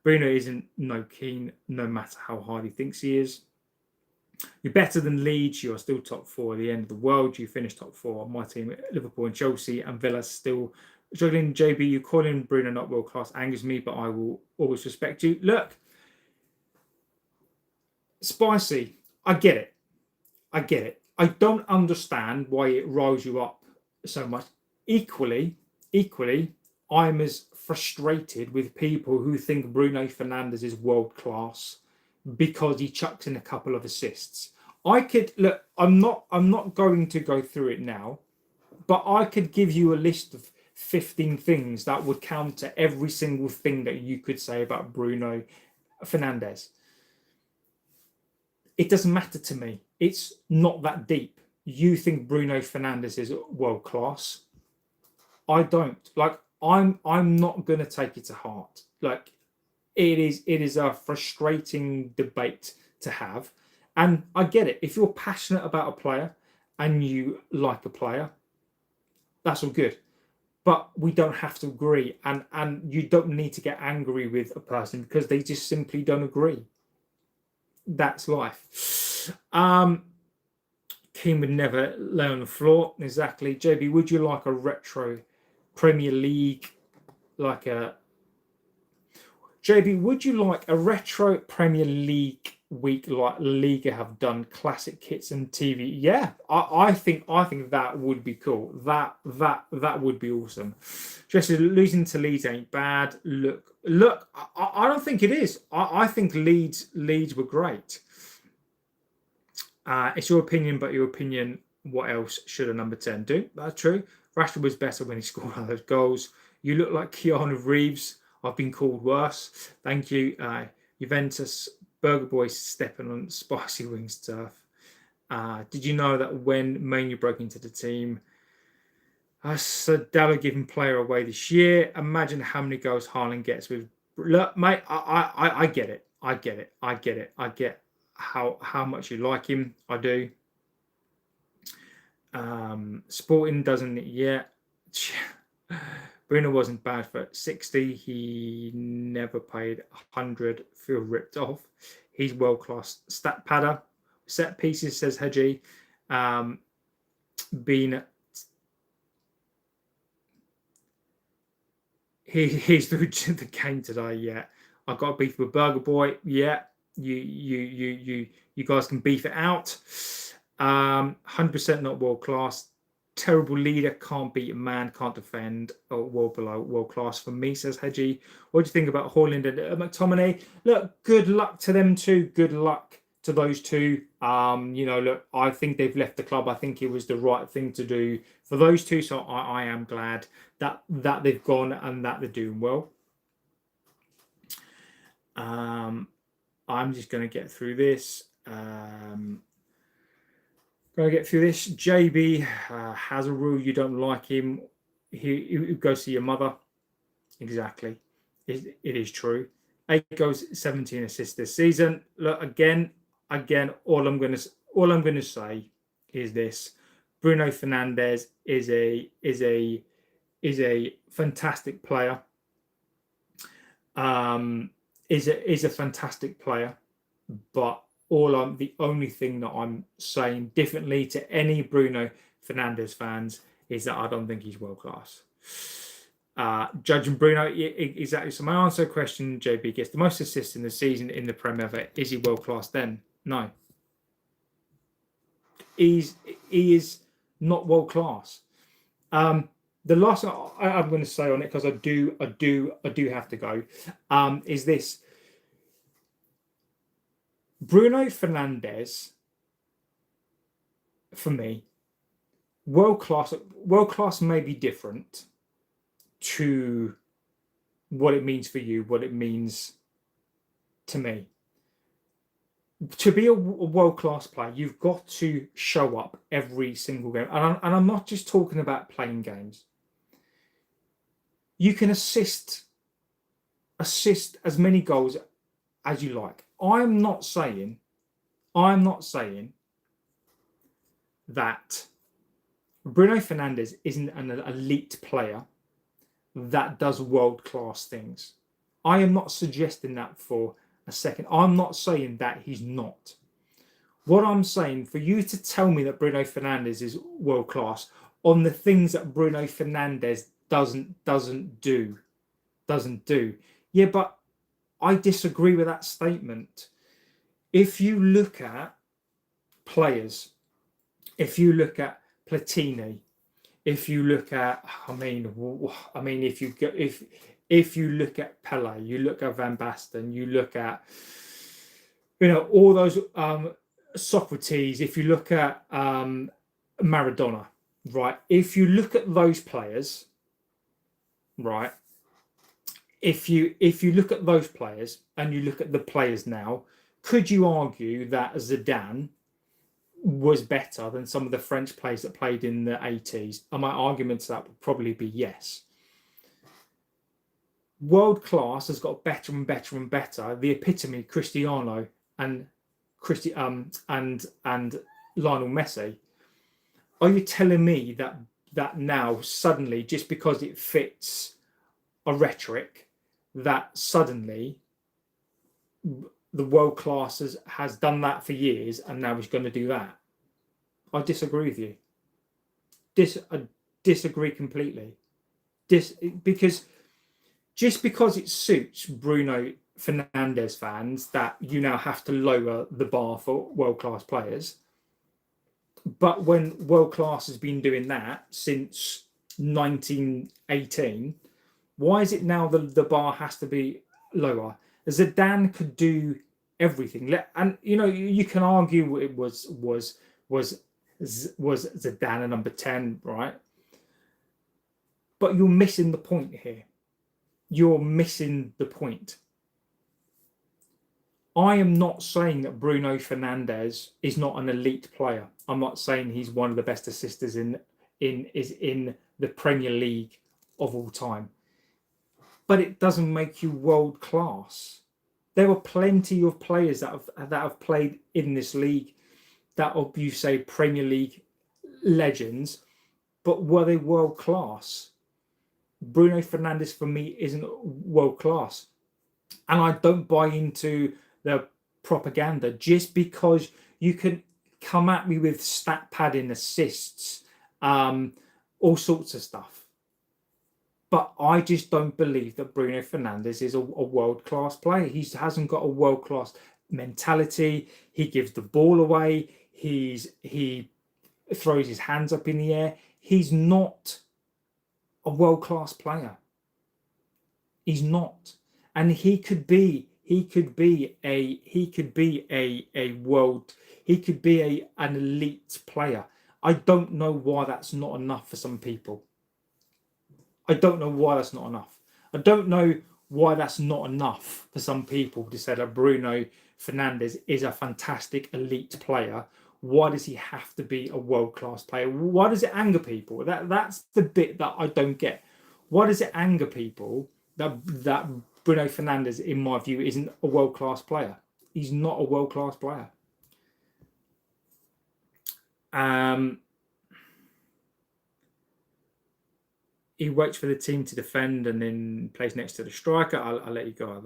Bruno isn't no keen, no matter how hard he thinks he is. You're better than Leeds. You are still top four at the end of the world. You finished top four. My team, Liverpool and Chelsea and Villa, still struggling. JB, you calling Bruno not world class angers me, but I will always respect you. Look, Spicy, I get it. I don't understand why it riles you up so much. Equally, I'm as frustrated with people who think Bruno Fernandez is world class because he chucks in a couple of assists. I could look. I'm not going to go through it now, but I could give you a list of 15 things that would counter every single thing that you could say about Bruno Fernandez. It doesn't matter to me. It's not that deep. You think Bruno Fernandez is world class. I don't. Like, I'm not gonna take it to heart. Like, it is a frustrating debate to have. And I get it. If you're passionate about a player and you like a player, that's all good. But we don't have to agree. And you don't need to get angry with a person because they just simply don't agree. That's life. Keane would never lay on the floor. Exactly. JB, would you like a retro Premier League, like a JB, would you like a retro Premier League week like Liga have done, classic kits and TV? Yeah, I think that would be cool. That would be awesome. Just losing to Leeds ain't bad. Look, I don't think it is. I think Leeds were great. It's your opinion, but your opinion, what else should a number 10 do? That's true. Rashford was better when he scored all those goals. You look like Keanu Reeves. I've been called worse. Thank you. Juventus Burger Boy stepping on spicy wings turf. Did you know that when Manu broke into the team, Dallo giving player away this year? Imagine how many goals Haaland gets with. Look, mate, I get it. I get it. I get it. I get how much you like him. I do. Sporting doesn't yet. Bruno wasn't bad for 60. He never paid 100. Feel ripped off. He's world class stat padder. Set pieces, says Haji. He's through to the game today. Yeah, I got beef with Burger Boy. Yeah, you guys can beef it out. 100% not world class. Terrible leader, can't beat a man, can't defend. Or well below world class for me, says Hedgie. What do you think about Haaland and McTominay? Look, good luck to them two. Good luck to those two. Look, I think they've left the club. I think it was the right thing to do for those two. So I am glad that they've gone and that they're doing well. I'm just going to get through this. JB has a rule: you don't like him, he goes to your mother. Exactly, it is true. 8 goals, 17 assists this season. Look, again, all I'm going to say is this: Bruno Fernandez is a fantastic player. Is a fantastic player, but the only thing that I'm saying differently to any Bruno Fernandez fans is that I don't think he's world class. Judging Bruno, exactly. So my answer question, JB gets the most assists in the season in the Premier ever. Is he world class then? No. He is not world class. The last thing I'm going to say on it, because I do have to go, is this. Bruno Fernandez, for me, world class may be different to what it means for you, what it means to me. To be a world-class player, you've got to show up every single game. And I'm not just talking about playing games. You can assist as many goals as you like. I'm not saying that Bruno Fernandez isn't an elite player that does world-class things. I am not suggesting that for a second. I'm not saying that he's not. What I'm saying, for you to tell me that Bruno Fernandez is world-class on the things that Bruno Fernandez doesn't do. Yeah, but I disagree with that statement. If you look at players, if you look at Platini, if you look at, if you look at Pele, you look at Van Basten, you look at, all those Socrates. If you look at Maradona, right? If you look at those players, right? If you look at those players and you look at the players now, could you argue that Zidane was better than some of the French players that played in the 80s? And my argument to that would probably be yes. World class has got better and better and better. The epitome, Cristiano and Lionel Messi. Are you telling me that now suddenly, just because it fits a rhetoric, that suddenly the world class has done that for years and now he's going to do that? I disagree with you. I disagree completely. Because just because it suits Bruno Fernandez fans that you now have to lower the bar for world class players, but when world class has been doing that since 1918, why is it now the bar has to be lower? Zidane could do everything, and you can argue it was Zidane a number 10, right? But you're missing the point here. You're missing the point. I am not saying that Bruno Fernandez is not an elite player. I'm not saying he's one of the best assisters in the Premier League of all time. But it doesn't make you world class. There are plenty of players that have played in this league that are, you say, Premier League legends, but were they world class? Bruno Fernandez for me isn't world class, and I don't buy into the propaganda just because you can come at me with stat padding, assists, all sorts of stuff. But I just don't believe that Bruno Fernandez is a world-class player. He hasn't got a world-class mentality. He gives the ball away. He throws his hands up in the air. He's not a world-class player. He's not. And he could be an elite player. I don't know why that's not enough for some people. I don't know why that's not enough. I don't know why that's not enough for some people to say that Bruno Fernandez is a fantastic elite player. Why does he have to be a world-class player? Why does it anger people? That's the bit that I don't get. Why does it anger people that Bruno Fernandez, in my view, isn't a world-class player? He's not a world-class player. He waits for the team to defend and then plays next to the striker. I'll let you go at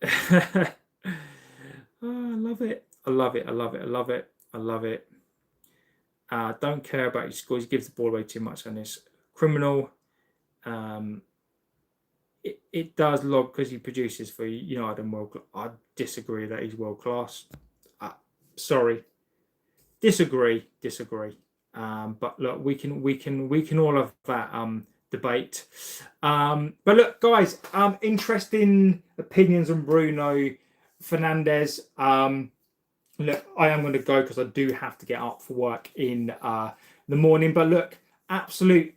that. Oh, I love it. I love it. I love it. I love it. I love it. Don't care about his scores. He gives the ball away too much on this. Criminal. It does log because he produces for United and world class. I disagree that he's world class. Sorry. Disagree. But look, we can all have that debate. But look, guys, interesting opinions on Bruno Fernandez. Look, I am going to go because I do have to get up for work in the morning. But look, absolute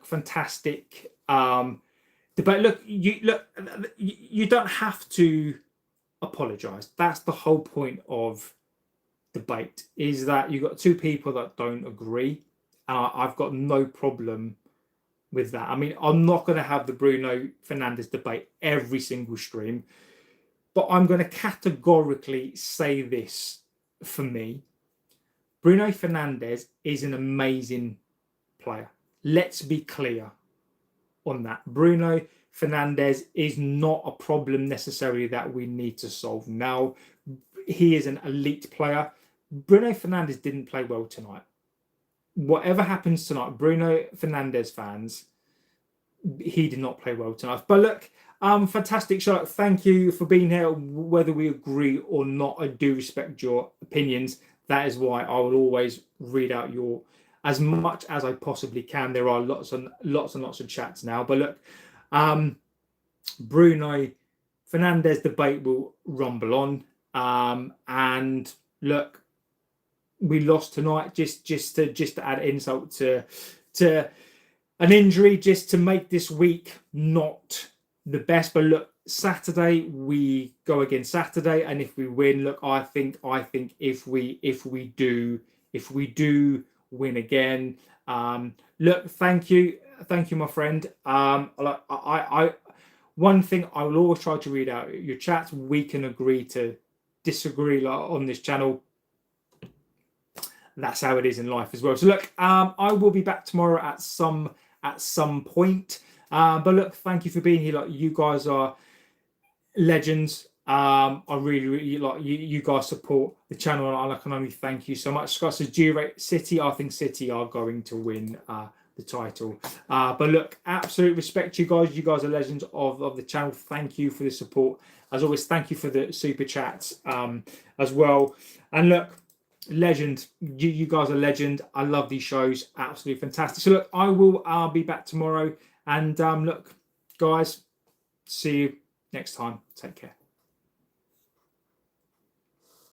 fantastic debate. Look, you don't have to apologise. That's the whole point of debate, is that you've got two people that don't agree. I've got no problem with that. I mean, I'm not going to have the Bruno Fernandez debate every single stream, but I'm going to categorically say this. For me, Bruno Fernandez is an amazing player. Let's be clear on that. Bruno Fernandez is not a problem necessarily that we need to solve now. He is an elite player. Bruno Fernandez didn't play well tonight. Whatever happens tonight, Bruno Fernandez fans, he did not play well tonight. But look, fantastic show. Thank you for being here. Whether we agree or not, I do respect your opinions. That is why I will always read out your, as much as I possibly can. There are lots and lots of chats now. But look, Bruno Fernandez debate will rumble on. And look, we lost tonight just to add insult to an injury, just to make this week not the best. But look, Saturday we go again Saturday, and if we win, look, I think if we do win again, look, thank you, my friend. I one thing I will always try to read out your chats. We can agree to disagree on this channel. That's how it is in life as well. So look, I will be back tomorrow at some point. But look, thank you for being here. Like, you guys are legends. I really like you guys support the channel, and I can only thank you so much. Scott says, do you rate City? I think City are going to win the title. But look, absolute respect to you guys. You guys are legends of the channel. Thank you for the support. As always, thank you for the super chats as well. And look, legend, you guys are legend. I love these shows. Absolutely fantastic. So look, I'll be back tomorrow. And look, guys, see you next time. Take care.